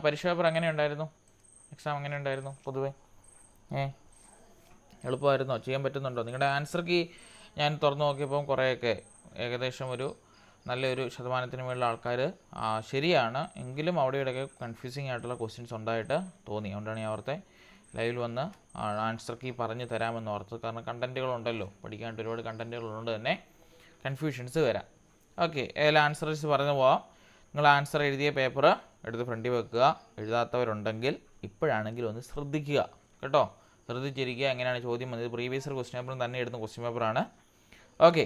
പരീക്ഷ പേപ്പർ എങ്ങനെ ഉണ്ടായിരുന്നു? എക്സാം എങ്ങനെ ഉണ്ടായിരുന്നു പൊതുവേ? എളുപ്പമായിരുന്നോ? ചെയ്യാൻ പറ്റുന്നുണ്ടോ? നിങ്ങളുടെ ആൻസർ കീ ഞാൻ തുറന്നു നോക്കിയപ്പോൾ കുറേയൊക്കെ ഏകദേശം ഒരു നല്ലൊരു ശതമാനത്തിന് മുകളിലുള്ള ആൾക്കാർ ശരിയാണ്, എങ്കിലും അവിടെ ഇവിടെയൊക്കെ കൺഫ്യൂസിങ് ആയിട്ടുള്ള ക്വസ്റ്റ്യൻസ് ഉണ്ടായിട്ട് തോന്നി. അതുകൊണ്ടാണ് ഞാൻ ഓർത്തെ ലൈവിൽ വന്ന് ആൻസർ കീ പറഞ്ഞു തരാമെന്ന് ഓർത്ത്. കാരണം കണ്ടൻറ്റുകളുണ്ടല്ലോ, പഠിക്കാനായിട്ട് ഒരുപാട് കണ്ടൻറ്റുകളുള്ളതുകൊണ്ട് തന്നെ കൺഫ്യൂഷൻസ് വരാം. ഓക്കെ, ഏതെല്ലാം ആൻസേഴ്സ് പറഞ്ഞു പോവാം. നിങ്ങൾ ആൻസർ എഴുതിയ പേപ്പർ എടുത്ത് ഫ്രണ്ടിൽ വെക്കുക. എഴുതാത്തവരുണ്ടെങ്കിൽ ഇപ്പോഴാണെങ്കിൽ ഒന്ന് ശ്രദ്ധിക്കുക കേട്ടോ, ശ്രദ്ധിച്ചിരിക്കുക. എങ്ങനെയാണ് ചോദ്യം വന്നത്? പ്രീവിയസ് ഇയർ ക്വസ്റ്റ്യൻ പേപ്പറും തന്നെ എടുത്ത ക്വസ്റ്റ്യൻ പേപ്പറാണ്. ഓക്കെ,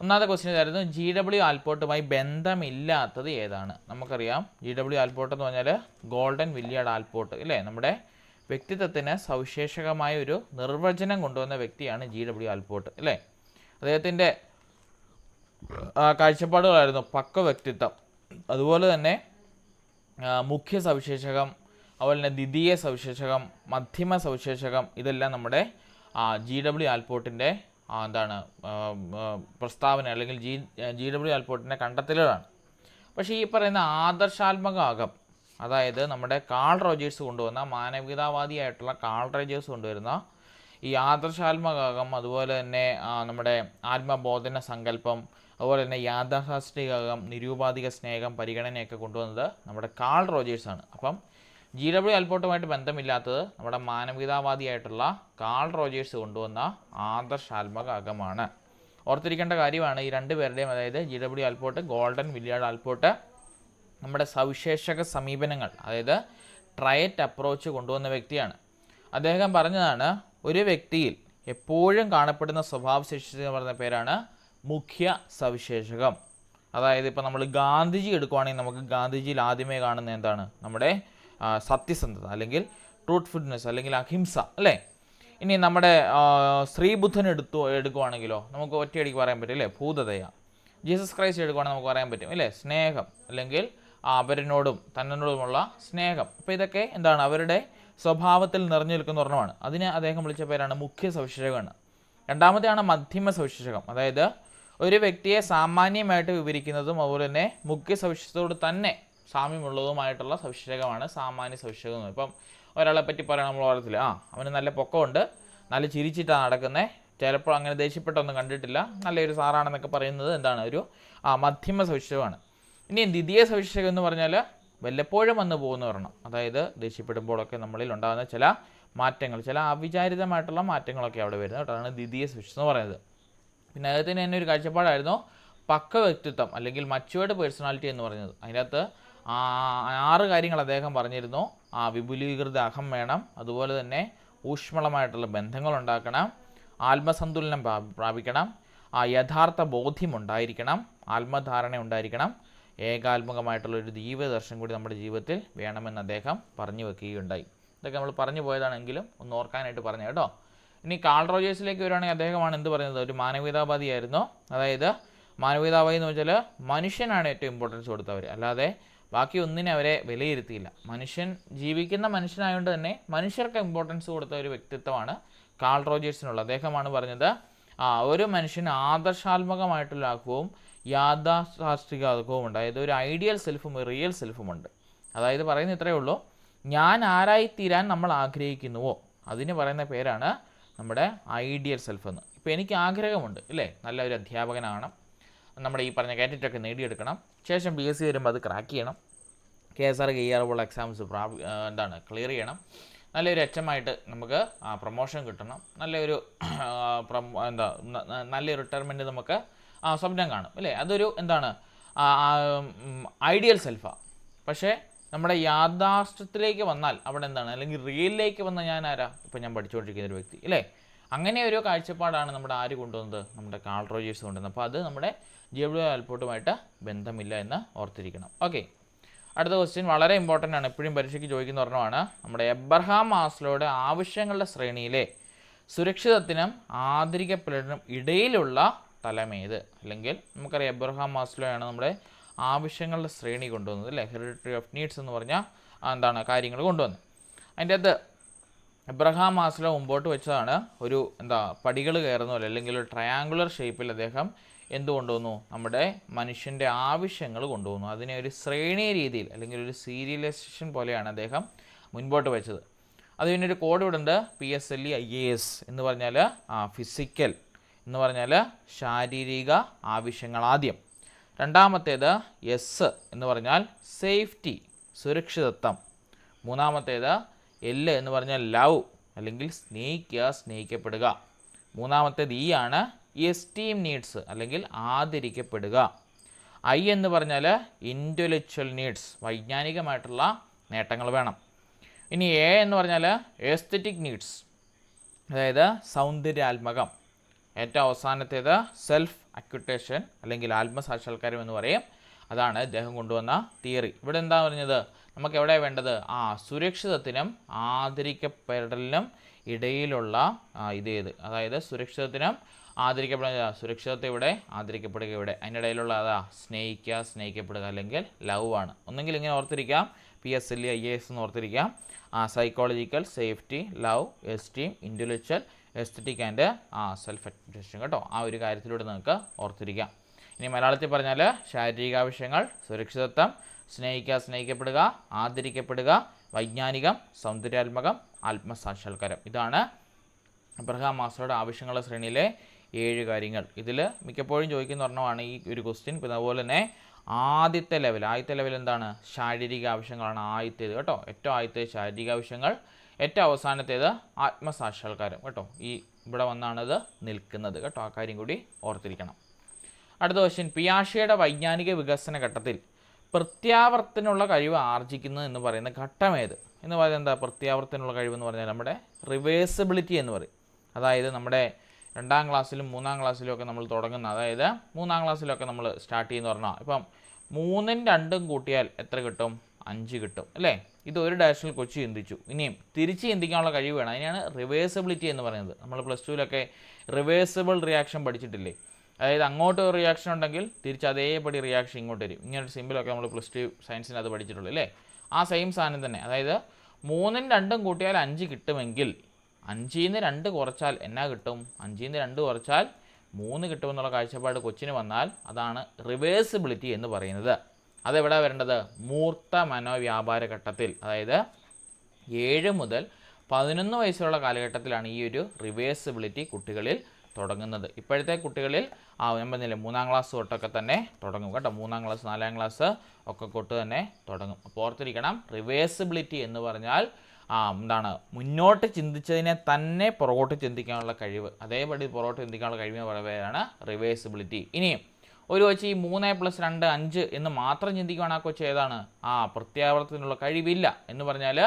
ഒന്നാമത്തെ ക്വസ്റ്റ്യൻ ഇതായിരുന്നു, GW ആൽപോർട്ടുമായി ബന്ധമില്ലാത്തത് ഏതാണ്? നമുക്കറിയാം GW ആൽപോർട്ട് എന്ന് പറഞ്ഞാൽ ഗോൾഡൻ വില്യാർഡ് ആൽപോർട്ട് അല്ലേ, നമ്മുടെ വ്യക്തിത്വത്തിന് സവിശേഷമായ ഒരു നിർവചനം കൊണ്ടുവന്ന വ്യക്തിയാണ് GW ആൽപോർട്ട് അല്ലേ. അദ്ദേഹത്തിൻ്റെ കാഴ്ചപ്പാടുകളായിരുന്നു പക്വ വ്യക്തിത്വം, അതുപോലെ തന്നെ മുഖ്യ സവിശേഷകം, അതുപോലെ തന്നെ ദ്വിതീയ സവിശേഷകം, മധ്യമ സവിശേഷകം, ഇതെല്ലാം നമ്മുടെ GW ആൽപോർട്ടിൻ്റെ എന്താണ് പ്രസ്താവന അല്ലെങ്കിൽ GW ആൽപോർട്ടിൻ്റെ കണ്ടെത്തലുകളാണ്. പക്ഷേ ഈ പറയുന്ന ആദർശാത്മകം, അതായത് നമ്മുടെ കാൾ റോജേഴ്സ് കൊണ്ടുവന്ന, മാനവികതാവാദിയായിട്ടുള്ള കാൾ റോജേഴ്സ് കൊണ്ടുവരുന്ന ഈ ആദർശാത്മകം, അതുപോലെ തന്നെ നമ്മുടെ ആത്മബോധന സങ്കല്പം, അതുപോലെ തന്നെ യാഥാസ്ഥിതികം, നിരൂപാധിക സ്നേഹം, പരിഗണനയൊക്കെ കൊണ്ടുവന്നത് നമ്മുടെ കാൾ റോജേഴ്സാണ്. അപ്പം GW ആൽപോർട്ടുമായിട്ട് ബന്ധമില്ലാത്തത് നമ്മുടെ മാനവികതാവാദിയായിട്ടുള്ള കാൾ റോജേഴ്സ് കൊണ്ടുവന്ന ആദർശാത്മകമാണ്. ഓർത്തിരിക്കേണ്ട കാര്യമാണ് ഈ രണ്ട് പേരുടെയും, അതായത് GW Allport, golden Villard Allport നമ്മുടെ സവിശേഷക സമീപനങ്ങൾ, അതായത് ട്രയറ്റ് അപ്രോച്ച് കൊണ്ടുവന്ന വ്യക്തിയാണ്. അദ്ദേഹം പറഞ്ഞതാണ്, ഒരു വ്യക്തിയിൽ എപ്പോഴും കാണപ്പെടുന്ന സ്വഭാവശേഷി എന്ന് പറയുന്ന പേരാണ് മുഖ്യ സവിശേഷകം. അതായത് ഇപ്പോൾ നമ്മൾ ഗാന്ധിജി എടുക്കുവാണെങ്കിൽ നമുക്ക് ഗാന്ധിജിയിൽ ആദ്യമേ കാണുന്ന എന്താണ്? നമ്മുടെ സത്യസന്ധത അല്ലെങ്കിൽ അല്ലെങ്കിൽ അഹിംസ അല്ലേ. ഇനി നമ്മുടെ ശ്രീബുദ്ധൻ എടുക്കുവാണെങ്കിലോ നമുക്ക് ഒറ്റയടിക്ക് പറയാൻ പറ്റും അല്ലേ, ഭൂതദയ. ജീസസ് ക്രൈസ്റ്റ് എടുക്കുവാണെങ്കിൽ നമുക്ക് പറയാൻ പറ്റും അല്ലേ, സ്നേഹം, അല്ലെങ്കിൽ അവരിനോടും തന്നോടുമുള്ള സ്നേഹം. അപ്പോൾ ഇതൊക്കെ എന്താണ്? അവരുടെ സ്വഭാവത്തിൽ നിറഞ്ഞു നിൽക്കുന്ന ഒരെണ്ണമാണ്. അതിന് അദ്ദേഹം വിളിച്ച പേരാണ് മുഖ്യ സവിശേഷകമാണ്. രണ്ടാമത്തെയാണ് മധ്യമ സവിശേഷകം, അതായത് ഒരു വ്യക്തിയെ സാമാന്യമായിട്ട് വിവരിക്കുന്നതും അതുപോലെ തന്നെ മുഖ്യ സവിശേഷതയോട് തന്നെ സാമ്യമുള്ളതുമായിട്ടുള്ള സവിശേഷകമാണ് സാമാന്യ സവിശേഷകം. ഇപ്പം ഒരാളെ പറ്റി പറയാൻ നമ്മൾ ഓർത്തില്ല, അവന് നല്ല പൊക്കമുണ്ട്, നല്ല ചിരിച്ചിട്ടാണ് നടക്കുന്നത്, ചിലപ്പോൾ അങ്ങനെ ദേഷ്യപ്പെട്ടൊന്നും കണ്ടിട്ടില്ല, നല്ലൊരു സാറാണെന്നൊക്കെ പറയുന്നത് എന്താണ്? ഒരു മധ്യമ സവിശേഷകമാണ്. ഇനി ദ്വിതീയ സവിശേഷകം എന്ന് പറഞ്ഞാൽ വല്ലപ്പോഴും വന്ന് പോകുന്ന ഒരെണ്ണം, അതായത് ദേഷ്യപ്പെടുമ്പോഴൊക്കെ നമ്മളിൽ ഉണ്ടാകുന്ന ചില മാറ്റങ്ങൾ, ചില അവിചാരിതമായിട്ടുള്ള മാറ്റങ്ങളൊക്കെ അവിടെ വരുന്നത്, അതാണ് ദ്വിതീയ സവിശേഷകം എന്ന് പറയുന്നത്. പിന്നെ അദ്ദേഹത്തിന് തന്നെ ഒരു കാഴ്ചപ്പാടായിരുന്നു പക്വ വ്യക്തിത്വം അല്ലെങ്കിൽ മച്ചുവേർഡ് പേഴ്സണാലിറ്റി എന്ന് പറയുന്നത്. അതിനകത്ത് 6 കാര്യങ്ങൾ അദ്ദേഹം പറഞ്ഞിരുന്നു. വിപുലീകൃത അഹം വേണം, അതുപോലെ തന്നെ ഊഷ്മളമായിട്ടുള്ള ബന്ധങ്ങൾ ഉണ്ടാക്കണം, ആത്മസന്തുലനം പ്രാപിക്കണം, യഥാർത്ഥ ബോധ്യം ഉണ്ടായിരിക്കണം, ആത്മധാരണ ഉണ്ടായിരിക്കണം, ഏകാത്മകമായിട്ടുള്ളൊരു ദൈവദർശനം കൂടി നമ്മുടെ ജീവിതത്തിൽ വേണമെന്ന് അദ്ദേഹം പറഞ്ഞു വെക്കുകയുണ്ടായി. ഇതൊക്കെ നമ്മൾ പറഞ്ഞു പോയതാണെങ്കിലും ഒന്ന് ഓർക്കാനായിട്ട് പറഞ്ഞു കേട്ടോ. ഇനി കാൾ റോജേഴ്സിലേക്ക് വരുവാണെങ്കിൽ അദ്ദേഹമാണ് എന്ത് പറയുന്നത്? ഒരു മാനവികതാവാദിയായിരുന്നു. അതായത് മാനവികതാവാദി എന്ന് വെച്ചാൽ മനുഷ്യനാണ് ഏറ്റവും ഇമ്പോർട്ടൻസ് കൊടുത്തവർ, അല്ലാതെ ബാക്കി ഒന്നിനെ അവരെ വിലയിരുത്തിയില്ല. മനുഷ്യൻ ജീവിക്കുന്ന മനുഷ്യനായതുകൊണ്ട് തന്നെ മനുഷ്യർക്ക് ഇമ്പോർട്ടൻസ് കൊടുത്ത ഒരു വ്യക്തിത്വമാണ് കാൾ റോജേഴ്സിനുള്ളത്. അദ്ദേഹമാണ് പറഞ്ഞത്, ഒരു മനുഷ്യന് ആദർശാത്മകമായിട്ടുള്ള ആക്കവും യാഥാസ്ഥിതികവും ഉണ്ട്. അതായത് ഒരു ഐഡിയൽ സെൽഫും ഒരു റിയൽ സെൽഫുമുണ്ട്. അതായത് പറയുന്നത് ഇത്രയേ ഉള്ളൂ, ഞാൻ ആരായിത്തീരാൻ നമ്മൾ ആഗ്രഹിക്കുന്നുവോ അതിന് പറയുന്ന പേരാണ് നമ്മുടെ ഐഡിയൽ സെൽഫ് എന്ന്. ഇപ്പോൾ എനിക്ക് ആഗ്രഹമുണ്ട് അല്ലേ, നല്ലൊരു അധ്യാപകനാകണം, നമ്മുടെ ഈ പറഞ്ഞ കാറ്ററ്റൊക്കെ നേടിയെടുക്കണം, ശേഷം PSC വരുമ്പോൾ അത് ക്രാക്ക് ചെയ്യണം, KSR KER പോലുള്ള എക്സാംസ് ക്ലിയർ ചെയ്യണം, നല്ലൊരു HM-ആയിട്ട് നമുക്ക് പ്രൊമോഷൻ കിട്ടണം, നല്ലൊരു നല്ലൊരു റിട്ടയർമെൻറ്റ് നമുക്ക് സ്വപ്നം കാണും അല്ലേ. അതൊരു ഐഡിയൽ സെൽഫാണ്. പക്ഷേ നമ്മുടെ യാഥാർത്ഥ്യത്തിലേക്ക് വന്നാൽ അവിടെ എന്താണ്, അല്ലെങ്കിൽ റിയലിലേക്ക് വന്ന ഞാൻ ആരാ? ഇപ്പോൾ ഞാൻ പഠിച്ചുകൊണ്ടിരിക്കുന്ന ഒരു വ്യക്തി അല്ലേ. അങ്ങനെ ഒരു കാഴ്ചപ്പാടാണ് നമ്മുടെ ആര് കൊണ്ടുവന്നത്? നമ്മുടെ കാൾ റോജേഴ്സ് കൊണ്ടുവന്നത്. അപ്പോൾ അത് നമ്മുടെ GW ആൽപോർട്ടുമായിട്ട് ബന്ധമില്ല എന്ന് ഓർത്തിരിക്കണം. ഓക്കെ, അടുത്ത ക്വസ്റ്റ്യൻ വളരെ ഇമ്പോർട്ടൻ്റ് ആണ്, എപ്പോഴും പരീക്ഷയ്ക്ക് ചോദിക്കുന്ന ഒരെണ്ണമാണ്. നമ്മുടെ എബ്രഹാം മാസ്ലോയുടെ ആവശ്യങ്ങളുടെ ശ്രേണിയിലെ സുരക്ഷിതത്തിനും ആദരിക്കപ്പെടലിനും ഇടയിലുള്ള തലമേത്? അല്ലെങ്കിൽ നമുക്കറിയാം എബ്രഹാം മാസ്ലോയാണ് നമ്മുടെ ആവശ്യങ്ങളുടെ ശ്രേണി കൊണ്ടുവന്നത് അല്ലേ, ഹെറിഡിറ്ററി ഓഫ് നീഡ്സ് എന്ന് പറഞ്ഞാൽ കാര്യങ്ങൾ കൊണ്ടുവന്നത്. അതിൻ്റെ അകത്ത് എബ്രഹാം മാസ്ലോ മുമ്പോട്ട് വെച്ചതാണ് ഒരു പടികൾ കയറുന്ന പോലെ, അല്ലെങ്കിൽ ഒരു ട്രയാങ്കുലർ ഷേപ്പിൽ അദ്ദേഹം എന്ത് കൊണ്ടുവന്നു? നമ്മുടെ മനുഷ്യൻ്റെ ആവശ്യങ്ങൾ കൊണ്ടുവന്നു. അതിനെ ഒരു ശ്രേണി രീതിയിൽ അല്ലെങ്കിൽ ഒരു സീരിയലൈസേഷൻ പോലെയാണ് അദ്ദേഹം മുൻപോട്ട് വെച്ചത്. അത് പിന്നെ ഒരു കോഡ് ഇവിടെ ഉണ്ട്, PSLE IAS എന്ന് പറഞ്ഞാൽ ഫിസിക്കൽ എന്ന് പറഞ്ഞാൽ ശാരീരിക ആവശ്യങ്ങൾ ആദ്യം. രണ്ടാമത്തേത് S എന്ന് പറഞ്ഞാൽ സേഫ്റ്റി, സുരക്ഷിതത്വം. മൂന്നാമത്തേത് L എന്ന് പറഞ്ഞാൽ ലവ് അല്ലെങ്കിൽ സ്നേഹിക്കുക, സ്നേഹിക്കപ്പെടുക. മൂന്നാമത്തേത് E ആണ് എസ്റ്റീം നീഡ്സ് അല്ലെങ്കിൽ ആദരിക്കപ്പെടുക. I എന്ന് പറഞ്ഞാൽ ഇൻ്റലക്ച്വൽ നീഡ്സ്, വൈജ്ഞാനികമായിട്ടുള്ള നേട്ടങ്ങൾ വേണം. ഇനി A എന്ന് പറഞ്ഞാൽ എസ്തറ്റിക് നീഡ്സ്, അതായത് സൗന്ദര്യാത്മകം. ഏറ്റവും അവസാനത്തേത് സെൽഫ് അക്യുട്ടേഷൻ അല്ലെങ്കിൽ ആത്മസാക്ഷാത്കാരം എന്ന് പറയും. അതാണ് ഇദ്ദേഹം കൊണ്ടുവന്ന തിയറി. ഇവിടെ എന്താ പറഞ്ഞത്? നമുക്ക് എവിടെ വേണ്ടത്? സുരക്ഷിതത്തിനും ആദരിക്കപ്പെടലിനും ഇടയിലുള്ള ഇതേത്, അതായത് സുരക്ഷിതത്തിനും ആദരിക്കപ്പെടുക, സുരക്ഷിതത്വം ഇവിടെ, ആദരിക്കപ്പെടുക ഇവിടെ, അതിനിടയിലുള്ള സ്നേഹിക്കുക, സ്നേഹിക്കപ്പെടുക അല്ലെങ്കിൽ ലവ് ആണ്. ഒന്നെങ്കിൽ ഇങ്ങനെ ഓർത്തിരിക്കാം, PSLE IAS എന്ന് ഓർത്തിരിക്കാം. Psychological, safety, love, esteem, intellectual, aesthetic and self actualization കേട്ടോ. ആ ഒരു കാര്യത്തിലൂടെ നിങ്ങൾക്ക് ഓർത്തിരിക്കാം. ഇനി മലയാളത്തിൽ പറഞ്ഞാൽ ശാരീരികാവശ്യങ്ങൾ, സുരക്ഷിതത്വം, സ്നേഹിക്കുക, സ്നേഹിക്കപ്പെടുക, ആദരിക്കപ്പെടുക, വൈജ്ഞാനികം, സൗന്ദര്യാത്മകം, ആത്മസാക്ഷാത്കാരം. ഇതാണ് അബ്രഹാം മാസ്ലോയുടെ ആവശ്യങ്ങളുടെ ശ്രേണിയിലെ 7 കാര്യങ്ങൾ. ഇതിൽ മിക്കപ്പോഴും ചോദിക്കുന്ന ഒരെണ്ണമാണ് ഈ ഒരു ക്വസ്റ്റ്യൻ. പിന്നെ അതുപോലെ തന്നെ ആദ്യത്തെ ലെവൽ എന്താണ്? ശാരീരിക ആവശ്യങ്ങളാണ് ആദ്യത്തേത് കേട്ടോ. ഏറ്റവും ആദ്യത്തെ ശാരീരിക ആവശ്യങ്ങൾ, ഏറ്റവും അവസാനത്തേത് ആത്മസാക്ഷാത്കാരം കേട്ടോ. ഈ ഇവിടെ വന്നാണ് ഇത് നിൽക്കുന്നത് കേട്ടോ. ആ കാര്യം കൂടി ഓർത്തിരിക്കണം. അടുത്ത ക്വസ്റ്റ്യൻ, പിയാഷെയുടെ വൈജ്ഞാനിക വികസന ഘട്ടത്തിൽ പ്രത്യാവർത്തനുള്ള കഴിവ് ആർജിക്കുന്നത് എന്ന് പറയുന്ന ഘട്ടമേത് എന്ന് പറയുന്നത്? എന്താ പ്രത്യാവർത്തനുള്ള കഴിവെന്ന് പറഞ്ഞാൽ നമ്മുടെ റിവേഴ്സിബിലിറ്റി എന്ന് പറയും. അതായത് നമ്മുടെ 2ാം ക്ലാസ്സിലും 3ാം ക്ലാസ്സിലും ഒക്കെ നമ്മൾ തുടങ്ങുന്ന, അതായത് 3ാം ക്ലാസ്സിലൊക്കെ നമ്മൾ സ്റ്റാർട്ട് ചെയ്യുന്ന പറഞ്ഞാൽ ഇപ്പം 3ഉം 2ഉം കൂട്ടിയാൽ എത്ര കിട്ടും? 5 കിട്ടും അല്ലേ? ഇത് ഒരു ഡയറക്ഷനിൽ കൊച്ചു ചിന്തിച്ചു, ഇനിയും തിരിച്ച് ചിന്തിക്കാനുള്ള കഴിവ് വേണം. അതിനാണ് റിവേഴ്സിബിലിറ്റി എന്ന് പറയുന്നത്. നമ്മൾ +2-ലൊക്കെ റിവേഴ്സിബിൾ റിയാക്ഷൻ പഠിച്ചിട്ടില്ലേ? അതായത് അങ്ങോട്ട് ഒരു റിയാക്ഷൻ ഉണ്ടെങ്കിൽ തിരിച്ച് അതേപടി റിയാക്ഷൻ ഇങ്ങോട്ട് വരും. ഇങ്ങനൊരു സിമ്പിളൊക്കെ നമ്മൾ +2 സയൻസിന് അത് പഠിച്ചിട്ടുള്ളൂ അല്ലേ? ആ സെയിം സാധനം തന്നെ. അതായത് 3ഉം 2ഉം കൂട്ടിയാൽ 5 കിട്ടുമെങ്കിൽ 5ൽ നിന്ന് 2 കുറച്ചാൽ എന്നാ കിട്ടും? 5ൽ നിന്ന് 2 കുറച്ചാൽ 3 കിട്ടുമെന്നുള്ള കാഴ്ചപ്പാട് കൊച്ചിന് വന്നാൽ അതാണ് റിവേഴ്സിബിലിറ്റി എന്ന് പറയുന്നത്. അതെവിടെ വരേണ്ടത്? മൂർത്ത മനോവ്യാപാര ഘട്ടത്തിൽ, അതായത് 7 മുതൽ 11 വയസ്സുള്ള കാലഘട്ടത്തിലാണ് ഈ ഒരു റിവേഴ്സിബിലിറ്റി കുട്ടികളിൽ തുടങ്ങുന്നത്. ഇപ്പോഴത്തെ കുട്ടികളിൽ ഞാൻ പറഞ്ഞില്ലേ 3ാം ക്ലാസ് തൊട്ടൊക്കെ തന്നെ തുടങ്ങും കേട്ടോ. 3ാം ക്ലാസ് 4ാം ക്ലാസ് ഒക്കെ തൊട്ട് തന്നെ തുടങ്ങും. അപ്പോൾ ഓർത്തിരിക്കണം, റിവേഴ്സിബിലിറ്റി എന്ന് പറഞ്ഞാൽ എന്താണ്? മുന്നോട്ട് ചിന്തിച്ചതിനെ തന്നെ പുറകോട്ട് ചിന്തിക്കാനുള്ള കഴിവ്, അതേപടി പുറകോട്ട് ചിന്തിക്കാനുള്ള കഴിവിന് പറയുകയാണ് റിവേഴ്സിബിലിറ്റി. ഇനിയും ഒരു കൊച്ച് ഈ 3 + 2 5 എന്ന് മാത്രം ചിന്തിക്കുകയാണ്, ആ കൊച്ച് ഏതാണ്? പ്രത്യാവർത്തനത്തിനുള്ള കഴിവില്ല എന്ന് പറഞ്ഞാൽ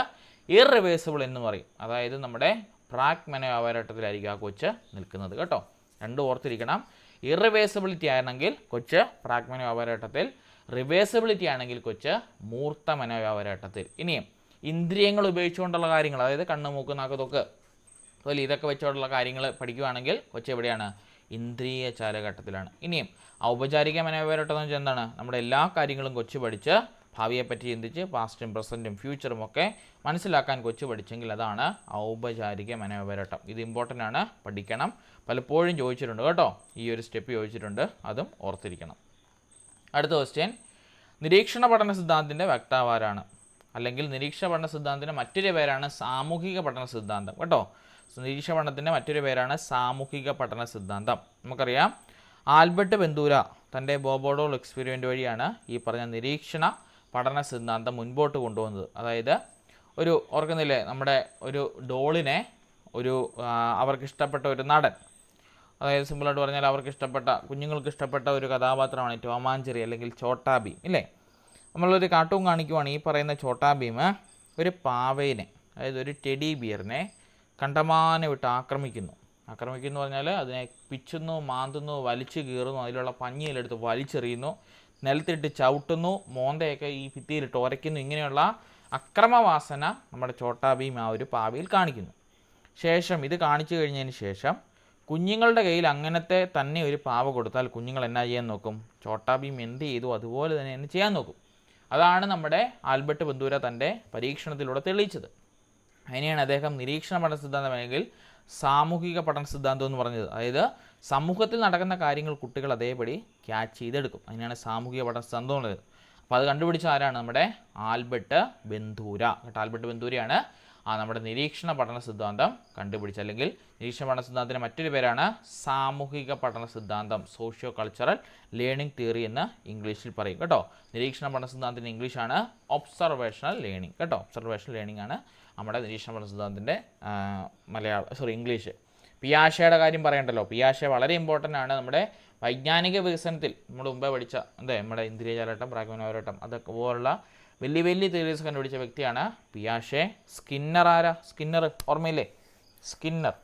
ഇർറിവേഴ്സിബിൾ എന്ന് പറയും. അതായത് നമ്മുടെ പ്രാഗ്മന വ്യാപാരഘട്ടത്തിലായിരിക്കും ആ കൊച്ച് നിൽക്കുന്നത് കേട്ടോ. രണ്ടും ഓർത്തിരിക്കണം. ഇർറിവേഴ്സിബിലിറ്റി ആണെങ്കിൽ കൊച്ച് പ്രാഗ്മന വ്യാപാരഘട്ടത്തിൽ, റിവേഴ്സിബിലിറ്റി ആണെങ്കിൽ കൊച്ച് മൂർത്ത മനോവ്യാപാരഘട്ടത്തിൽ. ഇനിയും ഇന്ദ്രിയങ്ങൾ ഉപയോഗിച്ചുകൊണ്ടുള്ള കാര്യങ്ങൾ, അതായത് കണ്ണ്, മൂക്ക്, നാക്ക്, തൊക്ക്, അതുപോലെ ഇതൊക്കെ വെച്ചുകൊണ്ടുള്ള കാര്യങ്ങൾ പഠിക്കുകയാണെങ്കിൽ കൊച്ച് എവിടെയാണ്? ഇന്ദ്രിയ ചാലഘട്ടത്തിലാണ്. ഇനിയും ഔപചാരിക മനോവ്യാപാരഘട്ടം എന്ന് വെച്ചാൽ എന്താണ്? നമ്മുടെ എല്ലാ കാര്യങ്ങളും കൊച്ച് പഠിച്ച് ഭാവിയെപ്പറ്റി ചിന്തിച്ച് പാസ്റ്റും പ്രസൻറ്റും ഫ്യൂച്ചറും ഒക്കെ മനസ്സിലാക്കാൻ കൊച്ച് പഠിച്ചെങ്കിൽ അതാണ് ഔപചാരിക മനോവ്യാപാരഘട്ടം. ഇത് ഇമ്പോർട്ടൻ്റ് ആണ്, പഠിക്കണം. പലപ്പോഴും ചോദിച്ചിട്ടുണ്ട് കേട്ടോ, ഈ ഒരു സ്റ്റെപ്പ് ചോദിച്ചിട്ടുണ്ട്, അതും ഓർത്തിരിക്കണം. അടുത്ത ക്വസ്റ്റ്യൻ, നിരീക്ഷണ പഠന സിദ്ധാന്തത്തിൻ്റെ വക്താവാരാണ്? അല്ലെങ്കിൽ നിരീക്ഷണ പഠന സിദ്ധാന്തത്തിൻ്റെ മറ്റൊരു പേരാണ് സാമൂഹിക പഠന സിദ്ധാന്തം കേട്ടോ. നിരീക്ഷണ പഠനത്തിൻ്റെ മറ്റൊരു പേരാണ് സാമൂഹിക പഠന സിദ്ധാന്തം. നമുക്കറിയാം ആൽബർട്ട് ബന്ദൂര തൻ്റെ ബോബോഡോൾ എക്സ്പെരിമെൻ്റ് വഴിയാണ് ഈ പറഞ്ഞ നിരീക്ഷണ പഠന സിദ്ധാന്തം മുൻപോട്ട് കൊണ്ടുവന്നത്. അതായത് ഒരു ഓർക്കുന്നില്ലേ, നമ്മുടെ ഒരു ഡോളിനെ അവർക്ക് ഇഷ്ടപ്പെട്ട ഒരു നടൻ, അതായത് സിമ്പിളായിട്ട് പറഞ്ഞാൽ അവർക്ക് ഇഷ്ടപ്പെട്ട, കുഞ്ഞുങ്ങൾക്ക് ഇഷ്ടപ്പെട്ട ഒരു കഥാപാത്രമാണ് ടോം ആൻഡ് ജെറി അല്ലെങ്കിൽ ചോട്ടാ ഭീം ഇല്ലേ. നമ്മളൊരു കാർട്ടൂൺ കാണിക്കുവാണ്, ഈ പറയുന്ന ചോട്ടാ ഭീം ഒരു പാവയിനെ, അതായത് ഒരു ടെഡി ബിയറിനെ കണ്ടമാനം വിട്ട് ആക്രമിക്കുന്നു പറഞ്ഞാൽ അതിനെ പിച്ചുന്നു, മാന്തുന്നു, വലിച്ചു കീറുന്നു, അതിലുള്ള പഞ്ഞിയിലെടുത്ത് വലിച്ചെറിയുന്നു, നിലത്തിട്ട് ചവിട്ടുന്നു, മോന്തയൊക്കെ ഈ ഭിത്തിയിലിട്ട് ഉരയ്ക്കുന്നു. ഇങ്ങനെയുള്ള അക്രമവാസന നമ്മുടെ ചോട്ടാ ഭീം ആ ഒരു പാവയിൽ കാണിക്കുന്നു. ശേഷം ഇത് കാണിച്ചു കഴിഞ്ഞതിന് ശേഷം കുഞ്ഞുങ്ങളുടെ കയ്യിൽ അങ്ങനത്തെ തന്നെ ഒരു പാവ കൊടുത്താൽ കുഞ്ഞുങ്ങൾ എന്നാ ചെയ്യാൻ നോക്കും? ചോട്ടാ ഭീം എന്ത് ചെയ്തു അതുപോലെ തന്നെ ചെയ്യാൻ നോക്കും. അതാണ് നമ്മുടെ ആൽബർട്ട് ബന്ദൂര തൻ്റെ പരീക്ഷണത്തിലൂടെ തെളിയിച്ചത്. അതിനെയാണ് അദ്ദേഹം നിരീക്ഷണ പഠന സിദ്ധാന്തം അല്ലെങ്കിൽ സാമൂഹിക പഠന സിദ്ധാന്തം എന്ന് പറഞ്ഞത്. അതായത് സമൂഹത്തിൽ നടക്കുന്ന കാര്യങ്ങൾ കുട്ടികൾ അതേപടി ക്യാച്ച് ചെയ്തെടുക്കും. അതിനാണ് സാമൂഹിക പഠന സിദ്ധാന്തം എന്നുള്ളത്. അപ്പോൾ അത് കണ്ടുപിടിച്ച ആരാണ്? നമ്മുടെ ആൽബർട്ട് ബന്ദൂര കേട്ടോ. ആൽബർട്ട് ബന്ദൂരയാണ് നമ്മുടെ നിരീക്ഷണ പഠന സിദ്ധാന്തം കണ്ടുപിടിച്ചത്. അല്ലെങ്കിൽ നിരീക്ഷണ പഠന സിദ്ധാന്തത്തിൻ്റെ മറ്റൊരു പേരാണ് സാമൂഹിക പഠന സിദ്ധാന്തം, സോഷ്യോ കൾച്ചറൽ ലേണിംഗ് തിയറി എന്ന് ഇംഗ്ലീഷിൽ പറയും കേട്ടോ. നിരീക്ഷണ പഠന സിദ്ധാന്തത്തിൻ്റെ ഇംഗ്ലീഷാണ് ഒബ്സർവേഷണൽ ലേണിംഗ് കേട്ടോ. ഒബ്സർവേഷണൽ ലേണിംഗ് ആണ് നമ്മുടെ നിരീക്ഷണ പഠന സിദ്ധാന്തത്തിൻ്റെ ഇംഗ്ലീഷ്. പിയാഷയുടെ കാര്യം പറയണ്ടല്ലോ. പിയാഷെ വളരെ ഇമ്പോർട്ടൻ്റ് ആണ് നമ്മുടെ വൈജ്ഞാനിക വികസനത്തിൽ. നമ്മൾ മുമ്പേ പഠിച്ച നമ്മുടെ ഇന്ദ്രിയജാലട്ടം, പ്രാഗ്മനോരട്ടം അതൊക്കെ പോലുള്ള വലിയ വലിയ തിയറീസ് കണ്ടുപിടിച്ച വ്യക്തിയാണ് പിയാഷെ. സ്കിന്നർ ആരാ? സ്കിന്നർ ഓർമ്മയില്ലേ? സ്കിന്നർ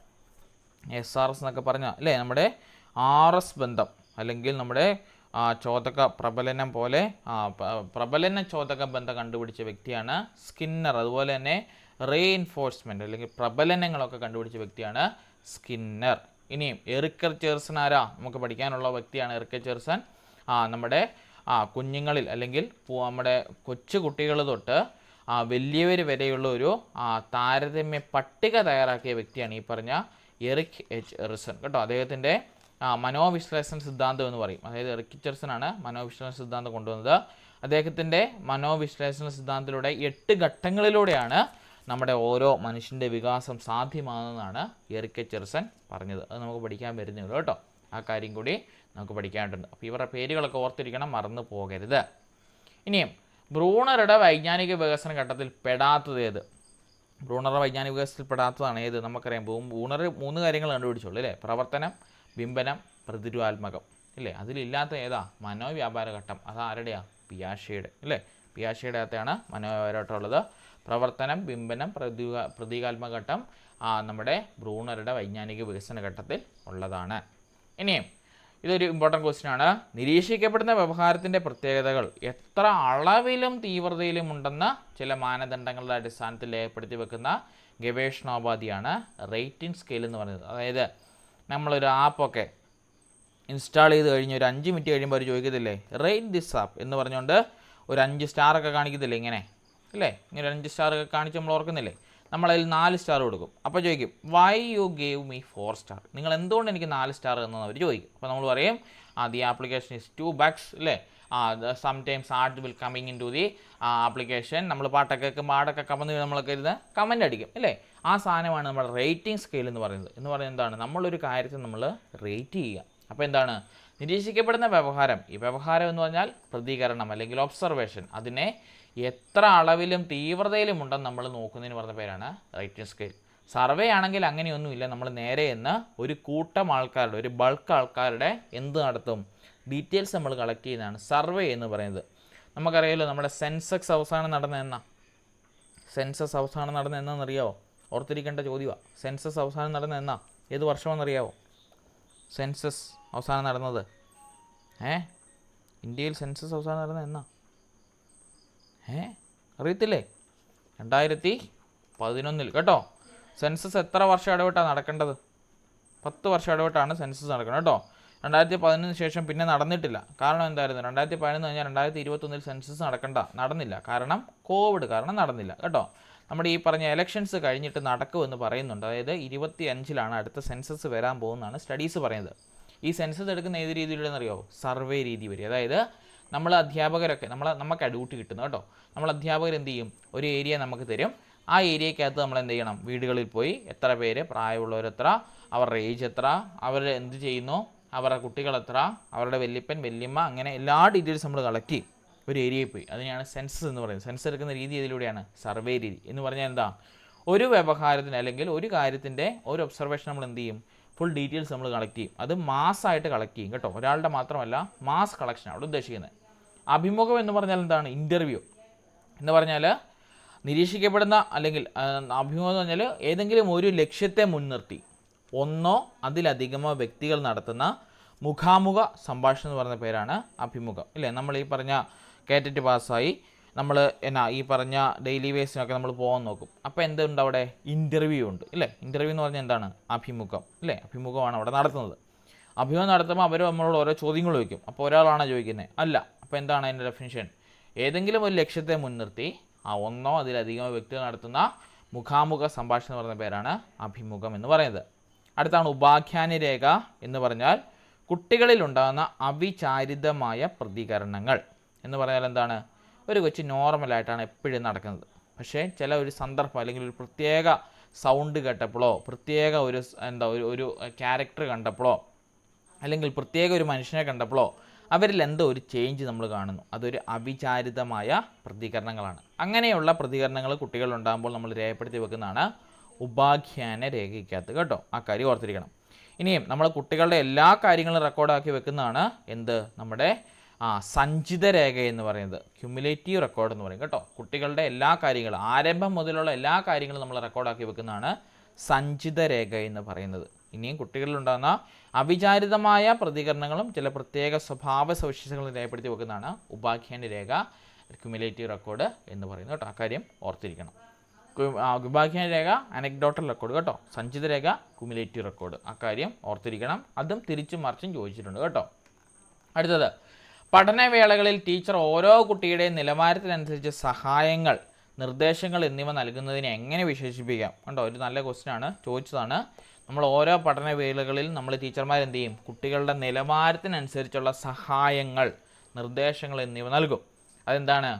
SRS എന്നൊക്കെ പറഞ്ഞാൽ അല്ലേ, നമ്മുടെ RS ബന്ധം അല്ലെങ്കിൽ നമ്മുടെ ചോദക പ്രബലനം പോലെ പ്രബലന ചോദക ബന്ധം കണ്ടുപിടിച്ച വ്യക്തിയാണ് സ്കിന്നർ. അതുപോലെ തന്നെ റീഇൻഫോഴ്സ്മെൻറ്റ് അല്ലെങ്കിൽ പ്രബലനങ്ങളൊക്കെ കണ്ടുപിടിച്ച വ്യക്തിയാണ് സ്കിന്നർ. ഇനിയും എറിക്കർചേഴ്സൺ ആരാ? നമുക്ക് പഠിക്കാനുള്ള വ്യക്തിയാണ് എറിക്കർചേഴ്സൺ. നമ്മുടെ കുഞ്ഞുങ്ങളിൽ അല്ലെങ്കിൽ നമ്മുടെ കൊച്ചു കുട്ടികൾ തൊട്ട് വലിയവർ വരെയുള്ള ഒരു താരതമ്യ പട്ടിക തയ്യാറാക്കിയ വ്യക്തിയാണ് ഈ പറഞ്ഞ എറിക് എച്ച് എറിസൺ കേട്ടോ. അദ്ദേഹത്തിൻ്റെ മനോവിശ്ലേഷണ സിദ്ധാന്തം എന്ന് പറയും. അതായത് എറിക്കർചേഴ്സൺ ആണ് മനോവിശ്ലേഷണ സിദ്ധാന്തം കൊണ്ടുവന്നത്. അദ്ദേഹത്തിൻ്റെ മനോവിശ്ലേഷണ സിദ്ധാന്തത്തിലൂടെ 8 ഘട്ടങ്ങളിലൂടെയാണ് നമ്മുടെ ഓരോ മനുഷ്യൻ്റെ വികാസം സാധ്യമാകുന്നതാണ് എറിക്കർചേഴ്സൺ പറഞ്ഞത്. അത് നമുക്ക് പഠിക്കാൻ വരുന്നേ ഉള്ളൂ കേട്ടോ. ആ കാര്യം കൂടി നമുക്ക് പഠിക്കാനുണ്ട്. അപ്പോൾ ഇവരുടെ പേരുകളൊക്കെ ഓർത്തിരിക്കണം, മറന്നു പോകരുത്. ഇനിയും ബ്രൂണറുടെ വൈജ്ഞാനിക വികസന ഘട്ടത്തിൽ പെടാത്തത് ഏത്? ബ്രൂണറുടെ വൈജ്ഞാനിക വികസനത്തിൽ പെടാത്തതാണ് ഏത്? നമുക്കറിയാം. ബ്രൂണർ 3 കാര്യങ്ങൾ കണ്ടുപിടിച്ചുള്ളൂ അല്ലേ? പ്രവർത്തനം, ബിംബനം, പ്രതിരുവാത്മകം ഇല്ലേ? അതിലില്ലാത്ത ഏതാ? മനോവ്യാപാര ഘട്ടം. അത് ആരുടെയാ? പിയാഷെയുടെ അല്ലേ? പിയാഷെയുടെ അകത്താണ് മനോവ്യാപാര ഘട്ടം ഉള്ളത്. പ്രവർത്തനം, ബിംബനം, പ്രതീകാത്മക ഘട്ടം നമ്മുടെ ബ്രൂണറുടെ വൈജ്ഞാനിക വികസന ഘട്ടത്തിൽ ഉള്ളതാണ്. ഇനിയും ഇതൊരു ഇമ്പോർട്ടൻ്റ് ക്വസ്റ്റ്യൻ ആണ്. നിരീക്ഷിക്കപ്പെടുന്ന വ്യവഹാരത്തിൻ്റെ പ്രത്യേകതകൾ എത്ര അളവിലും തീവ്രതയിലും ഉണ്ടെന്ന് ചില മാനദണ്ഡങ്ങളുടെ അടിസ്ഥാനത്തിൽ രേഖപ്പെടുത്തി വെക്കുന്ന ഗവേഷണോപാധിയാണ് റേറ്റിംഗ് സ്കെയിൽ എന്ന് പറയുന്നത്. അതായത് നമ്മളൊരു ആപ്പൊക്കെ ഇൻസ്റ്റാൾ ചെയ്ത് കഴിഞ്ഞ് ഒരു 5 മിനിറ്റ് കഴിയുമ്പോൾ അവർ ചോദിക്കത്തില്ലേ, റേറ്റ് ദിസ് ആപ്പ് എന്ന് പറഞ്ഞുകൊണ്ട് ഒരു 5 സ്റ്റാറൊക്കെ കാണിക്കത്തില്ലേ ഇങ്ങനെ അല്ലേ? ഇങ്ങനെ 5 സ്റ്റാറൊക്കെ കാണിച്ച് നമ്മൾ ഓർക്കുന്നില്ലേ? നമ്മളതിൽ 4 സ്റ്റാർ കൊടുക്കും. അപ്പോൾ ചോദിക്കും why you gave me 4 star? നിങ്ങൾ എന്തുകൊണ്ട് എനിക്ക് 4 സ്റ്റാർ തന്നെന്ന് അവർ ചോദിക്കും. അപ്പോൾ നമ്മൾ പറയും the application is to bugs അല്ലേ? Sometimes ad will coming into the application. നമ്മൾ പാട്ടൊക്കെ കേൾക്കുമ്പോൾ ആടൊക്കെ കമന്ന് നമ്മളൊക്കെ ഇരുന്ന് കമൻ്റ് അടിക്കും അല്ലേ? ആ സാധനമാണ് നമ്മുടെ റേറ്റിംഗ് സ്കെയിൽ എന്ന് പറയുന്നത്. എന്ന് പറയുന്നത് എന്താണ്? നമ്മളൊരു കാര്യത്തെ നമ്മൾ റേറ്റ് ചെയ്യുക. അപ്പോൾ എന്താണ് നിരീക്ഷിക്കപ്പെടുന്ന വ്യവഹാരം? ഈ വ്യവഹാരം എന്ന് പറഞ്ഞാൽ പ്രതികരണം അല്ലെങ്കിൽ ഒബ്സർവേഷൻ. അതിനെ എത്ര അളവിലും തീവ്രതയിലും ഉണ്ടെന്ന് നമ്മൾ നോക്കുന്നതിന് പറഞ്ഞ പേരാണ് റേറ്റിംഗ് സ്കെയിൽ. സർവേ ആണെങ്കിൽ അങ്ങനെയൊന്നുമില്ല. നമ്മൾ നേരെ എന്ന് ഒരു കൂട്ടം ആൾക്കാരുടെ, ഒരു ബൾക്ക് ആൾക്കാരുടെ എന്ത് നടത്തും? ഡീറ്റെയിൽസ് നമ്മൾ കളക്ട് ചെയ്യുന്നതാണ് സർവേ എന്ന് പറയുന്നത്. നമുക്കറിയാമല്ലോ നമ്മുടെ സെൻസസ് അവസാനം നടന്നതെന്നാ? സെൻസസ് അവസാനം നടന്നതെന്നറിയാവോ? ഓർത്തിരിക്കേണ്ട ചോദ്യമാണ്. സെൻസസ് അവസാനം നടന്നതെന്നാ? ഏത് വർഷമെന്നറിയാവോ സെൻസസ് അവസാനം നടന്നത്? ഇന്ത്യയിൽ സെൻസസ് അവസാനം നടന്നതെന്നാ? അറിയത്തില്ലേ? 2011 കേട്ടോ. സെൻസസ് എത്ര വർഷം ഇടവിട്ടാണ് നടക്കേണ്ടത്? 10 വർഷം ഇടവിട്ടാണ് സെൻസസ് നടക്കുന്നത് കേട്ടോ. 2011 ശേഷം പിന്നെ നടന്നിട്ടില്ല. കാരണം എന്തായിരുന്നു? 2011 കഴിഞ്ഞാൽ 2021 സെൻസസ് നടന്നില്ല. കാരണം കോവിഡ് കാരണം നടന്നില്ല കേട്ടോ. നമ്മുടെ ഈ പറഞ്ഞ എലക്ഷൻസ് കഴിഞ്ഞിട്ട് നടക്കുമെന്ന് പറയുന്നുണ്ട്. അതായത് 2025 അടുത്ത സെൻസസ് വരാൻ പോകുന്നതാണ് സ്റ്റഡീസ് പറയുന്നത്. ഈ സെൻസസ് എടുക്കുന്ന ഏത് രീതിയിലുള്ളതെന്നറിയാമോ? സർവേ രീതി വരെ. അതായത് നമ്മൾ അധ്യാപകരൊക്കെ നമുക്ക് ഡ്യൂട്ടി കിട്ടുന്നു കേട്ടോ. നമ്മൾ അധ്യാപകർ എന്ത് ചെയ്യും? ഒരു ഏരിയ നമുക്ക് തരും. ആ ഏരിയക്കകത്ത് നമ്മൾ എന്ത് ചെയ്യണം? വീടുകളിൽ പോയി എത്ര പേര്, പ്രായമുള്ളവരെത്ര, അവരുടെ ഏജ് എത്ര, അവർ എന്ത് ചെയ്യുന്നു, അവരുടെ കുട്ടികൾ എത്ര, അവരുടെ വല്യപ്പൻ വല്യമ്മ, അങ്ങനെ എല്ലാ ഡീറ്റെയിൽസ് നമ്മൾ കളക്ട് ചെയ്യും ഒരു ഏരിയയിൽ പോയി. അതിനെയാണ് സെൻസസ് എന്ന് പറയുന്നത്. സെൻസസ് എടുക്കുന്ന രീതി ഇതിലൂടെയാണ് സർവേ രീതി എന്ന് പറഞ്ഞാൽ എന്താ? ഒരു വ്യവഹാരത്തിന് അല്ലെങ്കിൽ ഒരു കാര്യത്തിൻ്റെ ഒരു ഒബ്സർവേഷൻ നമ്മൾ എന്ത് ചെയ്യും? ഫുൾ ഡീറ്റെയിൽസ് നമ്മൾ കളക്ട് ചെയ്യും. അത് മാസ്സായിട്ട് കളക്ട് ചെയ്യും കേട്ടോ. ഒരാളുടെ മാത്രമല്ല, മാസ് കളക്ഷൻ അവിടെ ഉദ്ദേശിക്കുന്നത്. അഭിമുഖം എന്ന് പറഞ്ഞാൽ എന്താണ്? ഇൻ്റർവ്യൂ എന്ന് പറഞ്ഞാൽ നിരീക്ഷിക്കപ്പെടുന്ന അല്ലെങ്കിൽ അഭിമുഖം എന്ന് പറഞ്ഞാൽ ഏതെങ്കിലും ഒരു ലക്ഷ്യത്തെ മുൻനിർത്തി ഒന്നോ അതിലധികമോ വ്യക്തികൾ നടത്തുന്ന മുഖാമുഖ സംഭാഷണം എന്ന് പറയുന്ന പേരാണ് അഭിമുഖം ഇല്ലേ? നമ്മൾ ഈ പറഞ്ഞ കേറ്ററ്റ് പാസ്സായി നമ്മൾ ഈ പറഞ്ഞ ഡെയിലി ബേസിനൊക്കെ നമ്മൾ പോകാൻ നോക്കും. അപ്പോൾ എന്തുണ്ട്? അവിടെ ഇൻ്റർവ്യൂ ഉണ്ട് ഇല്ലേ? ഇൻ്റർവ്യൂ എന്ന് പറഞ്ഞാൽ എന്താണ്? അഭിമുഖം ഇല്ലേ? അഭിമുഖമാണ് അവിടെ നടത്തുന്നത്. അഭിമുഖം നടത്തുമ്പോൾ അവർ നമ്മളോട് ഓരോ ചോദ്യങ്ങൾ ചോദിക്കും. അപ്പോൾ ഒരാളാണ് ചോദിക്കുന്നത്? അല്ല. അപ്പോൾ എന്താണ് അതിൻ്റെ ഡെഫിനിഷൻ? ഏതെങ്കിലും ഒരു ലക്ഷ്യത്തെ മുൻനിർത്തി ഒന്നോ അതിലധികമോ വ്യക്തികൾ നടത്തുന്ന മുഖാമുഖ സംഭാഷണം എന്ന് പറയുന്ന പേരാണ് അഭിമുഖം എന്ന് പറയുന്നത്. അടുത്താണ് ഉപാഖ്യാന രേഖ എന്ന് പറഞ്ഞാൽ കുട്ടികളിലുണ്ടാകുന്ന അവിചാരിതമായ പ്രതികരണങ്ങൾ എന്ന് പറഞ്ഞാൽ എന്താണ്? ഒരു കൊച്ചു നോർമലായിട്ടാണ് എപ്പോഴും നടക്കുന്നത്, പക്ഷേ ചില ഒരു സന്ദർഭം അല്ലെങ്കിൽ ഒരു പ്രത്യേക സൗണ്ട് കേട്ടപ്പോഴോ പ്രത്യേക ഒരു ഒരു ക്യാരക്ടർ കണ്ടപ്പോഴോ അല്ലെങ്കിൽ പ്രത്യേക ഒരു മനുഷ്യനെ കണ്ടപ്പോഴോ അവരിൽ എന്തോ ഒരു ചേഞ്ച് നമ്മൾ കാണുന്നു. അതൊരു അവിചാരിതമായ പ്രതികരണങ്ങളാണ്. അങ്ങനെയുള്ള പ്രതികരണങ്ങൾ കുട്ടികളുണ്ടാകുമ്പോൾ നമ്മൾ രേഖപ്പെടുത്തി വെക്കുന്നതാണ് ഉപാഖ്യാന രേഖയ്ക്കകത്ത് കേട്ടോ. ആ കാര്യം ഓർത്തിരിക്കണം. ഇനിയും നമ്മൾ കുട്ടികളുടെ എല്ലാ കാര്യങ്ങളും റെക്കോർഡാക്കി വെക്കുന്നതാണ് നമ്മുടെ സഞ്ചിത രേഖ എന്ന് പറയുന്നത്, ക്യുമുലേറ്റീവ് റെക്കോർഡ് എന്ന് പറയും കേട്ടോ. കുട്ടികളുടെ എല്ലാ കാര്യങ്ങളും ആരംഭം മുതലുള്ള എല്ലാ കാര്യങ്ങളും നമ്മൾ റെക്കോർഡാക്കി വെക്കുന്നതാണ് സഞ്ചിത രേഖ എന്ന് പറയുന്നത്. ഇനിയും കുട്ടികളിലുണ്ടാകുന്ന അവിചാരിതമായ പ്രതികരണങ്ങളും ചില പ്രത്യേക സ്വഭാവ സവിശേഷതകളും രേഖപ്പെടുത്തി വെക്കുന്നതാണ് ഉപാഖ്യാന രേഖ, ക്യുമുലേറ്റീവ് റെക്കോർഡ് എന്ന് പറയുന്നത് കേട്ടോ. ആ കാര്യം ഓർത്തിരിക്കണം. ഉപാഖ്യാന രേഖ അനക്ഡോട്ടൽ റെക്കോർഡ് കേട്ടോ, സഞ്ചിത രേഖ ക്യുമുലേറ്റീവ് റെക്കോർഡ്. ആ കാര്യം ഓർത്തിരിക്കണം. അതും തിരിച്ചും മറിച്ചും ചോദിച്ചിട്ടുണ്ട് കേട്ടോ. അടുത്തത്, പഠനവേളകളിൽ ടീച്ചർ ഓരോ കുട്ടിയുടെയും നിലവാരത്തിനനുസരിച്ച് സഹായങ്ങൾ, നിർദ്ദേശങ്ങൾ എന്നിവ നൽകുന്നതിനെ എങ്ങനെ വിശേഷിപ്പിക്കാം? കണ്ടോ, ഒരു നല്ല ക്വസ്റ്റ്യനാണ്, ചോദിച്ചതാണ്. നമ്മൾ ഓരോ പഠനവേളകളിൽ നമ്മൾ ടീച്ചർമാർ എന്ത് ചെയ്യും? കുട്ടികളുടെ നിലവാരത്തിനനുസരിച്ചുള്ള സഹായങ്ങൾ, നിർദ്ദേശങ്ങൾ എന്നിവ നൽകും. അതെന്താണ്?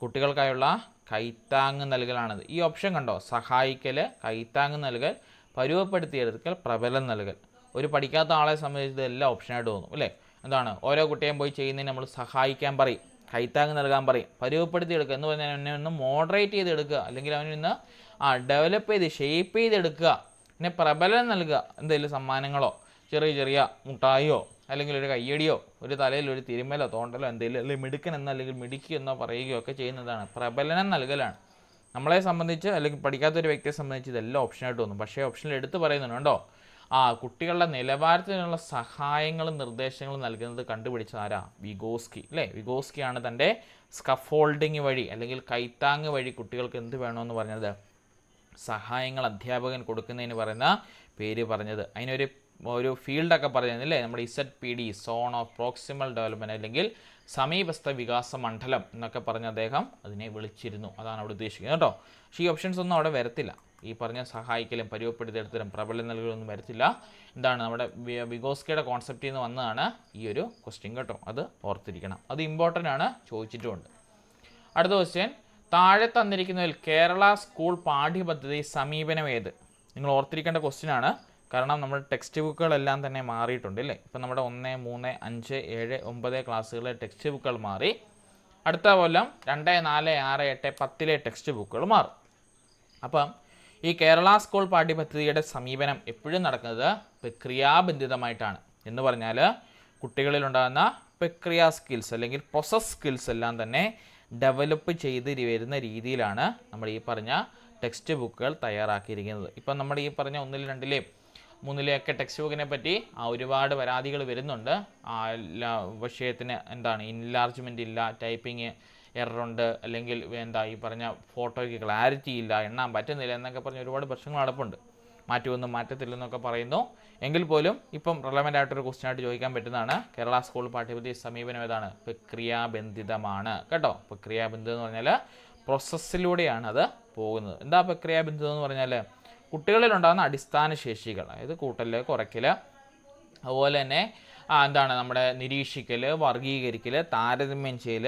കുട്ടികൾക്കായുള്ള കൈത്താങ്ങ് നൽകലാണത്. ഈ ഓപ്ഷൻ കണ്ടോ, സഹായിക്കൽ, കൈത്താങ്ങ് നൽകൽ, പരുവപ്പെടുത്തിയെടുക്കൽ, പ്രബലം നൽകൽ. ഒരു പഠിക്കാത്ത ആളെ സംബന്ധിച്ച് എല്ലാ ഓപ്ഷനായിട്ട് തോന്നും അല്ലേ? എന്താണ്? ഓരോ കുട്ടിയും പോയി ചെയ്യുന്നതിന് നമ്മൾ സഹായിക്കാൻ പറയും, കൈത്താങ്ങ് നൽകാൻ പറയും, പരുവപ്പെടുത്തി എടുക്കുക എന്ന് പറഞ്ഞാൽ അവനെ ഒന്ന് മോഡറേറ്റ് ചെയ്തെടുക്കുക, അല്ലെങ്കിൽ അവനൊന്ന് ഡെവലപ്പ് ചെയ്ത് ഷേപ്പ് ചെയ്തെടുക്കുക. പിന്നെ പ്രബലം നൽകുക, എന്തെങ്കിലും സമ്മാനങ്ങളോ ചെറിയ മുട്ടായിയോ അല്ലെങ്കിൽ ഒരു കയ്യടിയോ ഒരു തലയിൽ ഒരു തിരുമ്മലോ തോണ്ടലോ എന്തെങ്കിലും, അല്ലെങ്കിൽ മിടുക്കൻ എന്നോ അല്ലെങ്കിൽ മിടുക്കി എന്നോ പറയുകയോ ഒക്കെ ചെയ്യുന്നതാണ് പ്രബലനം നൽകലാണ്. നമ്മളെ സംബന്ധിച്ച് അല്ലെങ്കിൽ പഠിക്കാത്തൊരു വ്യക്തിയെ സംബന്ധിച്ച് ഇതെല്ലാം ഓപ്ഷനായിട്ട് തോന്നും. പക്ഷേ ഓപ്ഷനിൽ എടുത്ത് പറയുന്നുണ്ട് കേട്ടോ, കുട്ടികളുടെ നിലവാരത്തിനുള്ള സഹായങ്ങളും നിർദ്ദേശങ്ങളും നൽകുന്നത് കണ്ടുപിടിച്ചത് ആരാ? വിഗോസ്കി അല്ലേ? വിഗോസ്കിയാണ് തൻ്റെ സ്കഫോൾഡിങ് വഴി അല്ലെങ്കിൽ കൈത്താങ് വഴി കുട്ടികൾക്ക് എന്ത് വേണമെന്ന് പറഞ്ഞത്? സഹായങ്ങൾ അധ്യാപകൻ കൊടുക്കുന്നതിന് പറയുന്ന പേര് പറഞ്ഞത്. അതിനൊരു ഫീൽഡൊക്കെ പറഞ്ഞല്ലേ, നമ്മുടെ ZPD, zone of proximal development അല്ലെങ്കിൽ സമീപസ്ഥ വികാസ മണ്ഡലം എന്നൊക്കെ പറഞ്ഞ് അദ്ദേഹം അതിനെ വിളിച്ചിരുന്നു. അതാണ് അവിടെ ഉദ്ദേശിക്കുന്നത് കേട്ടോ. പക്ഷേ ഈ ഓപ്ഷൻസ് ഒന്നും അവിടെ വരത്തില്ല. ഈ പറഞ്ഞ സഹായിക്കലും പരുവപ്പെടുത്തിയെടുത്തലും പ്രബലം നൽകലൊന്നും വരത്തില്ല. എന്താണ്? നമ്മുടെ വിഗോസ്കിയുടെ കോൺസെപ്റ്റിൽ നിന്ന് വന്നതാണ് ഈ ഒരു ക്വസ്റ്റ്യൻ കേട്ടോ. അത് ഓർത്തിരിക്കണം, അത് ഇമ്പോർട്ടൻ്റ് ആണ്, ചോദിച്ചിട്ടുമുണ്ട്. അടുത്ത ക്വസ്റ്റ്യൻ, താഴെ തന്നിരിക്കുന്നതിൽ കേരള സ്കൂൾ പാഠ്യപദ്ധതി സമീപനം ഏത്? നിങ്ങൾ ഓർത്തിരിക്കേണ്ട ക്വസ്റ്റ്യൻ ആണ്. കാരണം നമ്മുടെ ടെക്സ്റ്റ് ബുക്കുകളെല്ലാം തന്നെ മാറിയിട്ടുണ്ട് അല്ലേ? ഇപ്പം നമ്മുടെ 1, 3, 5, 7, 9 ക്ലാസ്സുകളിലെ ടെക്സ്റ്റ് ബുക്കുകൾ മാറി. അടുത്ത കൊല്ലം 2, 4, 6, 8, 10 ടെക്സ്റ്റ് ബുക്കുകൾ മാറും. അപ്പം ഈ കേരള സ്കൂൾ പാഠ്യപദ്ധതിയുടെ സമീപനം എപ്പോഴും നടക്കുന്നത് പ്രക്രിയാബന്ധിതമായിട്ടാണ്. എന്ന് പറഞ്ഞാൽ കുട്ടികളിലുണ്ടാകുന്ന പ്രക്രിയ സ്കിൽസ് അല്ലെങ്കിൽ പ്രോസസ് സ്കിൽസ് എല്ലാം തന്നെ ഡെവലപ്പ് ചെയ്ത് വരുന്ന രീതിയിലാണ് നമ്മൾ ഈ പറഞ്ഞ ടെക്സ്റ്റ് ബുക്കുകൾ തയ്യാറാക്കിയിരിക്കുന്നത്. ഇപ്പം നമ്മുടെ ഈ പറഞ്ഞ 1, 2, 3 ടെക്സ്റ്റ് ബുക്കിനെ പറ്റി ഒരുപാട് പരാതികൾ വരുന്നുണ്ട്. വിഷയത്തിന് എന്താണ് ഇൻലാർജ്മെൻ്റ് ഇല്ല, ടൈപ്പിങ് എററുണ്ട്, അല്ലെങ്കിൽ ഈ പറഞ്ഞ ഫോട്ടോയ്ക്ക് ക്ലാരിറ്റി ഇല്ല, എണ്ണാൻ പറ്റുന്നില്ല എന്നൊക്കെ പറഞ്ഞ് ഒരുപാട് പ്രശ്നങ്ങൾ നടപ്പുണ്ട്. മാറ്റുമൊന്നും മാറ്റത്തില്ലെന്നൊക്കെ പറയുന്നു. എങ്കിൽ പോലും ഇപ്പം റെലവൻ്റ് ആയിട്ടൊരു ക്വസ്റ്റ്യൻ ആയിട്ട് ചോദിക്കാൻ പറ്റുന്നതാണ്, കേരള സ്കൂൾ പാഠ്യപദ്ധതി സമീപനം ഏതാണ്? പ്രക്രിയാബന്ധിതമാണ് കേട്ടോ. പ്രക്രിയാബന്ധിതം എന്ന് പറഞ്ഞാൽ പ്രോസസ്സിലൂടെയാണ് അത് പോകുന്നത്. എന്താ പ്രക്രിയാബന്ധിതം എന്ന് പറഞ്ഞാൽ? കുട്ടികളിലുണ്ടാകുന്ന അടിസ്ഥാന ശേഷികൾ, അതായത് കൂട്ടൽ, കുറയ്ക്കൽ, അതുപോലെ തന്നെ നമ്മുടെ നിരീക്ഷിക്കൽ, വർഗീകരിക്കൽ, താരതമ്യം ചെയ്യൽ,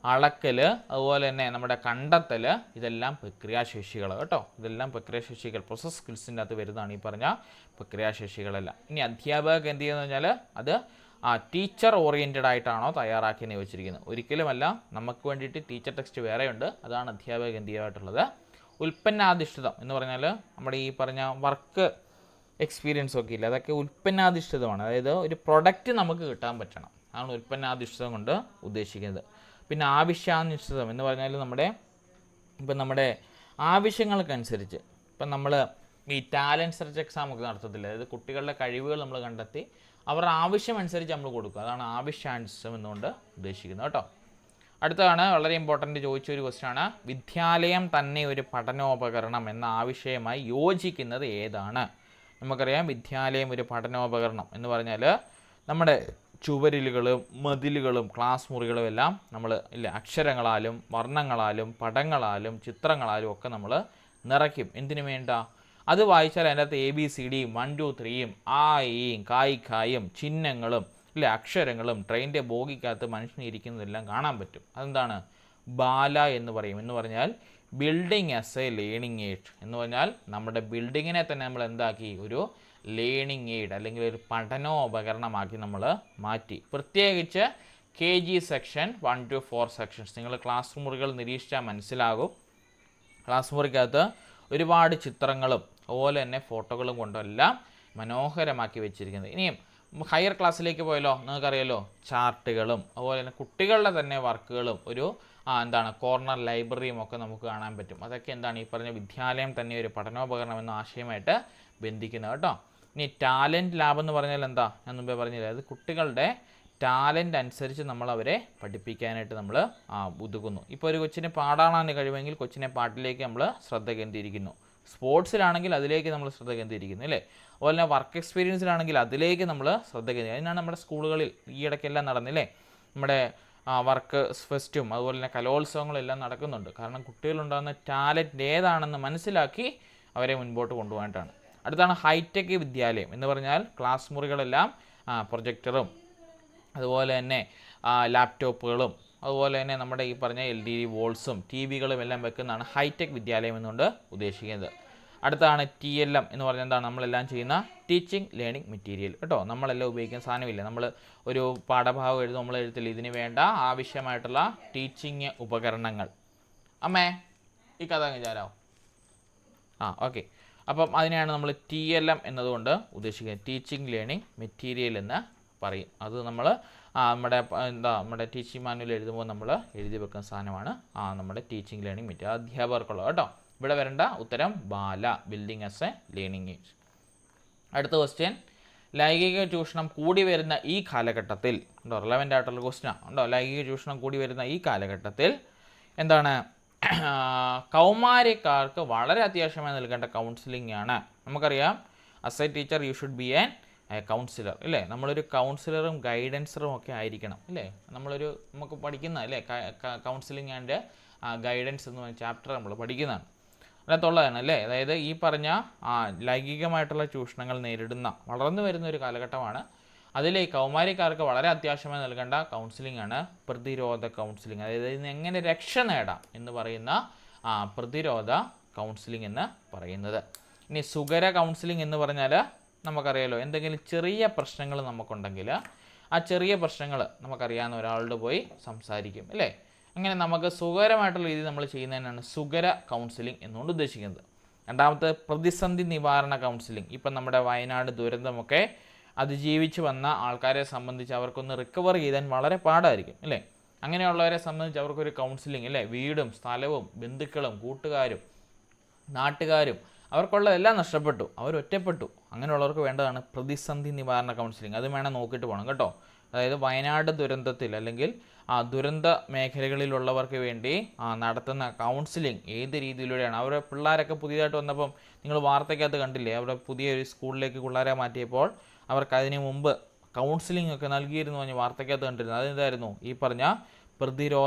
അളക്കൽ, അതുപോലെ തന്നെ നമ്മുടെ കണ്ടെത്തൽ, ഇതെല്ലാം പ്രക്രിയാശേഷികൾ കേട്ടോ. ഇതെല്ലാം പ്രക്രിയാശേഷികൾ, പ്രോസസ് സ്കിൽസിൻ്റെ അകത്ത് വരുന്നതാണ് ഈ പറഞ്ഞ പ്രക്രിയാശേഷികളെല്ലാം. ഇനി അധ്യാപകർക്ക് എന്ത് ചെയ്യുന്നത് വെച്ചാൽ അത് ടീച്ചർ ഓറിയൻറ്റഡ് ആയിട്ടാണോ തയ്യാറാക്കിയെന്ന് ചോദിച്ചിരിക്കുന്നത്? ഒരിക്കലുമല്ല. നമുക്ക് വേണ്ടിയിട്ട് ടീച്ചർ ടെക്സ്റ്റ് വേറെയുണ്ട്, അതാണ് അധ്യാപക കേന്ദ്രീയമായിട്ടുള്ളത്. ഉൽപ്പന്നാധിഷ്ഠിതം എന്ന് പറഞ്ഞാൽ നമ്മുടെ ഈ പറഞ്ഞ വർക്ക് എക്സ്പീരിയൻസ് ഒക്കെ ഇല്ല, അതൊക്കെ ഉൽപ്പന്നാധിഷ്ഠിതമാണ്. അതായത് ഒരു പ്രൊഡക്റ്റ് നമുക്ക് കിട്ടാൻ പറ്റണം, അതാണ് ഉൽപ്പന്നാധിഷ്ഠിതം കൊണ്ട് ഉദ്ദേശിക്കുന്നത്. പിന്നെ ആവശ്യാധിഷ്ഠിതം എന്ന് പറഞ്ഞാൽ നമ്മുടെ ആവശ്യങ്ങൾക്കനുസരിച്ച് ഇപ്പം നമ്മൾ ഈ ടാലൻറ്റ് സെർച്ച് എക്സാം ഒക്കെ നടത്തത്തില്ല, അതായത് കുട്ടികളുടെ കഴിവുകൾ നമ്മൾ കണ്ടെത്തി അവരുടെ ആവശ്യമനുസരിച്ച് നമ്മൾ കൊടുക്കുക, അതാണ് ആവശ്യാനുസൃതം എന്നുകൊണ്ട് ഉദ്ദേശിക്കുന്നത് കേട്ടോ. അടുത്തതാണ് വളരെ ഇമ്പോർട്ടൻ്റ് ചോദിച്ചൊരു ക്വസ്റ്റ്യനാണ്, വിദ്യാലയം തന്നെ ഒരു പഠനോപകരണം എന്ന ആവശ്യമായി യോജിക്കുന്നത് ഏതാണ്? നമുക്കറിയാം വിദ്യാലയം ഒരു പഠനോപകരണം എന്ന് പറഞ്ഞാൽ നമ്മുടെ ചുവരിലുകളും മതിലുകളും ക്ലാസ് മുറികളും എല്ലാം നമ്മൾ അക്ഷരങ്ങളാലും വർണ്ണങ്ങളാലും പടങ്ങളാലും ചിത്രങ്ങളാലും ഒക്കെ നമ്മൾ നിറയ്ക്കും. എന്തിനു വേണ്ട? അത് വായിച്ചാൽ അതിൻ്റെ അകത്ത് ABCD 1 2 3യും ആ ഈയും കായ് ഖായും ചിഹ്നങ്ങളും ഇല്ലേ അക്ഷരങ്ങളും ട്രെയിനിൻ്റെ ബോഗിക്കകത്ത് മനുഷ്യന് ഇരിക്കുന്നതെല്ലാം കാണാൻ പറ്റും. അതെന്താണ്? ബാല എന്ന് പറയും. എന്ന് പറഞ്ഞാൽ building as a learning aid എന്ന് പറഞ്ഞാൽ നമ്മുടെ ബിൽഡിങ്ങിനെ തന്നെ നമ്മൾ എന്താക്കി? ഒരു ലേണിംഗ് എയ്ഡ് അല്ലെങ്കിൽ ഒരു പഠനോപകരണമാക്കി നമ്മൾ മാറ്റി. പ്രത്യേകിച്ച് KG സെക്ഷൻ 1 to 4 സെക്ഷൻസ് നിങ്ങൾ ക്ലാസ് മുറികൾ നിരീക്ഷിച്ചാൽ മനസ്സിലാകും. ക്ലാസ് മുറിക്കകത്ത് ഒരുപാട് ചിത്രങ്ങളും അതുപോലെ തന്നെ ഫോട്ടോകളും കൊണ്ടെല്ലാം മനോഹരമാക്കി വെച്ചിരിക്കുന്നത്. ഇനിയും ഹയർ ക്ലാസ്സിലേക്ക് പോയല്ലോ, നിങ്ങൾക്കറിയാലോ ചാർട്ടുകളും അതുപോലെ തന്നെ കുട്ടികളുടെ തന്നെ വർക്കുകളും ഒരു എന്താണ് കോർണർ ലൈബ്രറിയും ഒക്കെ നമുക്ക് കാണാൻ പറ്റും. അതൊക്കെ എന്താണ് ഈ പറഞ്ഞ വിദ്യാലയം തന്നെ ഒരു പഠനോപകരണം എന്ന ആശയമായിട്ട് ബന്ധിക്കുന്നത് കേട്ടോ. ഇനി ടാലൻറ്റ് ലാബ് എന്ന് പറഞ്ഞാൽ എന്താ? ഞാൻ മുമ്പേ പറഞ്ഞില്ല, അത് കുട്ടികളുടെ ടാലൻ്റ് അനുസരിച്ച് നമ്മൾ അവരെ പഠിപ്പിക്കാനായിട്ട് നമ്മൾ ഉതകുന്നു. ഇപ്പോൾ ഒരു കൊച്ചിനെ പാടാനാണ് കഴിവെങ്കിൽ കൊച്ചിനെ പാട്ടിലേക്ക് നമ്മൾ ശ്രദ്ധ കേന്ദ്രീകരിക്കുന്നു. സ്പോർട്സിലാണെങ്കിൽ അതിലേക്ക് നമ്മൾ ശ്രദ്ധ കേന്ദ്രീകരിക്കുന്നു അല്ലേ. അതുപോലെ തന്നെ വർക്ക് എക്സ്പീരിയൻസിലാണെങ്കിൽ അതിലേക്ക് നമ്മൾ ശ്രദ്ധ കേന്ദ്രീകരിക്കും. അതിനാണ് നമ്മുടെ സ്കൂളുകളിൽ ഈ ഇടയ്ക്കെല്ലാം നടന്നില്ലേ നമ്മുടെ വർക്ക് ഫെസ്റ്റും അതുപോലെ തന്നെ കലോത്സവങ്ങളെല്ലാം നടക്കുന്നുണ്ട്. കാരണം കുട്ടികളുണ്ടാകുന്ന ടാലൻറ്റ് ഏതാണെന്ന് മനസ്സിലാക്കി അവരെ മുൻപോട്ട് കൊണ്ടുപോകാനായിട്ടാണ്. അടുത്താണ് ഹൈടെക് വിദ്യാലയം എന്ന് പറഞ്ഞാൽ ക്ലാസ് മുറികളെല്ലാം പ്രൊജക്ടറും അതുപോലെ തന്നെ ലാപ്ടോപ്പുകളും അതുപോലെ തന്നെ നമ്മുടെ ഈ പറഞ്ഞ LED വോൾസും TVകളും എല്ലാം വെക്കുന്നതാണ് ഹൈടെക് വിദ്യാലയം എന്നുകൊണ്ട് ഉദ്ദേശിക്കുന്നത്. അടുത്താണ് TLM എന്ന് പറഞ്ഞാൽ എന്താണ്? നമ്മളെല്ലാം ചെയ്യുന്ന ടീച്ചിങ് ലേണിംഗ് മെറ്റീരിയൽ കേട്ടോ. നമ്മളെല്ലാം ഉപയോഗിക്കുന്ന സാധനമില്ല. നമ്മൾ ഒരു പാഠഭാഗം എഴുതും, നമ്മൾ എഴുത്തില്ല. ഇതിന് വേണ്ട ആവശ്യമായിട്ടുള്ള ടീച്ചിങ് ഉപകരണങ്ങൾ. അമ്മേ ഈ കഥ വിചാരാവും. ഓക്കെ. അപ്പം അതിനെയാണ് നമ്മൾ TLM എന്നതുകൊണ്ട് ഉദ്ദേശിക്കുന്നത്. ടീച്ചിങ് ലേണിംഗ് മെറ്റീരിയൽ എന്ന് പറയും. അത് നമ്മൾ നമ്മുടെ ടീച്ചിങ് മാനുവൽ എഴുതുമ്പോൾ നമ്മൾ എഴുതി വെക്കുന്ന സാധനമാണ് നമ്മുടെ ടീച്ചിങ് ലേണിംഗ് മെറ്റീരിയൽ. അധ്യാപകർക്കുള്ളത് കേട്ടോ. ഇവിടെ വരേണ്ട ഉത്തരം BaLA, building as a learning aid. അടുത്ത ക്വസ്റ്റ്യൻ, ലൈംഗിക ചൂഷണം കൂടി വരുന്ന ഈ കാലഘട്ടത്തിൽ ഉണ്ടോ? റിലവൻ്റ് ആയിട്ടുള്ള ക്വസ്റ്റ്യനാണ് ഉണ്ടോ? ലൈംഗിക ചൂഷണം കൂടി വരുന്ന ഈ കാലഘട്ടത്തിൽ എന്താണ് കൗമാരക്കാർക്ക് വളരെ അത്യാവശ്യമായി നൽകേണ്ട കൗൺസിലിംഗ് ആണ്. നമുക്കറിയാം as A teacher you should be councillor അല്ലേ. നമ്മളൊരു കൗൺസിലറും ഗൈഡൻസറും ഒക്കെ ആയിരിക്കണം അല്ലേ. നമുക്ക് പഠിക്കുന്ന അല്ലേ കൗൺസിലിംഗ് ആൻഡ് ഗൈഡൻസ് എന്ന് പറഞ്ഞ ചാപ്റ്റർ നമ്മൾ പഠിക്കുന്നതാണ്. അതിനകത്തുള്ളതാണ് അല്ലേ. അതായത് ഈ പറഞ്ഞ ലൈംഗികമായിട്ടുള്ള ചൂഷണങ്ങൾ നേരിടുന്ന വളർന്നു വരുന്ന ഒരു കാലഘട്ടമാണ്. അതിൽ ഈ കൗമാരിക്കാർക്ക് വളരെ അത്യാവശ്യമായി നൽകേണ്ട കൗൺസിലിംഗ് ആണ് പ്രതിരോധ കൗൺസിലിംഗ്. അതായത് ഇതിന് എങ്ങനെ രക്ഷ നേടാം എന്ന് പറയുന്ന പ്രതിരോധ കൗൺസിലിംഗ് എന്ന് പറയുന്നത്. ഇനി സുഗര കൗൺസിലിംഗ് എന്ന് പറഞ്ഞാൽ നമുക്കറിയാലോ, എന്തെങ്കിലും ചെറിയ പ്രശ്നങ്ങൾ നമുക്കുണ്ടെങ്കിൽ ആ ചെറിയ പ്രശ്നങ്ങൾ നമുക്കറിയാവുന്ന ഒരാളോട് പോയി സംസാരിക്കും അല്ലേ. അങ്ങനെ നമുക്ക് സുഖകരമായിട്ടുള്ള രീതിയിൽ നമ്മൾ ചെയ്യുന്നതിനാണ് സുഗര കൗൺസിലിംഗ് എന്നുകൊണ്ട് ഉദ്ദേശിക്കുന്നത്. രണ്ടാമത്തെ പ്രതിസന്ധി നിവാരണ കൗൺസിലിംഗ്. ഇപ്പം നമ്മുടെ വയനാട് ദുരന്തമൊക്കെ അതിജീവിച്ച് വന്ന ആൾക്കാരെ സംബന്ധിച്ച് അവർക്കൊന്ന് റിക്കവർ ചെയ്യാൻ വളരെ പാടായിരിക്കും അല്ലേ. അങ്ങനെയുള്ളവരെ സംബന്ധിച്ച് അവർക്കൊരു കൗൺസിലിംഗ് അല്ലേ, വീടും സ്ഥലവും ബന്ധുക്കളും കൂട്ടുകാരും നാട്ടുകാരും അവർക്കുള്ളതെല്ലാം നഷ്ടപ്പെട്ടു, അവരൊറ്റപ്പെട്ടു. അങ്ങനെയുള്ളവർക്ക് വേണ്ടതാണ് പ്രതിസന്ധി നിവാരണ കൗൺസിലിംഗ്. അത് വേണം നോക്കിയിട്ട് പോകണം കേട്ടോ. അതായത് വയനാട് ദുരന്തത്തിൽ അല്ലെങ്കിൽ ദുരന്ത മേഖലകളിലുള്ളവർക്ക് വേണ്ടി നടത്തുന്ന കൗൺസിലിംഗ് ഏത് രീതിയിലൂടെയാണ്. അവരുടെ പിള്ളേരൊക്കെ പുതിയതായിട്ട് വന്നപ്പം നിങ്ങൾ വാർത്തയ്ക്കകത്ത് കണ്ടില്ലേ, അവരുടെ പുതിയൊരു സ്കൂളിലേക്ക് പിള്ളേരെ മാറ്റിയപ്പോൾ അവർക്ക് അതിന് മുമ്പ് കൗൺസിലിംഗ് ഒക്കെ നൽകിയിരുന്നു പറഞ്ഞ് വാർത്തയ്ക്കകത്ത് കണ്ടിരുന്നു. അതെന്തായിരുന്നു? ഈ പറഞ്ഞ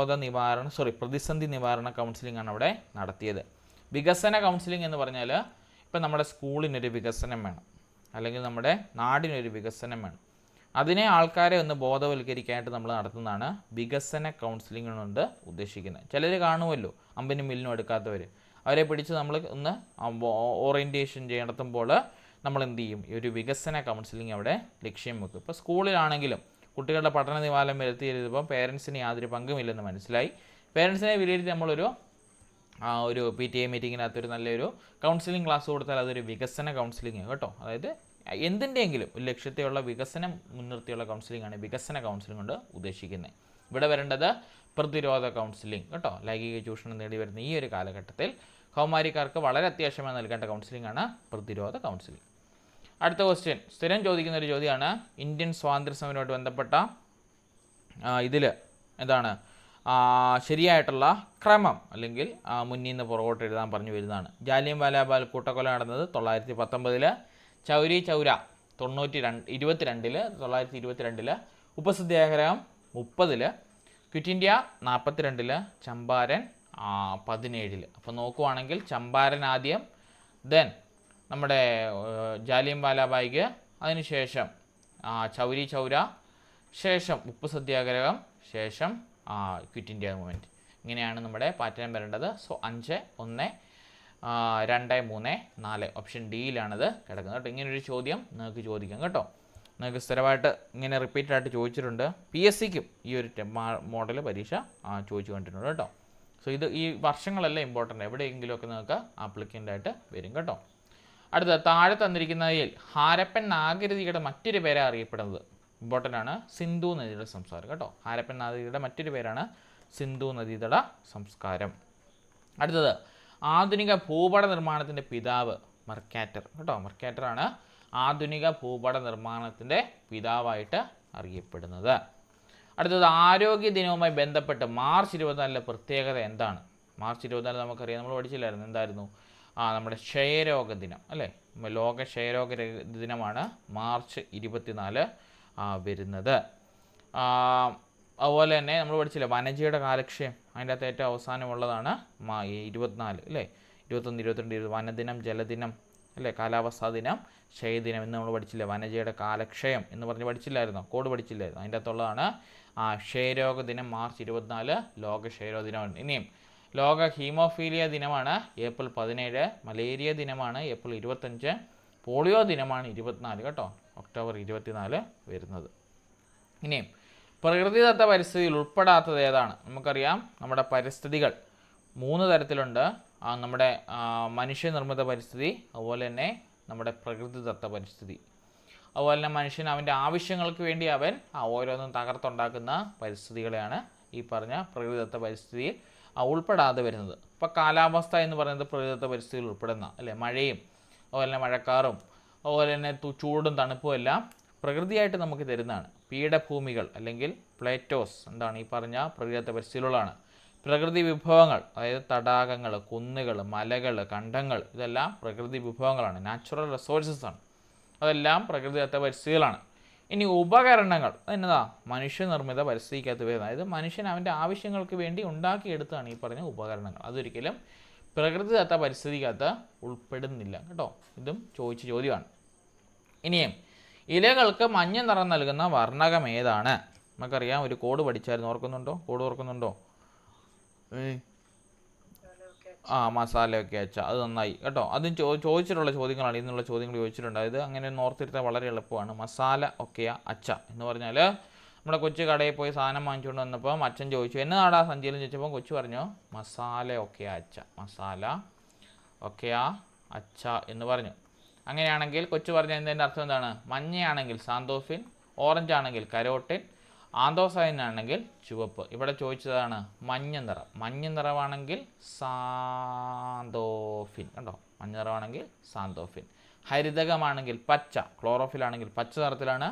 പ്രതിസന്ധി നിവാരണ കൗൺസിലിംഗ് ആണ് അവിടെ നടത്തിയത്. വികസന കൗൺസിലിംഗ് എന്ന് പറഞ്ഞാൽ ഇപ്പം നമ്മുടെ സ്കൂളിനൊരു വികസനം വേണം അല്ലെങ്കിൽ നമ്മുടെ നാടിനൊരു വികസനം വേണം. അതിനെ ആൾക്കാരെ ഒന്ന് ബോധവൽക്കരിക്കാനായിട്ട് നമ്മൾ നടത്തുന്നതാണ് വികസന കൗൺസിലിംഗ് കൊണ്ട് ഉദ്ദേശിക്കുന്നത്. ചിലർ കാണുമല്ലോ അമ്പനും മില്ലിനും എടുക്കാത്തവർ, അവരെ പിടിച്ച് നമ്മൾ ഒന്ന് ഓറിയൻറ്റേഷൻ നടത്തുമ്പോൾ നമ്മൾ എന്ത് ചെയ്യും? ഈ ഒരു വികസന കൗൺസിലിംഗ് അവിടെ ലക്ഷ്യം വെക്കും. ഇപ്പോൾ സ്കൂളിലാണെങ്കിലും കുട്ടികളുടെ പഠന നിലവാരം വരുത്തിയിരുന്നപ്പോൾ പേരൻസിന് യാതൊരു പങ്കുമില്ലെന്ന് മനസ്സിലായി. പേരൻസിനെ വിലയിരുത്തി നമ്മളൊരു ഒരു PTA മീറ്റിങ്ങിനകത്തൊരു നല്ലൊരു കൗൺസിലിംഗ് ക്ലാസ് കൊടുത്താൽ അതൊരു വികസന കൗൺസിലിംഗ് കേട്ടോ. അതായത് എന്തിൻ്റെയെങ്കിലും ഒരു ലക്ഷ്യത്തെയുള്ള വികസനം മുൻനിർത്തിയുള്ള കൗൺസിലിംഗ് ആണ് വികസന കൗൺസിലിംഗ് കൊണ്ട് ഉദ്ദേശിക്കുന്നത്. ഇവിടെ വരേണ്ടത് പ്രതിരോധ കൗൺസിലിംഗ് കേട്ടോ. ലൈംഗിക ചൂഷണം നേടി വരുന്ന ഈ ഒരു കാലഘട്ടത്തിൽ കൗമാരിക്കാർക്ക് വളരെ അത്യാവശ്യമായി നൽകേണ്ട കൗൺസിലിംഗ് ആണ് പ്രതിരോധ കൗൺസിലിംഗ്. അടുത്ത ക്വസ്റ്റ്യൻ സ്ഥിരം ചോദിക്കുന്ന ഒരു ചോദ്യമാണ്. ഇന്ത്യൻ സ്വാതന്ത്ര്യ സമരവുമായിട്ട് ബന്ധപ്പെട്ട ഇതിൽ എന്താണ് ശരിയായിട്ടുള്ള ക്രമം അല്ലെങ്കിൽ മുന്നിൽ നിന്ന് പുറകോട്ട് എഴുതാൻ പറഞ്ഞു വരുന്നതാണ്. ജാലിയൻ വാലാബാഗ് കൂട്ടക്കൊല നടന്നത് 1919, ചൗരി ചൗര 1922, ഉപ്പുസത്യാഗ്രഹം 30, ക്വിറ്റ് ഇന്ത്യ 42, ചമ്പാരൻ 17. അപ്പോൾ നോക്കുവാണെങ്കിൽ ചമ്പാരൻ ആദ്യം, ദെൻ നമ്മുടെ ജാലിയൻ വാലാബാഗ്, അതിനുശേഷം ചൗരി ചൗര, ശേഷം ഉപ്പ് സത്യാഗ്രഹം, ശേഷം ക്വിറ്റ് ഇന്ത്യ മൂവ്മെൻറ്റ്. ഇങ്ങനെയാണ് നമ്മുടെ പാറ്റേൺ വരേണ്ടത്. സോ 5, 1, 2, 3, 4 ഓപ്ഷൻ ഡിയിലാണത് കിടക്കുന്നത് കേട്ടോ. ഇങ്ങനൊരു ചോദ്യം നിങ്ങൾക്ക് ചോദിക്കാം കേട്ടോ. നിങ്ങൾക്ക് സ്ഥിരമായിട്ട് ഇങ്ങനെ റിപ്പീറ്റഡായിട്ട് ചോദിച്ചിട്ടുണ്ട്. PSCക്കും ഈ ഒരു മോഡൽ പരീക്ഷ ചോദിച്ചു കണ്ടിട്ടുണ്ട് കേട്ടോ. സോ ഇത് ഈ വർഷങ്ങളെല്ലാം ഇമ്പോർട്ടൻ്റ്, എവിടെയെങ്കിലുമൊക്കെ നിങ്ങൾക്ക് ആപ്ലിക്കൻ്റായിട്ട് വരും കേട്ടോ. അടുത്ത താഴെ തന്നിരിക്കുന്നതിൽ ഹാരപ്പൻ നാഗരികതയുടെ മറ്റൊരു പേരാണ് അറിയപ്പെടുന്നത്. ഇമ്പോർട്ടൻ്റ് ആണ്, സിന്ധു നദിയുടെ സംസ്കാരം കേട്ടോ. ഹാരപ്പൻ നാഗരികതയുടെ മറ്റൊരു പേരാണ് സിന്ധു നദീതട സംസ്കാരം. അടുത്തത് ആധുനിക ഭൂപട നിർമ്മാണത്തിൻ്റെ പിതാവ് മെർക്കാറ്റർ കേട്ടോ. മെർക്കാറ്ററാണ് ആധുനിക ഭൂപട നിർമ്മാണത്തിൻ്റെ പിതാവായിട്ട് അറിയപ്പെടുന്നത്. അടുത്തത് ആരോഗ്യ ദിനവുമായി ബന്ധപ്പെട്ട് മാർച്ച് 24 പ്രത്യേകത എന്താണ്? മാർച്ച് 24 നമുക്കറിയാം, നമ്മൾ പഠിച്ചില്ലായിരുന്നു, എന്തായിരുന്നു? നമ്മുടെ ക്ഷയരോഗ ദിനം അല്ലേ. ലോക ക്ഷയരോഗ ദിനമാണ് മാർച്ച് 24 വരുന്നത്. അതുപോലെ തന്നെ നമ്മൾ പഠിച്ചില്ല വനജയുടെ കാലക്ഷയം, അതിൻ്റെ അകത്ത് ഏറ്റവും അവസാനമുള്ളതാണ് 24 അല്ലേ. 21, 22 വനദിനം, ജലദിനം അല്ലേ, കാലാവസ്ഥാ ദിനം, ക്ഷയദിനം എന്ന് നമ്മൾ പഠിച്ചില്ല. വനജയുടെ കാലക്ഷയം എന്ന് പറഞ്ഞ് പഠിച്ചില്ലായിരുന്നോ? കോഡ് പഠിച്ചില്ലായിരുന്നു? അതിൻ്റെ അകത്തുള്ളതാണ് ക്ഷയരോഗ ദിനം മാർച്ച് 24 ലോക ക്ഷയരോഗ ദിനമാണ്. ഇനിയും ലോക ഹീമോഫീലിയ ദിനമാണ് ഏപ്രിൽ 17, മലേറിയ ദിനമാണ് ഏപ്രിൽ 25, പോളിയോ ദിനമാണ് 24 കേട്ടോ, ഒക്ടോബർ 24 വരുന്നത്. ഇനിയും പ്രകൃതിദത്ത പരിസ്ഥിതിയിൽ ഉൾപ്പെടാത്തത് ഏതാണ്? നമുക്കറിയാം നമ്മുടെ പരിസ്ഥിതികൾ 3 തരത്തിലുണ്ട്. നമ്മുടെ മനുഷ്യനിർമ്മിത പരിസ്ഥിതി, അതുപോലെ തന്നെ നമ്മുടെ പ്രകൃതിദത്ത പരിസ്ഥിതി, അതുപോലെ തന്നെ മനുഷ്യൻ അവൻ്റെ ആവശ്യങ്ങൾക്ക് വേണ്ടി അവൻ ഓരോന്നും തകർത്തുണ്ടാക്കുന്ന പരിസ്ഥിതികളെയാണ് ഈ പറഞ്ഞ പ്രകൃതിദത്ത പരിസ്ഥിതിയിൽ ഉൾപ്പെടാതെ വരുന്നത്. ഇപ്പോൾ കാലാവസ്ഥ എന്ന് പറയുന്നത് പ്രകൃതിദത്ത പരിസ്ഥിതിയിൽ ഉൾപ്പെടുന്ന അല്ലേ. മഴയും അതുപോലെ തന്നെ മഴക്കാറും അതുപോലെ തന്നെ ചൂടും തണുപ്പും എല്ലാം പ്രകൃതിയായിട്ട് നമുക്ക് തരുന്നതാണ്. പീഠഭൂമികൾ അല്ലെങ്കിൽ പ്ലേറ്റോസ് എന്താണ് ഈ പറഞ്ഞ പ്രകൃതിദത്ത പരിസ്ഥിതിയിലുള്ളതാണ്. പ്രകൃതി വിഭവങ്ങൾ, അതായത് തടാകങ്ങൾ, കുന്നുകൾ, മലകൾ, കണ്ടങ്ങൾ, ഇതെല്ലാം പ്രകൃതി വിഭവങ്ങളാണ്, നാച്ചുറൽ റിസോഴ്സസ് ആണ്. അതെല്ലാം പ്രകൃതിദത്ത പരിസ്ഥിതികളാണ്. ഇനി ഉപകരണങ്ങൾ എന്നതാ മനുഷ്യനിർമ്മിത പരിസ്ഥിതിക്കകത്ത് വരുന്നത്. അതായത് മനുഷ്യൻ അവൻ്റെ ആവശ്യങ്ങൾക്ക് വേണ്ടി ഉണ്ടാക്കിയെടുത്താണ് ഈ പറഞ്ഞ ഉപകരണങ്ങൾ. അതൊരിക്കലും പ്രകൃതിദത്ത പരിസ്ഥിതിക്കകത്ത് ഉൾപ്പെടുന്നില്ല കേട്ടോ. ഇതും ചോദിച്ച ചോദ്യമാണ്. ഇനിയും ഇലകൾക്ക് മഞ്ഞ നിറം നൽകുന്ന വർണ്ണകം ഏതാണ്? നമുക്കറിയാം, ഒരു കോഡ് പഠിച്ചായിരുന്നു, ഓർക്കുന്നുണ്ടോ? കോഡ് ഓർക്കുന്നുണ്ടോ? മസാലയൊക്കെ അച്ഛാ, അത് നന്നായി കേട്ടോ. അതും ചോദിച്ചിട്ടുള്ള ചോദ്യങ്ങളാണ്, ഇന്നുള്ള ചോദ്യങ്ങൾ ചോദിച്ചിട്ടുണ്ട്. അത് അങ്ങനെ ഓർത്തിരുത്താൻ വളരെ എളുപ്പമാണ്. മസാല ഒക്കെയാ അച്ഛ എന്ന് പറഞ്ഞാൽ നമ്മുടെ കൊച്ചു കടയിൽ പോയി സാധനം വാങ്ങിച്ചുകൊണ്ട് വന്നപ്പോൾ അച്ഛൻ ചോദിച്ചു എന്നതാടാ സഞ്ചിയിലും ചോദിച്ചപ്പോൾ കൊച്ചു പറഞ്ഞു മസാല ഒക്കെയാ അച്ഛ, മസാല ഒക്കെയാ അച്ഛ എന്ന് പറഞ്ഞു. അങ്ങനെയാണെങ്കിൽ കൊച്ചു പറഞ്ഞ ഇതിൻ്റെ അർത്ഥം എന്താണ്? മഞ്ഞയാണെങ്കിൽ സാന്തോഫിൻ, ഓറഞ്ച് ആണെങ്കിൽ കരോട്ടിൻ, ആന്തോസൈൻ ആണെങ്കിൽ ചുവപ്പ്. ഇവിടെ ചോദിച്ചതാണ് മഞ്ഞ നിറം. മഞ്ഞ നിറമാണെങ്കിൽ സാന്തോഫിൻ കണ്ടോ, മഞ്ഞ നിറമാണെങ്കിൽ സാന്തോഫിൻ. ഹരിതകമാണെങ്കിൽ പച്ച, ക്ലോറോഫിലാണെങ്കിൽ പച്ച നിറത്തിലാണ്.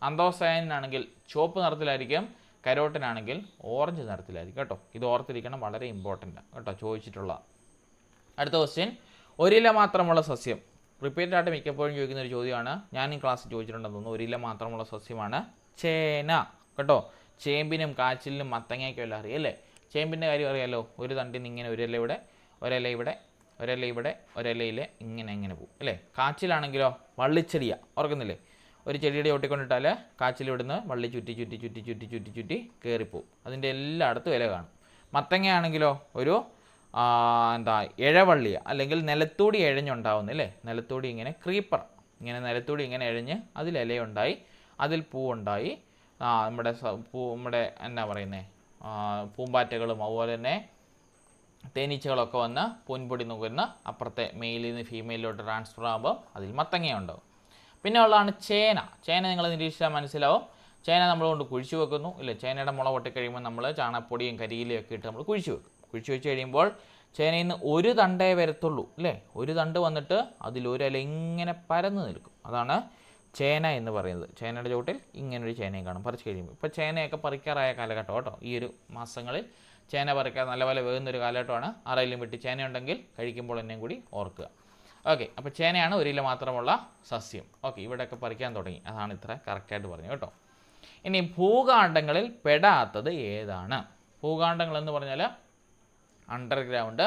ആന്തോസൈനാണെങ്കിൽ ചുവപ്പ് നിറത്തിലായിരിക്കും. കരോട്ടിനാണെങ്കിൽ ഓറഞ്ച് നിറത്തിലായിരിക്കും കേട്ടോ. ഇത് ഓർത്തിരിക്കണം, വളരെ ഇമ്പോർട്ടൻ്റ് കേട്ടോ, ചോദിച്ചിട്ടുള്ള. അടുത്ത ക്വസ്റ്റ്യൻ, ഒരില മാത്രമുള്ള സസ്യം. റിപ്പീറ്റഡായിട്ട് മിക്കപ്പോഴും ചോദിക്കുന്ന ഒരു ചോദ്യമാണ്. ഞാൻ ഈ ക്ലാസ്സിൽ ചോദിച്ചിട്ടുണ്ടെന്ന് തോന്നുന്നു. ഒരില മാത്രമുള്ള സസ്യമാണ് ചേന കേട്ടോ. ചേമ്പിനും കാച്ചിലിനും മത്തങ്ങയ്ക്കും എല്ലാം അറിയാം അല്ലേ. ചേമ്പിൻ്റെ കാര്യം അറിയാമല്ലോ. ഒരു തണ്ടിൽ നിന്ന് ഇങ്ങനെ ഒരില ഇവിടെ, ഒരില ഇവിടെ, ഒരില ഇവിടെ, ഒരിലയിൽ ഇങ്ങനെ പോകും അല്ലേ. കാച്ചിലാണെങ്കിലോ വള്ളിച്ചെടിയാ, ഓർക്കുന്നില്ലേ? ഒരു ചെടിയുടെ ഒട്ടിക്കൊണ്ടിട്ടാൽ കാച്ചിൽ ഇവിടുന്ന് വള്ളി ചുറ്റി ചുറ്റി ചുറ്റി ചുറ്റി ചുറ്റി ചുറ്റി കയറിപ്പോവും. അതിൻ്റെ എല്ലായിടത്തും ഇല കാണും. മത്തങ്ങയാണെങ്കിലോ ഒരു ഇഴവള്ളിയ, അല്ലെങ്കിൽ നിലത്തൂടി ഇഴഞ്ഞുണ്ടാവുന്നില്ലേ. നിലത്തൂടി ഇങ്ങനെ ക്രീപ്പർ, ഇങ്ങനെ നിലത്തൂടി ഇങ്ങനെ ഇഴഞ്ഞ് അതിൽ ഇലയുണ്ടായി, അതിൽ പൂവുണ്ടായി. നമ്മുടെ എന്നാ പറയുന്നത്, പൂമ്പാറ്റകളും അതുപോലെ തന്നെ തേനീച്ചകളൊക്കെ വന്ന് പൊൻപൊടി നുകരുന്ന അപ്പുറത്തെ മെയിലിൽ നിന്ന് ഫീമെയിലോട്ട് ട്രാൻസ്ഫർ ആകുമ്പോൾ അതിൽ മത്തങ്ങ ഉണ്ടാവും. പിന്നെ ഉള്ളതാണ് ചേന. ചേന നിങ്ങൾ നിരീക്ഷിച്ചാൽ മനസ്സിലാവും. ചേന നമ്മൾ കൊണ്ട് കുഴിച്ചു വെക്കുന്നു ഇല്ലേ. ചേനയുടെ മുള പൊട്ടിക്കഴിയുമ്പോൾ നമ്മൾ ചാണകപ്പൊടിയും കരിയിലൊക്കെ ഇട്ട് നമ്മൾ കുഴിച്ചു വെക്കും. കുഴിച്ചു വെച്ച് കഴിയുമ്പോൾ ചേനയിൽ നിന്ന് ഒരു തണ്ടേ വരത്തുള്ളൂ അല്ലേ. ഒരു തണ്ട് വന്നിട്ട് അതിലൊരില ഇങ്ങനെ പരന്ന് നിൽക്കും. അതാണ് ചേന എന്ന് പറയുന്നത്. ചേനയുടെ ചുവട്ടിൽ ഇങ്ങനൊരു ചേനയും കാണും പറിച്ച് കഴിയുമ്പോൾ. ഇപ്പോൾ ചേനയൊക്കെ പറിക്കാറായ കാലഘട്ടം കേട്ടോ. ഈ ഒരു മാസങ്ങളിൽ ചേന പറിക്കാൻ നല്ലപോലെ വേകുന്നൊരു കാലഘട്ടമാണ്. ആരെങ്കിലും വീട്ടിൽ ചേന ഉണ്ടെങ്കിൽ കഴിക്കുമ്പോൾ എന്നെയും കൂടി ഓർക്കുക. ഓക്കെ, അപ്പോൾ ചേനയാണ് ഒരില മാത്രമുള്ള സസ്യം. ഓക്കെ, ഇവിടെയൊക്കെ പറിക്കാൻ തുടങ്ങി. അതാണ് ഇത്ര കറക്റ്റായിട്ട് പറഞ്ഞു കേട്ടോ. ഇനി ഭൂകാണ്ഡങ്ങളിൽ പെടാത്തത് ഏതാണ്? ഭൂകാണ്ഡങ്ങൾ എന്ന് പറഞ്ഞാൽ അണ്ടർഗ്രൗണ്ട്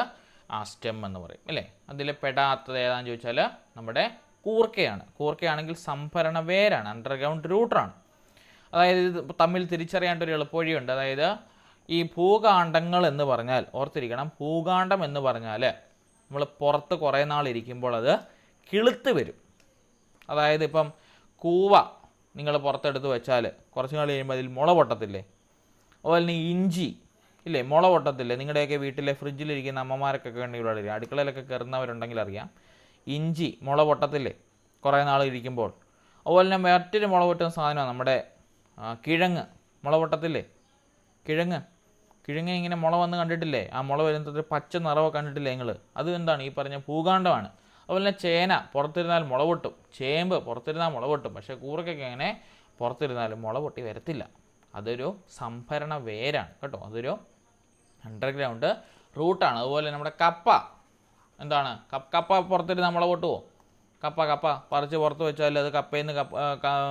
സ്റ്റെം എന്ന് പറയും അല്ലേ. അതിൽ പെടാത്തത് ഏതാണെന്ന് ചോദിച്ചാൽ നമ്മുടെ കൂർക്കയാണ്. കൂർക്കയാണെങ്കിൽ സംഭരണ വേരാണ്, അണ്ടർഗ്രൗണ്ട് റൂട്ടറാണ്. അതായത് ഇത് തമ്മിൽ തിരിച്ചറിയേണ്ട ഒരു എളുപ്പവഴിയുണ്ട്. അതായത് ഈ ഭൂകാണ്ഡങ്ങൾ എന്ന് പറഞ്ഞാൽ ഓർത്തിരിക്കണം, ഭൂകാണ്ഡം എന്ന് പറഞ്ഞാൽ നമ്മൾ പുറത്ത് കുറേ നാളിരിക്കുമ്പോൾ അത് കിളുത്ത് വരും. അതായത് ഇപ്പം കൂവ നിങ്ങൾ പുറത്തെടുത്ത് വെച്ചാൽ കുറച്ച് നാൾ കഴിയുമ്പോൾ അതിൽ മുള പൊട്ടത്തില്ലേ. അതുപോലെ തന്നെ ഇഞ്ചി ഇല്ലേ, മുള പൊട്ടത്തില്ലേ. നിങ്ങളുടെയൊക്കെ വീട്ടിലെ ഫ്രിഡ്ജിലിരിക്കുന്ന അമ്മമാരൊക്കെ ഉണ്ടെങ്കിൽ അറിയാം, അടുക്കളയിലൊക്കെ കയറുന്നവരുണ്ടെങ്കിൽ അറിയാം, ഇഞ്ചി മുള പൊട്ടത്തില്ലേ കുറേ നാൾ ഇരിക്കുമ്പോൾ. അതുപോലെ തന്നെ മറ്റൊരു മുള പൊട്ടുന്ന സാധനമാണ് നമ്മുടെ കിഴങ്ങ്. മുള പൊട്ടത്തില്ലേ കിഴങ്ങ് ഇങ്ങനെ മുള വന്ന് കണ്ടിട്ടില്ലേ, ആ മുള വരുന്നത് പച്ച നിറവൊക്കെ കണ്ടിട്ടില്ലേ നിങ്ങൾ, അത് എന്താണ് ഈ പറഞ്ഞ ഭൂകാണ്ഡമാണ്. അതുപോലെ തന്നെ ചേന പുറത്തിരുന്നാൽ മുള പൊട്ടും, ചേമ്പ് പുറത്തിരുന്നാൽ മുള പൊട്ടും, പക്ഷേ കൂർക്കയ്ക്ക് അങ്ങനെ പുറത്തിരുന്നാലും മുള പൊട്ടി വരത്തില്ല. അതൊരു സംഭരണ വേരാണ് കേട്ടോ, അതൊരു അണ്ടർഗ്രൗണ്ട് റൂട്ടാണ്. അതുപോലെ നമ്മുടെ കപ്പ എന്താണ്, കപ്പ പുറത്തിരുന്നാൽ മുള പൊട്ടുമോ? കപ്പ പറിച്ച് പുറത്ത് വെച്ചാൽ അത് കപ്പയിൽ നിന്ന്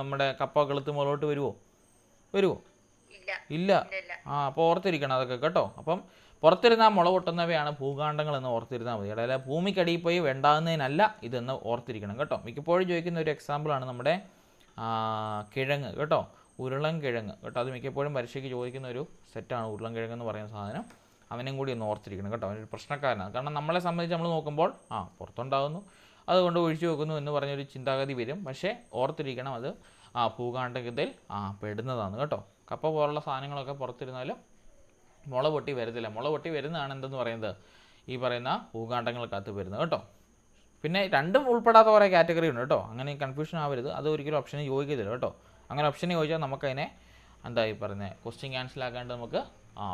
നമ്മുടെ കപ്പ കിളുത്ത് മുളോട്ട് വരുമോ? ഇല്ല. അപ്പോൾ ഓർത്തിരിക്കണം അതൊക്കെ കേട്ടോ. അപ്പം പുറത്തിരുന്നാൽ മുള പൊട്ടുന്നവയാണ് ഭൂകാണ്ഡങ്ങൾ എന്ന് ഓർത്തിരുന്നാൽ മതി. അതായത് ഭൂമിക്കടിയിൽ പോയി വേണ്ടാകുന്നതിനല്ല ഇതെന്ന് ഓർത്തിരിക്കണം കേട്ടോ. മിക്കപ്പോഴും ചോദിക്കുന്ന ഒരു എക്സാമ്പിളാണ് നമ്മുടെ കിഴങ്ങ് കേട്ടോ, ഉരുളൻ കിഴങ്ങ് കേട്ടോ. അത് മിക്കപ്പോഴും പരീക്ഷയ്ക്ക് ചോദിക്കുന്ന ഒരു സെറ്റാണ് ഉരുളൻ കിഴങ്ങ് എന്ന് പറയുന്ന സാധനം. അവനും കൂടി ഒന്ന് ഓർത്തിരിക്കണം കേട്ടോ, അവനൊരു പ്രശ്നക്കാരനാണ്. കാരണം നമ്മളെ സംബന്ധിച്ച് നമ്മൾ നോക്കുമ്പോൾ പുറത്തുണ്ടാകുന്നു, അതുകൊണ്ട് ഒഴിച്ചു വെക്കുന്നു എന്ന് പറഞ്ഞൊരു ചിന്താഗതി വരും. പക്ഷേ ഓർത്തിരിക്കണം, അത് ഭൂകാണ്ഡത്തിൽ പെടുന്നതാണ് കേട്ടോ. കപ്പ പോലുള്ള സാധനങ്ങളൊക്കെ പുറത്തിരുന്നാലും മുള പൊട്ടി വരത്തില്ല. മുള പൊട്ടി വരുന്നതാണ് എന്തെന്ന് പറയുന്നത്, ഈ പറയുന്ന ഭൂകാണ്ഡങ്ങൾക്കകത്ത് വരുന്നത് കേട്ടോ. പിന്നെ രണ്ടും ഉൾപ്പെടാത്ത കുറേ കാറ്റഗറി ഉണ്ട് കേട്ടോ, അങ്ങനെ കൺഫ്യൂഷൻ ആവരുത്. അത് ഒരിക്കലും ഓപ്ഷന് ചോദിക്കത്തില്ല കേട്ടോ. അങ്ങനെ ഓപ്ഷന് ചോദിച്ചാൽ നമുക്കതിനെ എന്താ ഈ പറയുന്നത് ക്വസ്റ്റ്യൻ ക്യാൻസൽ ആക്കാണ്ട് നമുക്ക്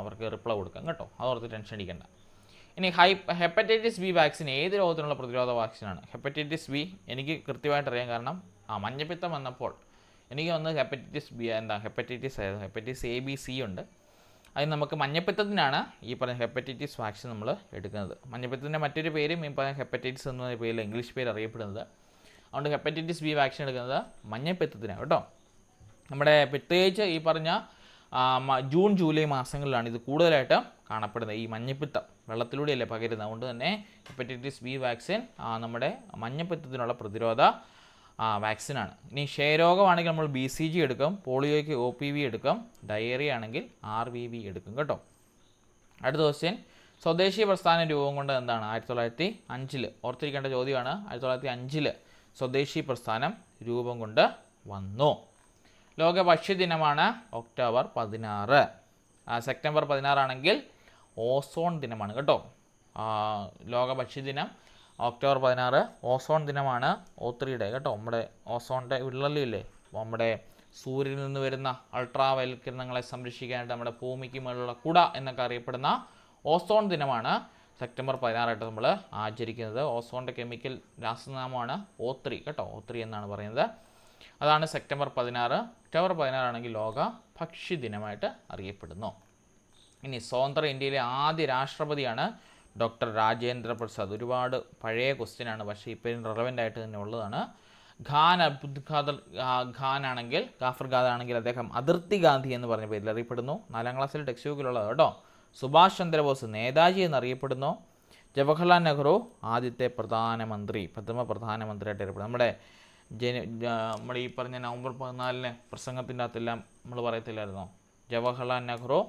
അവർക്ക് റിപ്ലൈ കൊടുക്കാം കേട്ടോ. അതോർത്ത് ടെൻഷൻ അടിക്കേണ്ട. ഇനി ഹെപ്പറ്റൈറ്റിസ് ബി വാക്സിൻ ഏത് രോഗത്തിനുള്ള പ്രതിരോധ വാക്സിനാണ്? ഹെപ്പറ്റൈറ്റിസ് ബി എനിക്ക് കൃത്യമായിട്ട് അറിയാം, കാരണം മഞ്ഞപ്പിത്തം വന്നപ്പോൾ എനിക്ക് വന്ന് ഹെപ്പറ്റൈറ്റിസ് ആയിരുന്നു. ഹെപ്പറ്റൈറ്റിസ് എ ബി സി ഉണ്ട്. അതിന് നമുക്ക് മഞ്ഞപ്പിത്തത്തിനാണ് ഈ പറഞ്ഞ ഹെപ്പറ്റൈറ്റിസ് വാക്സിൻ നമ്മൾ എടുക്കുന്നത്. മഞ്ഞപ്പിത്തത്തിൻ്റെ മറ്റൊരു പേരും ഈ പറഞ്ഞ ഹെപ്പറ്റൈറ്റിസ് എന്ന പേരിൽ ഇംഗ്ലീഷ് പേര് അറിയപ്പെടുന്നത്. അതുകൊണ്ട് ഹെപ്പറ്റൈറ്റിസ് ബി വാക്സിൻ എടുക്കുന്നത് മഞ്ഞപ്പിത്തത്തിനാണ് കേട്ടോ. നമ്മുടെ പ്രത്യേകിച്ച് ഈ പറഞ്ഞ ജൂൺ ജൂലൈ മാസങ്ങളിലാണ് ഇത് കൂടുതലായിട്ട് കാണപ്പെടുന്നത്. ഈ മഞ്ഞപ്പിത്തം വെള്ളത്തിലൂടെയല്ലേ പകരുന്നത്, അതുകൊണ്ട് തന്നെ ഹെപ്പറ്റൈറ്റിസ് ബി വാക്സിൻ നമ്മുടെ മഞ്ഞപ്പിത്തത്തിനുള്ള പ്രതിരോധ വാക്സിനാണ്. ഇനി ക്ഷയരോഗമാണെങ്കിൽ നമ്മൾ BCG എടുക്കും, പോളിയോയ്ക്ക് OPV എടുക്കും, ഡയേറിയ ആണെങ്കിൽ RVV എടുക്കും കേട്ടോ. അടുത്ത ക്വസ്റ്റ്യൻ, സ്വദേശി പ്രസ്ഥാന രൂപം കൊണ്ട് എന്താണ്? 1905 ഓർത്തിരിക്കേണ്ട ചോദ്യമാണ്. 1905 സ്വദേശി പ്രസ്ഥാനം രൂപം കൊണ്ട് വന്നു. ലോക ഭക്ഷ്യദിനമാണ് ഒക്ടോബർ 16. സെപ്റ്റംബർ 16 ആണെങ്കിൽ ഓസോൺ ദിനമാണ് കേട്ടോ. ലോക ഭക്ഷ്യദിനം ഒക്ടോബർ 16, ഓസോൺ ദിനമാണ്. O3 കേട്ടോ, നമ്മുടെ ഓസോണിൻ്റെ വിള്ളലില്ലേ, നമ്മുടെ സൂര്യനിൽ നിന്ന് വരുന്ന അൾട്രാവയലറ്റ് കിരണങ്ങളെ സംരക്ഷിക്കാനായിട്ട് നമ്മുടെ ഭൂമിക്ക് മുകളിലുള്ള കുട എന്നൊക്കെ അറിയപ്പെടുന്ന ഓസോൺ ദിനമാണ് സെപ്റ്റംബർ 16 നമ്മൾ ആചരിക്കുന്നത്. ഓസോണിൻ്റെ കെമിക്കൽ രാസനാമമാണ് O3 കേട്ടോ, O3 എന്നാണ് പറയുന്നത്. അതാണ് സെപ്റ്റംബർ 16. ഒക്ടോബർ 16 ആണെങ്കിൽ ലോക ഭക്ഷ്യദിനമായിട്ട് അറിയപ്പെടുന്നു. ഇനി സ്വതന്ത്ര ഇന്ത്യയിലെ ആദ്യ രാഷ്ട്രപതിയാണ് ഡോക്ടർ രാജേന്ദ്ര പ്രസാദ്. ഒരുപാട് പഴയ ക്വസ്റ്റ്യനാണ്, പക്ഷേ ഇപ്പോഴും റെലവൻ്റ് ആയിട്ട് തന്നെ ഉള്ളതാണ്. ഖാൻ ആണെങ്കിൽ ഗാഫർ ഖാൻ ആണെങ്കിൽ അദ്ദേഹം അതിർത്തി ഗാന്ധി എന്ന് പറഞ്ഞ പേരിൽ അറിയപ്പെടുന്നു. 4ാം ക്ലാസ്സിൽ ടെക്സ്റ്റ് ബുക്കിലുള്ളത് കേട്ടോ. സുഭാഷ് ചന്ദ്രബോസ് നേതാജി എന്നറിയപ്പെടുന്നു. ജവഹർലാൽ നെഹ്റു ആദ്യത്തെ പ്രഥമ പ്രധാനമന്ത്രിയായിട്ട് അറിയപ്പെടുന്നു. നമ്മുടെ ഈ പറഞ്ഞ നവംബർ 14 പ്രസംഗത്തിൻ്റെ അകത്തെല്ലാം നമ്മൾ പറയത്തില്ലായിരുന്നോ, ജവഹർലാൽ നെഹ്റു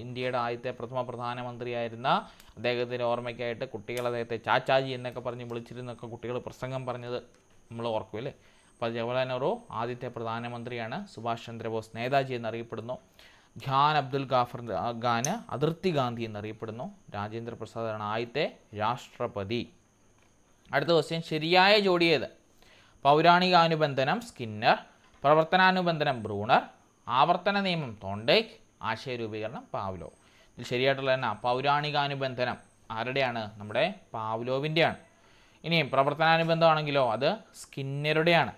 ഇന്ത്യയുടെ ആദ്യത്തെ പ്രഥമ പ്രധാനമന്ത്രിയായിരുന്ന അദ്ദേഹത്തിൻ്റെ ഓർമ്മയ്ക്കായിട്ട് കുട്ടികൾ അദ്ദേഹത്തെ ചാച്ചാജി എന്നൊക്കെ പറഞ്ഞ് വിളിച്ചിരുന്നൊക്കെ കുട്ടികൾ പ്രസംഗം പറഞ്ഞത് നമ്മൾ ഓർക്കും അല്ലേ. അപ്പോൾ ജവഹർലാൽ നെഹ്റു ആദ്യത്തെ പ്രധാനമന്ത്രിയാണ്. സുഭാഷ് ചന്ദ്രബോസ് നേതാജി എന്നറിയപ്പെടുന്നു. അബ്ദുൽ ഗാഫർ ഖാന് അതിർത്തി ഗാന്ധി എന്നറിയപ്പെടുന്നു. രാജേന്ദ്ര പ്രസാദാണ് ആദ്യത്തെ രാഷ്ട്രപതി. അടുത്ത ക്വസ്റ്റ്യൻ, ശരിയായ ജോഡി ഏത്? പൗരാണികാനുബന്ധനം സ്കിന്നർ, പ്രവർത്തനാനുബന്ധനം ബ്രൂണർ, ആവർത്തന നിയമം തോണ്ടേക്ക്, ആശയരൂപീകരണം പാവ്ലോവ്. ഇതിൽ ശരിയായിട്ടുള്ള തന്നെ പൗരാണികാനുബന്ധനം ആരുടെയാണ്? നമ്മുടെ പാവ്ലോവിൻ്റെയാണ്. ഇനിയും പ്രവർത്തനാനുബന്ധമാണെങ്കിലോ അത് സ്കിന്നറുടെയാണ്.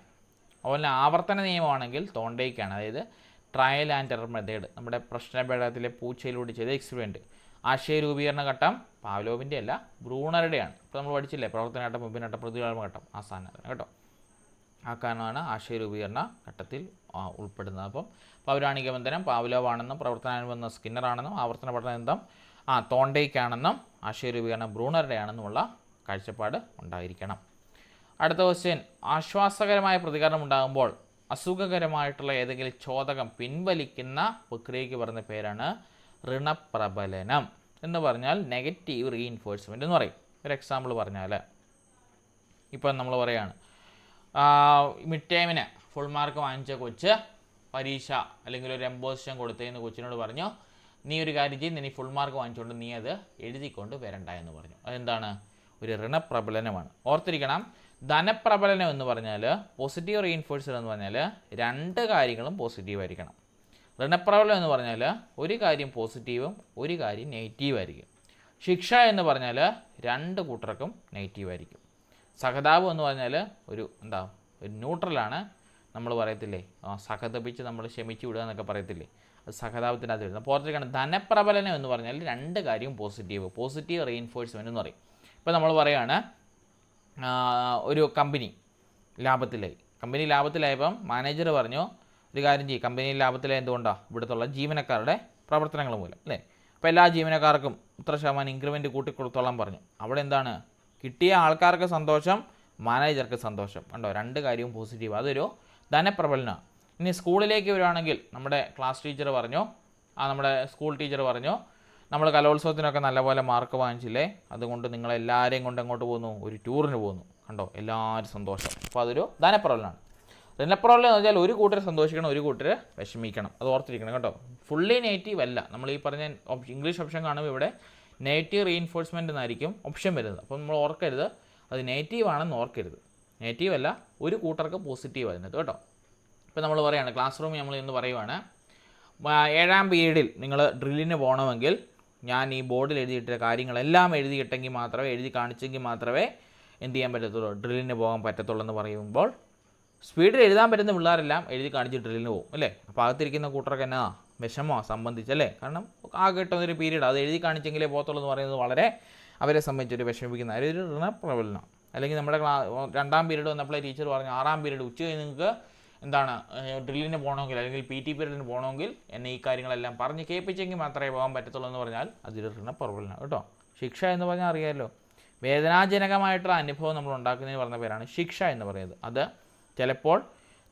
അതുപോലെ ആവർത്തന നിയമമാണെങ്കിൽ തോണ്ടേക്കാണ്. അതായത് ട്രയൽ ആൻഡ് എറർ മെത്തേഡ്, നമ്മുടെ പ്രശ്നപേടകത്തിലെ പൂച്ചയിലൂടെ ചെയ്ത എക്സ്പെരിമെൻറ്റ്. ആശയരൂപീകരണ ഘട്ടം പാവ്ലോവിൻ്റെ അല്ല, ബ്രൂണറുടെയാണ്. ഇപ്പോൾ നമ്മൾ പഠിച്ചില്ലേ, പ്രവർത്തനഘട്ടം, മുമ്പിനഘട്ടം, പ്രതികരണ ഘട്ടം, ആ സ്ഥാനമാണ് കേട്ടോ. ആ കാരണമാണ് ആശയരൂപീകരണ ഘട്ടത്തിൽ ഉൾപ്പെടുന്നത്. അപ്പം പൗരാണിക ബന്ധനം പാവ്ലോവ് ആണെന്നും പ്രവർത്തനാനുബന്ധം സ്കിന്നറാണെന്നും ആവർത്തന പഠനം തോണ്ടയ്ക്കാണെന്നും ആശയരൂപീകരണം ബ്രൂണറുടെ ആണെന്നുമുള്ള കാഴ്ചപ്പാട് ഉണ്ടായിരിക്കണം. അടുത്ത ക്വസ്റ്റ്യൻ, ആശ്വാസകരമായ പ്രതികരണം ഉണ്ടാകുമ്പോൾ അസുഖകരമായിട്ടുള്ള ഏതെങ്കിലും ചോദകം പിൻവലിക്കുന്ന പ്രക്രിയയ്ക്ക് പറയുന്ന പേരാണ് ഋണപ്രബലനം. എന്ന് പറഞ്ഞാൽ നെഗറ്റീവ് റീഇൻഫോഴ്സ്മെൻ്റ് എന്ന് പറയും. ഒരു എക്സാമ്പിൾ പറഞ്ഞാൽ ഇപ്പം നമ്മൾ പറയുകയാണ്, മിഡ് ടൈമിന് ഫുൾ മാർക്ക് വാങ്ങിച്ച കൊച്ച് പരീക്ഷ അല്ലെങ്കിൽ ഒരു എംബോസിഷൻ കൊടുത്തതെന്ന് കൊച്ചിനോട് പറഞ്ഞു, നീ ഒരു കാര്യം ചെയ്ത് നീ ഫുൾ മാർക്ക് വാങ്ങിച്ചുകൊണ്ട് നീ അത് എഴുതിക്കൊണ്ട് വരണ്ട എന്ന് പറഞ്ഞു. അതെന്താണ്? ഒരു ഋണപ്രബലനമാണ്. ഓർത്തിരിക്കണം, ധനപ്രബലനം എന്ന് പറഞ്ഞാൽ പോസിറ്റീവ് റീഇൻഫോഴ്സ്മെൻ്റ് എന്ന് പറഞ്ഞാൽ രണ്ട് കാര്യങ്ങളും പോസിറ്റീവ് ആയിരിക്കണം. ഋണപ്രബലനം എന്ന് പറഞ്ഞാൽ ഒരു കാര്യം പോസിറ്റീവും ഒരു കാര്യം നെഗറ്റീവായിരിക്കും. ശിക്ഷ എന്ന് പറഞ്ഞാൽ രണ്ട് കൂട്ടർക്കും നെഗറ്റീവായിരിക്കും. സഹതാപം എന്ന് പറഞ്ഞാൽ ഒരു ന്യൂട്രലാണ്. നമ്മൾ പറയത്തില്ലേ, സഹതപിച്ച് നമ്മൾ ക്ഷമിച്ചു വിടുക എന്നൊക്കെ പറയത്തില്ലേ, അത് സഹതാപത്തിനകത്ത് വരുന്നത്. അപ്പോൾ ഓർത്തിരിക്കണം, ധനപ്രബലനം എന്ന് പറഞ്ഞാൽ രണ്ട് കാര്യവും പോസിറ്റീവ് റീഇൻഫോഴ്സ്മെൻ്റ് എന്ന് പറയും. ഇപ്പോൾ നമ്മൾ പറയുകയാണ്, ഒരു കമ്പനി ലാഭത്തിലായപ്പം മാനേജർ പറഞ്ഞു, ഒരു കാര്യം ചെയ്യും, കമ്പനി ലാഭത്തിലായ എന്തുകൊണ്ടാണ്? ഇവിടുത്തുള്ള ജീവനക്കാരുടെ പ്രവർത്തനങ്ങൾ മൂലം അല്ലേ. അപ്പോൾ എല്ലാ ജീവനക്കാർക്കും ഇത്ര ശതമാനം ഇൻക്രിമെൻറ്റ് കൂട്ടിക്കൊടുത്തോളം പറഞ്ഞു. അവിടെ എന്താണ്? കിട്ടിയ ആൾക്കാർക്ക് സന്തോഷം, മാനേജർക്ക് സന്തോഷം. കണ്ടോ, രണ്ട് കാര്യവും പോസിറ്റീവ്. അതൊരു ധനപ്രബലനമാണ്. ഇനി സ്കൂളിലേക്ക് വരുവാണെങ്കിൽ നമ്മുടെ സ്കൂൾ ടീച്ചർ പറഞ്ഞു, നമ്മൾ കലോത്സവത്തിനൊക്കെ നല്ലപോലെ മാർക്ക് വാങ്ങിച്ചില്ലേ, അതുകൊണ്ട് നിങ്ങളെല്ലാവരെയും കൊണ്ട് എങ്ങോട്ട് പോകുന്നു? ഒരു ടൂറിന് പോകുന്നു. കണ്ടോ, എല്ലാവരും സന്തോഷം. അപ്പോൾ അതൊരു ധനപ്രബലനമാണ്. ധനപ്രബലനം എന്ന് വെച്ചാൽ ഒരു കൂട്ടർ സന്തോഷിക്കണം, ഒരു കൂട്ടർ വിഷമിക്കണം. അത് ഓർത്തിരിക്കണം കേട്ടോ. ഫുള്ളി നെഗറ്റീവ് അല്ല. നമ്മൾ ഈ പറഞ്ഞ ഇംഗ്ലീഷ് ഓപ്ഷൻ കാണുമ്പോൾ ഇവിടെ നെഗറ്റീവ് റീഇൻഫോഴ്സ്മെൻ്റ് എന്നായിരിക്കും ഓപ്ഷൻ വരുന്നത്. അപ്പോൾ നമ്മൾ ഓർക്കരുത്, അത് നെഗറ്റീവ് ആണെന്ന് ഓർക്കരുത്. നെഗറ്റീവ് അല്ല, ഒരു കൂട്ടർക്ക് പോസിറ്റീവ് അതിനകത്ത് കേട്ടോ. ഇപ്പോൾ നമ്മൾ പറയുകയാണ്, ക്ലാസ് റൂമിൽ നമ്മൾ ഇന്ന് പറയുവാണ്, 7ാം പീരീഡിൽ നിങ്ങൾ ഡ്രില്ലിന് പോകണമെങ്കിൽ ഞാൻ ഈ ബോർഡിൽ എഴുതിയിട്ട കാര്യങ്ങളെല്ലാം എഴുതി കാണിച്ചെങ്കിൽ മാത്രമേ എന്ത് ചെയ്യാൻ പറ്റത്തുള്ളൂ? ഡ്രില്ലിന് പോകാൻ പറ്റത്തുള്ളൂ എന്ന് പറയുമ്പോൾ സ്പീഡിൽ എഴുതാൻ പറ്റുന്ന പിള്ളേരെല്ലാം എഴുതി കാണിച്ച് ഡ്രില്ലിന് പോകും അല്ലേ. അപ്പോൾ അകത്തിരിക്കുന്ന കൂട്ടർക്ക് എന്നാ വിഷമോ സംബന്ധിച്ചല്ലേ. കാരണം ആ കിട്ടുന്നൊരു പീരീഡ് അത് എഴുതി കാണിച്ചെങ്കിലേ പോകത്തുള്ളൂ എന്ന് പറയുന്നത് വളരെ അവരെ സംബന്ധിച്ചൊരു വിഷമിക്കുന്ന ഒരു ഋണപ്രബലനം. അല്ലെങ്കിൽ നമ്മുടെ 2ാം പീരീഡ് വന്നപ്പോൾ ടീച്ചർ പറഞ്ഞു, 6ാം പീരീഡ് ഉച്ച കഴിഞ്ഞ് നിങ്ങൾക്ക് ഡ്രില്ലിന് പോകണമെങ്കിൽ അല്ലെങ്കിൽ PT പീരീഡിന് പോകണമെങ്കിൽ എന്നെ ഈ കാര്യങ്ങളെല്ലാം പറഞ്ഞ് കേൾപ്പിച്ചെങ്കിൽ മാത്രമേ പോകാൻ പറ്റത്തുള്ളൂ എന്ന് പറഞ്ഞാൽ അതൊരു ഋണപ്രബലനം കേട്ടോ. ശിക്ഷ എന്ന് പറഞ്ഞാൽ അറിയാമല്ലോ, വേദനാജനകമായിട്ടുള്ള അനുഭവം നമ്മൾ ഉണ്ടാക്കുന്നതിന് പറഞ്ഞ പേരാണ് ശിക്ഷ എന്ന് പറയുന്നത്. അത് ചിലപ്പോൾ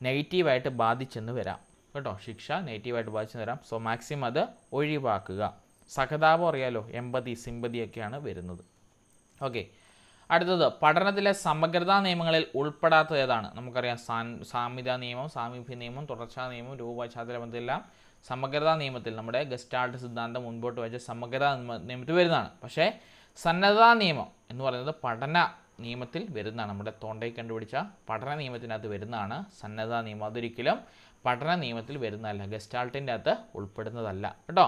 നെഗറ്റീവായിട്ട് ബാധിച്ചെന്ന് വരാം കേട്ടോ. ശിക്ഷ നെഗറ്റീവായിട്ട് ബാധിച്ചെന്ന് വരാം. സോ മാക്സിമം അത് ഒഴിവാക്കുക. സഹതാപം അറിയാലോ, എമ്പതി സിമ്പതി ഒക്കെയാണ് വരുന്നത്. ഓക്കെ, അടുത്തത് പഠനത്തിലെ സമഗ്രതാ നിയമങ്ങളിൽ ഉൾപ്പെടാത്തത് ഏതാണ്? നമുക്കറിയാം, സാമ്യതാ നിയമം, സാമീപ്യ നിയമം, തുടർച്ചാ നിയമം, രൂപപശ്ചാത്തലമെല്ലാം സമഗ്രതാ നിയമത്തിൽ നമ്മുടെ ഗസ്റ്റാൾട്ട് സിദ്ധാന്തം മുൻപോട്ട് വെച്ച സമഗ്രതാ നിയമത്തിൽ വരുന്നതാണ്. പക്ഷേ സന്നദ്ധതാ നിയമം എന്ന് പറയുന്നത് പഠന നിയമത്തിൽ വരുന്നതാണ്. നമ്മുടെ തോണ്ടയിൽ കണ്ടുപിടിച്ച പഠന നിയമത്തിനകത്ത് വരുന്നതാണ് സന്നദ്ധതാ നിയമം. അതൊരിക്കലും പഠന നിയമത്തിൽ വരുന്നതല്ല, ഗസ്റ്റാൾട്ടിൻ്റെ അകത്ത് ഉൾപ്പെടുന്നതല്ല കേട്ടോ.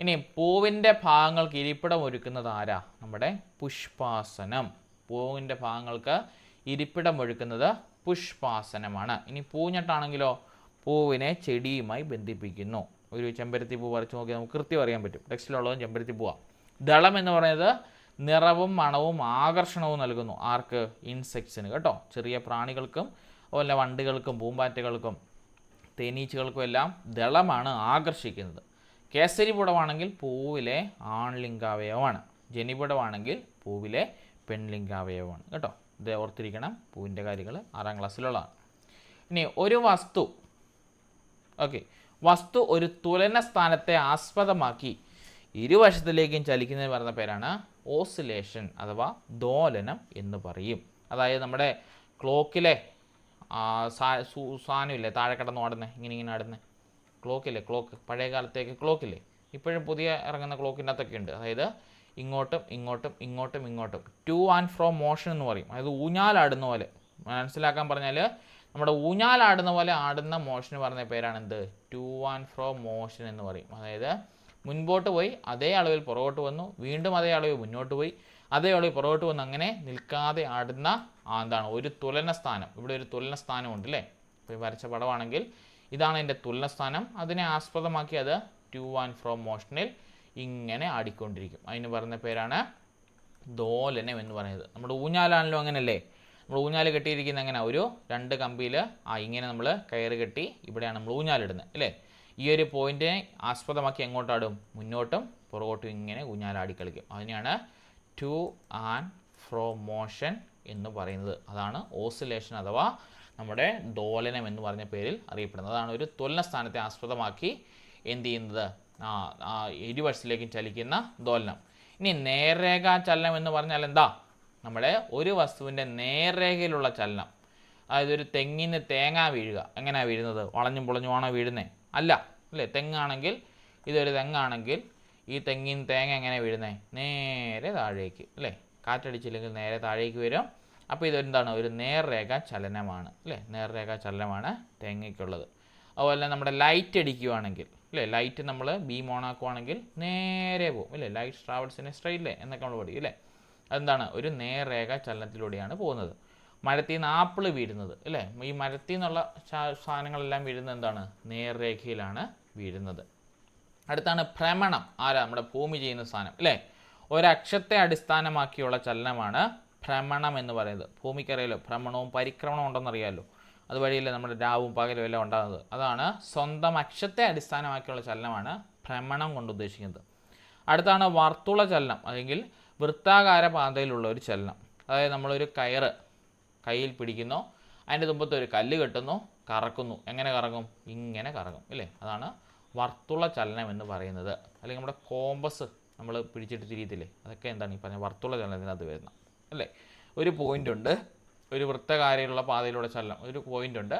ഇനി പൂവിൻ്റെ ഭാഗങ്ങൾക്ക് ഇരിപ്പിടം ഒരുക്കുന്നത് ആരാ? നമ്മുടെ പുഷ്പാസനം. പൂവിൻ്റെ ഭാഗങ്ങൾക്ക് ഇരിപ്പിടം ഒരുക്കുന്നത് പുഷ്പാസനമാണ്. ഇനി പൂഞ്ഞെട്ടാണെങ്കിലോ, പൂവിനെ ചെടിയുമായി ബന്ധിപ്പിക്കുന്നു. ഒരു ചെമ്പരത്തി പൂ പറിച്ച് നോക്കിയാൽ നമുക്ക് കൃത്യം അറിയാൻ പറ്റും, ടെക്സ്റ്റിലുള്ളതും ചെമ്പരത്തി പൂവാണ്. ദളം എന്ന് പറയുന്നത് നിറവും മണവും ആകർഷണവും നൽകുന്നു. ആർക്ക്? ഇൻസെക്ട്സിന് കേട്ടോ. ചെറിയ പ്രാണികൾക്കും അതുപോലെ വണ്ടുകൾക്കും പൂമ്പാറ്റകൾക്കും തേനീച്ചകൾക്കും എല്ലാം ദളമാണ് ആകർഷിക്കുന്നത്. കേസരിപുടമാണെങ്കിൽ പൂവിലെ ആൺലിംഗാവയവമാണ്. ജനിപുടമാണെങ്കിൽ പൂവിലെ പെൺലിംഗാവയവമാണ് കേട്ടോ. ഇത് ഓർത്തിരിക്കണം, പൂവിൻ്റെ കാര്യങ്ങൾ 6ാം ക്ലാസ്സിലുള്ളതാണ്. ഇനി ഒരു വസ്തു ഒരു തുലന സ്ഥാനത്തെ ആസ്പദമാക്കി ഇരുവശത്തിലേക്കും ചലിക്കുന്നതിന് പറയുന്ന പേരാണ് ഓസിലേഷൻ അഥവാ ദോലനം എന്ന് പറയും. അതായത് നമ്മുടെ ക്ലോക്കിലെ സാധനമില്ലേ താഴെ കിടന്ന് ഓടുന്നത്, ഇങ്ങനെ ആടുന്നത് ക്ലോക്ക്, പഴയ കാലത്തേക്ക് ക്ലോക്കില്ലേ, ഇപ്പോഴും പുതിയ ഇറങ്ങുന്ന ക്ലോക്കിൻ്റെ അകത്തൊക്കെ ഉണ്ട്. അതായത് ഇങ്ങോട്ടും ടു ആൻഡ് ഫ്രോ മോഷൻ എന്ന് പറയും. അതായത് ഊഞ്ഞാലാടുന്ന പോലെ മനസ്സിലാക്കാൻ പറഞ്ഞാൽ, നമ്മുടെ ഊഞ്ഞാലാടുന്ന പോലെ ആടുന്ന മോഷന് പറഞ്ഞ പേരാണ് എന്ത്? ടു ആൻഡ് ഫ്രോ മോഷൻ എന്ന് പറയും. അതായത് മുൻപോട്ട് പോയി അതേ അളവിൽ പുറകോട്ട് വന്നു, വീണ്ടും അതേ അളവിൽ മുന്നോട്ട് പോയി, അതേ അളവിൽ പുറകോട്ട് വന്ന്, അങ്ങനെ നിൽക്കാതെ ആടുന്ന എന്താണ് ഒരു തുലന സ്ഥാനം. ഇവിടെ ഒരു തുലന സ്ഥാനമുണ്ട് അല്ലേ. ഇപ്പോൾ വരച്ച പടമാണെങ്കിൽ ഇതാണ് എൻ്റെ തുലന സ്ഥാനം. അതിനെ ആസ്പദമാക്കി അത് ടു ആൻഡ് ഫ്രോ മോഷനിൽ ഇങ്ങനെ ആടിക്കൊണ്ടിരിക്കും. അതിന് പറയുന്ന പേരാണ് ദോലനം എന്ന് പറയുന്നത്. നമ്മുടെ ഊഞ്ഞാലാണല്ലോ അങ്ങനെയല്ലേ, നമ്മൾ ഊഞ്ഞാൽ കെട്ടിയിരിക്കുന്ന എങ്ങനെ? ഒരു 2 കമ്പിയിൽ ഇങ്ങനെ നമ്മൾ കയറ് കെട്ടി ഇവിടെയാണ് നമ്മൾ ഊഞ്ഞാലിടുന്നത് അല്ലേ. ഈ ഒരു പോയിന്റിനെ ആസ്പദമാക്കി എങ്ങോട്ടാടും? മുന്നോട്ടും പുറകോട്ടും ഇങ്ങനെ ഊഞ്ഞാലാടി കളിക്കും. അതിനെയാണ് ടു ആൻഡ് ഫ്രോ മോഷൻ എന്ന് പറയുന്നത്. അതാണ് ഓസിലേഷൻ അഥവാ നമ്മുടെ ദോലനം എന്ന് പറഞ്ഞ പേരിൽ അറിയപ്പെടുന്നത്. അതാണ് ഒരു ത്വലന സ്ഥാനത്തെ ആസ്പദമാക്കി എന്ത് ചെയ്യുന്നത്, ഇരുവശത്തിലേക്കും ചലിക്കുന്ന ദോലനം. ഇനി നേർരേഖാ ചലനം എന്ന് പറഞ്ഞാൽ എന്താ? നമ്മുടെ ഒരു വസ്തുവിൻ്റെ നേർരേഖയിലുള്ള ചലനം. അതായത് ഒരു തെങ്ങിന് തേങ്ങ വീഴുക, എങ്ങനെയാണ് വീഴുന്നത്? വളഞ്ഞും പൊളഞ്ഞുമാണോ വീഴുന്നത്? അല്ല, അല്ലേ? തെങ്ങാണെങ്കിൽ, ഇതൊരു തെങ്ങാണെങ്കിൽ ഈ തെങ്ങിന് തേങ്ങ എങ്ങനെ വീഴുന്നത്? നേരെ താഴേക്ക്, അല്ലേ? കാറ്റടിച്ചില്ലെങ്കിൽ നേരെ താഴേക്ക് വരും. അപ്പോൾ ഇതെന്താണ്? ഒരു നേർരേഖാ ചലനമാണ്, അല്ലേ? നേർരേഖാ ചലനമാണ് തേങ്ങയ്ക്കുള്ളത്. അതുപോലെ നമ്മുടെ ലൈറ്റ് അടിക്കുകയാണെങ്കിൽ, അല്ലേ? ലൈറ്റ് നമ്മൾ ബീം ഓൺ ആക്കുവാണെങ്കിൽ നേരെ പോകും, അല്ലേ? Light travels in A straight line എന്നൊക്കെ നമ്മൾ പഠിക്കും, അല്ലേ? അതെന്താണ്? ഒരു നേർരേഖാ ചലനത്തിലൂടെയാണ് പോകുന്നത്. മരത്തിൽ നിന്ന് ആപ്പിൾ വീഴുന്നത്, അല്ലേ? ഈ മരത്തിൽ നിന്നുള്ള സാധനങ്ങളെല്ലാം വീഴുന്നത് എന്താണ്? നേർരേഖയിലാണ് വീഴുന്നത്. അടുത്താണ് ഭ്രമണം. ആരാ? നമ്മുടെ ഭൂമി ചെയ്യുന്ന സാധനം, അല്ലേ? ഒരക്ഷത്തെ അടിസ്ഥാനമാക്കിയുള്ള ചലനമാണ് ഭ്രമണം എന്ന് പറയുന്നത്. ഭൂമിക്കറിയാലോ ഭ്രമണവും പരിക്രമണവും ഉണ്ടെന്നറിയാമല്ലോ. അതുവഴിയല്ലേ നമ്മുടെ രാവും പകലും എല്ലാം ഉണ്ടാകുന്നത്. അതാണ് സ്വന്തം അക്ഷത്തെ അടിസ്ഥാനമാക്കിയുള്ള ചലനമാണ് ഭ്രമണം കൊണ്ട് ഉദ്ദേശിക്കുന്നത്. അടുത്താണ് വർത്തുള ചലനം, അല്ലെങ്കിൽ വൃത്താകാര പാതയിലുള്ള ഒരു ചലനം. അതായത് നമ്മളൊരു കയറ് കയ്യിൽ പിടിക്കുന്നു, അതിൻ്റെ തുമ്പത്ത് ഒരു കല്ല് കെട്ടുന്നു, കറക്കുന്നു. എങ്ങനെ കറങ്ങും? ഇങ്ങനെ കറങ്ങും, അല്ലേ? അതാണ് വർത്തുള ചലനം എന്ന് പറയുന്നത്. അല്ലെങ്കിൽ നമ്മുടെ കോമ്പസ് നമ്മൾ പിടിച്ചിട്ട് തിരിയത്തില്ലേ, അതൊക്കെ എന്താണ് ഈ പറഞ്ഞ വർത്തുള ചലനത്തിനകത്ത് വരുന്നത്, അല്ലേ? ഒരു പോയിൻ്റ് ഉണ്ട്, ഒരു വൃത്തകാരയിലുള്ള പാതയിലൂടെ ചലനം, ഒരു പോയിൻ്റ് ഉണ്ട്.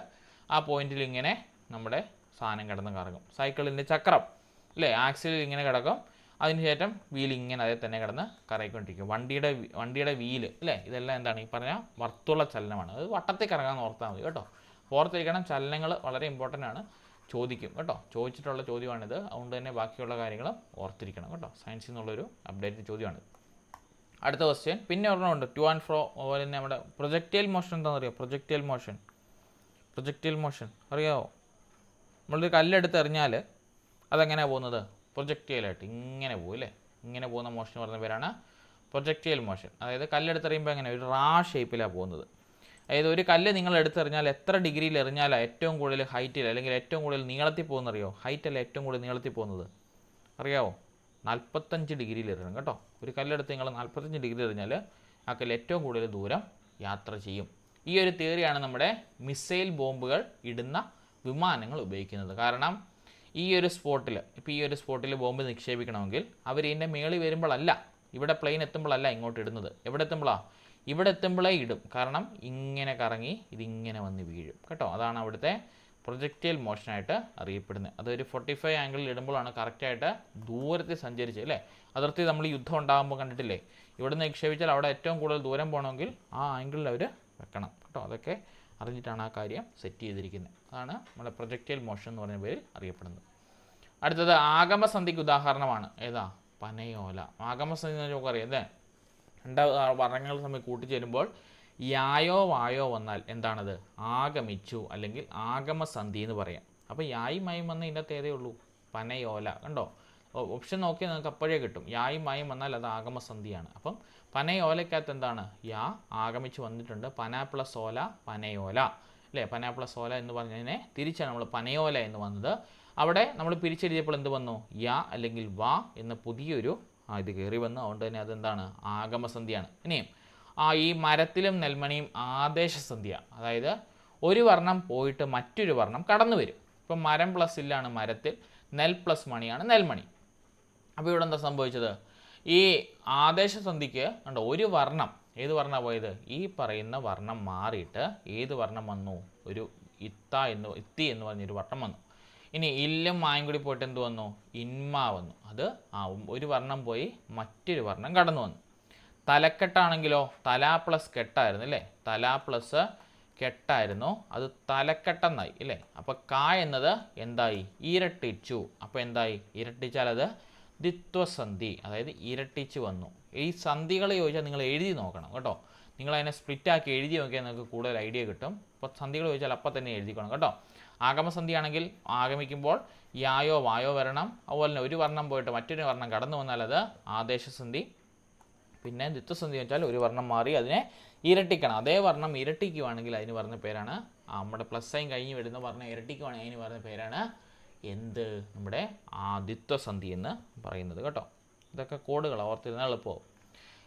ആ പോയിന്റിൽ ഇങ്ങനെ നമ്മുടെ സാധനം കിടന്ന് കറങ്ങും. സൈക്കിളിൻ്റെ ചക്രം, അല്ലേ? ആക്സിലിൽ ഇങ്ങനെ കിടക്കും, അതിനുശേഷം വീൽ ഇങ്ങനെ അതേ തന്നെ കിടന്ന് കറങ്ങിക്കൊണ്ടിരിക്കും. വണ്ടിയുടെ വീല്, അല്ലേ? ഇതെല്ലാം എന്താണ് ഈ പറഞ്ഞ വർത്തുള ചലനമാണ്. അത് വട്ടത്തിൽ കറങ്ങാൻ ഓർത്താൽ മതി കേട്ടോ. ഓർത്തിരിക്കണം, ചലനങ്ങൾ വളരെ ഇമ്പോർട്ടൻ്റ് ആണ്, ചോദിക്കും കേട്ടോ. ചോദിച്ചിട്ടുള്ള ചോദ്യമാണിത്. അതുകൊണ്ട് തന്നെ ബാക്കിയുള്ള കാര്യങ്ങളും ഓർത്തിരിക്കണം കേട്ടോ. സയൻസിൽ നിന്നുള്ളൊരു അപ്ഡേറ്റ് ചോദ്യമാണിത്. അടുത്ത ക്വസ്റ്റ്യൻ പിന്നെ ഒരെണ്ണമുണ്ട്, ടു ആൻഡ് ഫ്രോ. അതുപോലെ തന്നെ നമ്മുടെ പ്രൊജക്റ്റൈൽ മോഷൻ എന്താണെന്ന് അറിയാമോ? പ്രൊജക്റ്റൈൽ മോഷൻ അറിയാമോ? നമ്മളൊരു കല്ലെടുത്ത് എറിഞ്ഞാൽ അതെങ്ങനെയാണ് പോകുന്നത്? പ്രൊജക്റ്റൈലായിട്ട് ഇങ്ങനെ പോകും, അല്ലേ? ഇങ്ങനെ പോകുന്ന മോഷൻ പറഞ്ഞ പേരാണ് പ്രൊജക്റ്റൈൽ മോഷൻ. അതായത് കല്ലെടുത്തെറിയുമ്പോൾ എങ്ങനെ ഒരു റാ ഷേപ്പിലാണ് പോകുന്നത്. അതായത് ഒരു കല്ല് നിങ്ങൾ എടുത്തെറിഞ്ഞാൽ എത്ര ഡിഗ്രിയിൽ എറിഞ്ഞാലാണ് ഏറ്റവും കൂടുതൽ ഹൈറ്റിൽ അല്ലെങ്കിൽ ഏറ്റവും കൂടുതൽ നീളത്തിൽ പോകുന്നറിയോ? ഹൈറ്റല്ല ഏറ്റവും കൂടുതൽ നീളത്തിൽ പോകുന്നത്, അറിയാമോ? 45 ഡിഗ്രിയിൽ എറിയണം കേട്ടോ. ഒരു കല്ലെടുത്ത് നിങ്ങൾ 45 ഡിഗ്രി എറിഞ്ഞാൽ ആ കല്ല് ഏറ്റവും കൂടുതൽ ദൂരം യാത്ര ചെയ്യും. ഈ ഒരു തിയറിയാണ് നമ്മുടെ മിസൈൽ ബോംബുകൾ ഇടുന്ന വിമാനങ്ങൾ ഉപയോഗിക്കുന്നത്. കാരണം ഈ ഒരു സ്പോട്ടിൽ ബോംബ് നിക്ഷേപിക്കണമെങ്കിൽ അവർ ഇതിൻ്റെ മേളിൽ വരുമ്പോഴല്ല, ഇവിടെ പ്ലെയിൻ എത്തുമ്പോഴല്ല ഇങ്ങോട്ട് ഇടുന്നത്. എവിടെ എത്തുമ്പോഴാണ്? ഇവിടെ എത്തുമ്പോഴേ ഇടും. കാരണം ഇങ്ങനെ കറങ്ങി ഇതിങ്ങനെ വന്ന് വീഴും കേട്ടോ. അതാണ് അവിടുത്തെ പ്രൊജക്റ്റൈൽ മോഷനായിട്ട് അറിയപ്പെടുന്നത്. അതൊരു 45 ആംഗിളിൽ ഇടുമ്പോഴാണ് കറക്റ്റായിട്ട് ദൂരത്തിൽ സഞ്ചരിച്ച്, അല്ലേ? അതിർത്തി നമ്മൾ യുദ്ധം ഉണ്ടാകുമ്പോൾ കണ്ടിട്ടില്ലേ? ഇവിടെ നിക്ഷേപിച്ചാൽ അവിടെ ഏറ്റവും കൂടുതൽ ദൂരം പോകണമെങ്കിൽ ആ ആംഗിളിൽ അവർ വെക്കണം കേട്ടോ. അതൊക്കെ അറിഞ്ഞിട്ടാണ് ആ കാര്യം സെറ്റ് ചെയ്തിരിക്കുന്നത്. അതാണ് നമ്മുടെ പ്രൊജക്റ്റൈൽ മോഷൻ എന്ന് പറഞ്ഞ പേരിൽ അറിയപ്പെടുന്നത്. അടുത്തത് ആഗമസന്ധിക്ക് ഉദാഹരണമാണ് ഏതാ? പനയോല. ആഗമസന്ധി എന്ന് നമുക്ക് അറിയാം, അല്ലേ? രണ്ട് വർണ്ണങ്ങൾ തമ്മിൽ കൂട്ടിച്ചേരുമ്പോൾ യായോ വായോ വന്നാൽ എന്താണത്? ആഗമിച്ചു അല്ലെങ്കിൽ ആഗമസന്ധി എന്ന് പറയാം. അപ്പോൾ യായും മായും വന്ന ഇതിൻ്റെ അകത്ത് ഏതേ ഉള്ളൂ? പനയോല. കണ്ടോ? ഓപ്ഷൻ നോക്കിയാൽ നിങ്ങൾക്ക് അപ്പോഴേ കിട്ടും. യായും മായും വന്നാൽ അത് ആഗമസന്ധിയാണ്. അപ്പം പനയോലയ്ക്കകത്ത് എന്താണ്? യാ ആഗമിച്ച് വന്നിട്ടുണ്ട്. പന പ്ലസ് ഓല പനയോല, അല്ലേ? പന പ്ലസ് ഓല എന്ന് പറഞ്ഞതിനെ തിരിച്ചാണ് നമ്മൾ പനയോല എന്ന് വന്നത്. അവിടെ നമ്മൾ പിരിച്ചെഴുതിയപ്പോൾ എന്ത് വന്നു? യാ അല്ലെങ്കിൽ വാ എന്ന പുതിയൊരു ഇത് കയറി വന്നു. അതുകൊണ്ട് തന്നെ അതെന്താണ്? ആഗമസന്ധിയാണ്. ഇനിയും ഈ മരത്തിലും നെൽമണിയും ആദേശസന്ധിയാണ്. അതായത് ഒരു വർണ്ണം പോയിട്ട് മറ്റൊരു വർണ്ണം കടന്നു വരും. ഇപ്പം മരം പ്ലസ് ഇല്ലാണ് മരത്തിൽ, നെൽ പ്ലസ് മണിയാണ് നെൽമണി. അപ്പോൾ ഇവിടെ എന്താ സംഭവിച്ചത്? ഈ ആദേശസന്ധിക്ക് കണ്ടോ, ഒരു വർണ്ണം, ഏത് വർണ്ണമാണ് പോയത്? ഈ പറയുന്ന വർണ്ണം മാറിയിട്ട് ഏത് വർണ്ണം വന്നു? ഒരു ഇത്തി എന്ന് പറഞ്ഞൊരു വർണ്ണം വന്നു. ഇനി ഇല്ലും മായും കൂടി പോയിട്ട് എന്ത് വന്നു? ഇന്മ വന്നു. അത് ഒരു വർണ്ണം പോയി മറ്റൊരു വർണ്ണം കടന്നു വന്നു. തലക്കെട്ടാണെങ്കിലോ തല പ്ലസ് കെട്ടായിരുന്നു, അല്ലേ? തല പ്ലസ് കെട്ടായിരുന്നു, അത് തലക്കെട്ടെന്നായി, അല്ലേ? അപ്പോൾ കാ എന്നത് എന്തായി? ഇരട്ടിച്ചു. അപ്പോൾ എന്തായി? ഇരട്ടിച്ചാൽ അത് ദ്വിത്വസന്ധി, അതായത് ഇരട്ടിച്ച് വന്നു. ഈ സന്ധികൾ ചോദിച്ചാൽ നിങ്ങൾ എഴുതി നോക്കണം കേട്ടോ. നിങ്ങളതിനെ സ്പ്ലിറ്റാക്കി എഴുതി നോക്കിയാൽ നിങ്ങൾക്ക് കൂടുതൽ ഐഡിയ കിട്ടും. അപ്പോൾ സന്ധികൾ ചോദിച്ചാൽ അപ്പം തന്നെ എഴുതിക്കണം കേട്ടോ. ആഗമസന്ധിയാണെങ്കിൽ ആഗമിക്കുമ്പോൾ യായോ വായോ വരണം. അതുപോലെ തന്നെ ഒരു വർണ്ണം പോയിട്ട് മറ്റൊരു വർണ്ണം കടന്നു വന്നാൽ അത് ആദേശസന്ധി. പിന്നെ ദ്വിത്വസന്ധി വെച്ചാൽ ഒരു വർണ്ണം മാറി അതിനെ ഇരട്ടിക്കണം. അതേ വർണ്ണം ഇരട്ടിക്കുവാണെങ്കിൽ അതിന് പറഞ്ഞ പേരാണ്, നമ്മുടെ പ്ലസ് സൈൻ കഴിഞ്ഞ് വരുന്ന വർണ്ണം ഇരട്ടിക്കുവാണെങ്കിൽ അതിന് പറഞ്ഞ പേരാണ് എന്ത്? നമ്മുടെ ദ്വിത്വസന്ധി എന്ന് പറയുന്നത് കേട്ടോ. ഇതൊക്കെ കോഡുകളാണ്, ഓർത്തിരുന്നാൽ എളുപ്പമാവും.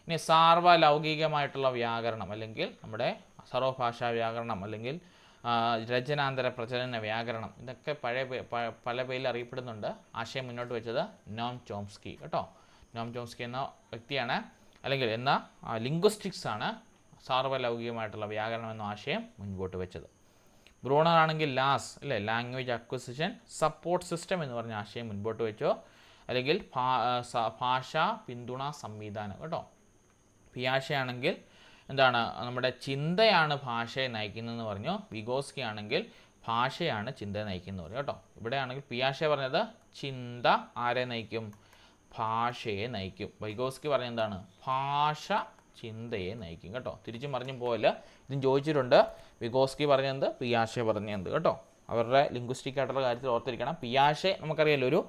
ഇനി സാർവലൗകികമായിട്ടുള്ള വ്യാകരണം അല്ലെങ്കിൽ നമ്മുടെ സർവഭാഷാ വ്യാകരണം അല്ലെങ്കിൽ രചനാന്തര പ്രചലന വ്യാകരണം, ഇതൊക്കെ പല പേരിൽ അറിയപ്പെടുന്നുണ്ട്. ആശയം മുന്നോട്ട് വെച്ചത് നോം ചോംസ്കി കേട്ടോ. നോം ചോംസ്കി എന്ന വ്യക്തിയാണ്, അല്ലെങ്കിൽ എന്ന ലിംഗ്വിസ്റ്റിക്സ് ആണ് സാർവലൗകികമായിട്ടുള്ള വ്യാകരണം എന്ന ആശയം മുൻപോട്ട് വെച്ചത്. ബ്രൂണർ ആണെങ്കിൽ ലാസ് അല്ലേ, ലാംഗ്വേജ് അക്വിസിഷൻ സപ്പോർട്ട് സിസ്റ്റം എന്ന് പറഞ്ഞ ആശയം മുൻപോട്ട് വെച്ചോ, അല്ലെങ്കിൽ ഭാഷാ പിന്തുണ സംവിധാനം കേട്ടോ. പിയാഷെ ആണെങ്കിൽ എന്താണ്, നമ്മുടെ ചിന്തയാണ് ഭാഷയെ നയിക്കുന്നതെന്ന് പറഞ്ഞു. വിഗോസ്കി ആണെങ്കിൽ ഭാഷയാണ് ചിന്തയെ നയിക്കുന്നത് പറഞ്ഞു കേട്ടോ. ഇവിടെ ആണെങ്കിൽ പിയാഷെ പറഞ്ഞത് ചിന്ത ആരെ നയിക്കും, ഭാഷയെ നയിക്കും. വിഗോസ്കി പറഞ്ഞ എന്താണ്, ഭാഷ ചിന്തയെ നയിക്കും കേട്ടോ. തിരിച്ചും പറഞ്ഞു പോലെ ഇതും ചോദിച്ചിട്ടുണ്ട്. വിഗോസ്കി പറഞ്ഞത്, പിയാഷെ പറഞ്ഞത് കേട്ടോ. അവരുടെ ലിംഗ്വിസ്റ്റിക് ആയിട്ടുള്ള കാര്യത്തിൽ ഓർത്തിരിക്കണം. പിയാഷെ നമുക്കറിയാലോ ഒരു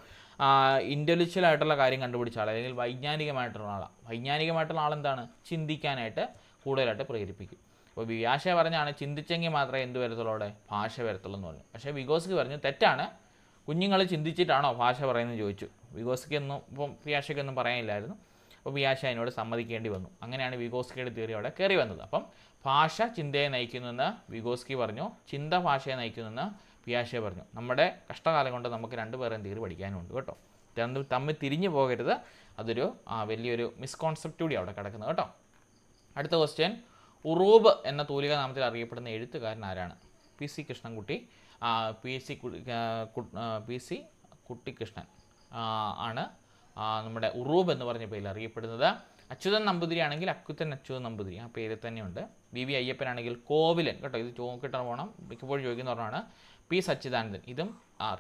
ഇൻ്റലക്ച്വൽ ആയിട്ടുള്ള കാര്യം കണ്ടുപിടിച്ച ആൾ, അല്ലെങ്കിൽ വൈജ്ഞാനികമായിട്ടുള്ള ആളാണ്. വൈജ്ഞാനികമായിട്ടുള്ള ആളെന്താണ്, ചിന്തിക്കാനായിട്ട് കൂടുതലായിട്ട് പ്രേരിപ്പിക്കും. അപ്പോൾ പിയാഷെ പറഞ്ഞാണ് ചിന്തിച്ചെങ്കിൽ മാത്രമേ എന്ത് വരത്തുള്ളൂ, അവിടെ ഭാഷ വരത്തുള്ളൂ എന്ന് പറഞ്ഞു. പക്ഷേ വിഗോസ്കി പറഞ്ഞു തെറ്റാണ്, കുഞ്ഞുങ്ങൾ ചിന്തിച്ചിട്ടാണോ ഭാഷ പറയുന്നത് ചോദിച്ചു. വിഗോസ്കി ഒന്നും ഇപ്പം പിയാഷയ്ക്കൊന്നും പറയാനില്ലായിരുന്നു. അപ്പോൾ പിയാഷെ അതിനോട് സമ്മതിക്കേണ്ടി വന്നു. അങ്ങനെയാണ് വിഗോസ്കിയുടെ തിയറി അവിടെ കയറി വന്നത്. അപ്പം ഭാഷ ചിന്തയെ നയിക്കുന്നെന്ന് വിഗോസ്കി പറഞ്ഞു, ചിന്ത ഭാഷയെ നയിക്കുന്നെന്ന് പിയാഷെ പറഞ്ഞു. നമ്മുടെ കഷ്ടകാലം കൊണ്ട് നമുക്ക് രണ്ടുപേരെയും തിയറി പഠിക്കാനുണ്ട് കേട്ടോ. രണ്ടും തമ്മിൽ തിരിഞ്ഞു പോകരുത്, അതൊരു വലിയൊരു മിസ്കോൺസെപ്റ്റ് കൂടി അവിടെ കിടക്കുന്നത് കേട്ടോ. അടുത്ത ക്വസ്റ്റ്യൻ, ഉറൂബ് എന്ന തൂലിക നാമത്തിൽ അറിയപ്പെടുന്ന എഴുത്തുകാരൻ ആരാണ്? P C Krishnankutty. P C Kuttikrishnan ആണ് നമ്മുടെ ഉറൂബ് എന്ന് പറഞ്ഞ പേരിൽ അറിയപ്പെടുന്നത്. അച്യുതൻ നമ്പൂതിരി ആണെങ്കിൽ അക്കുത്തൻ അച്യുതൻ നമ്പൂതിരി, ആ പേര് തന്നെയുണ്ട്. വി വി അയ്യപ്പനാണെങ്കിൽ കോവിലൻ കേട്ടോ. ഇത് കിട്ടാൻ പോകണം, മിക്കപ്പോഴും ചോദിക്കുന്നവരാണ്. പി സച്ചിദാനന്ദൻ, ഇതും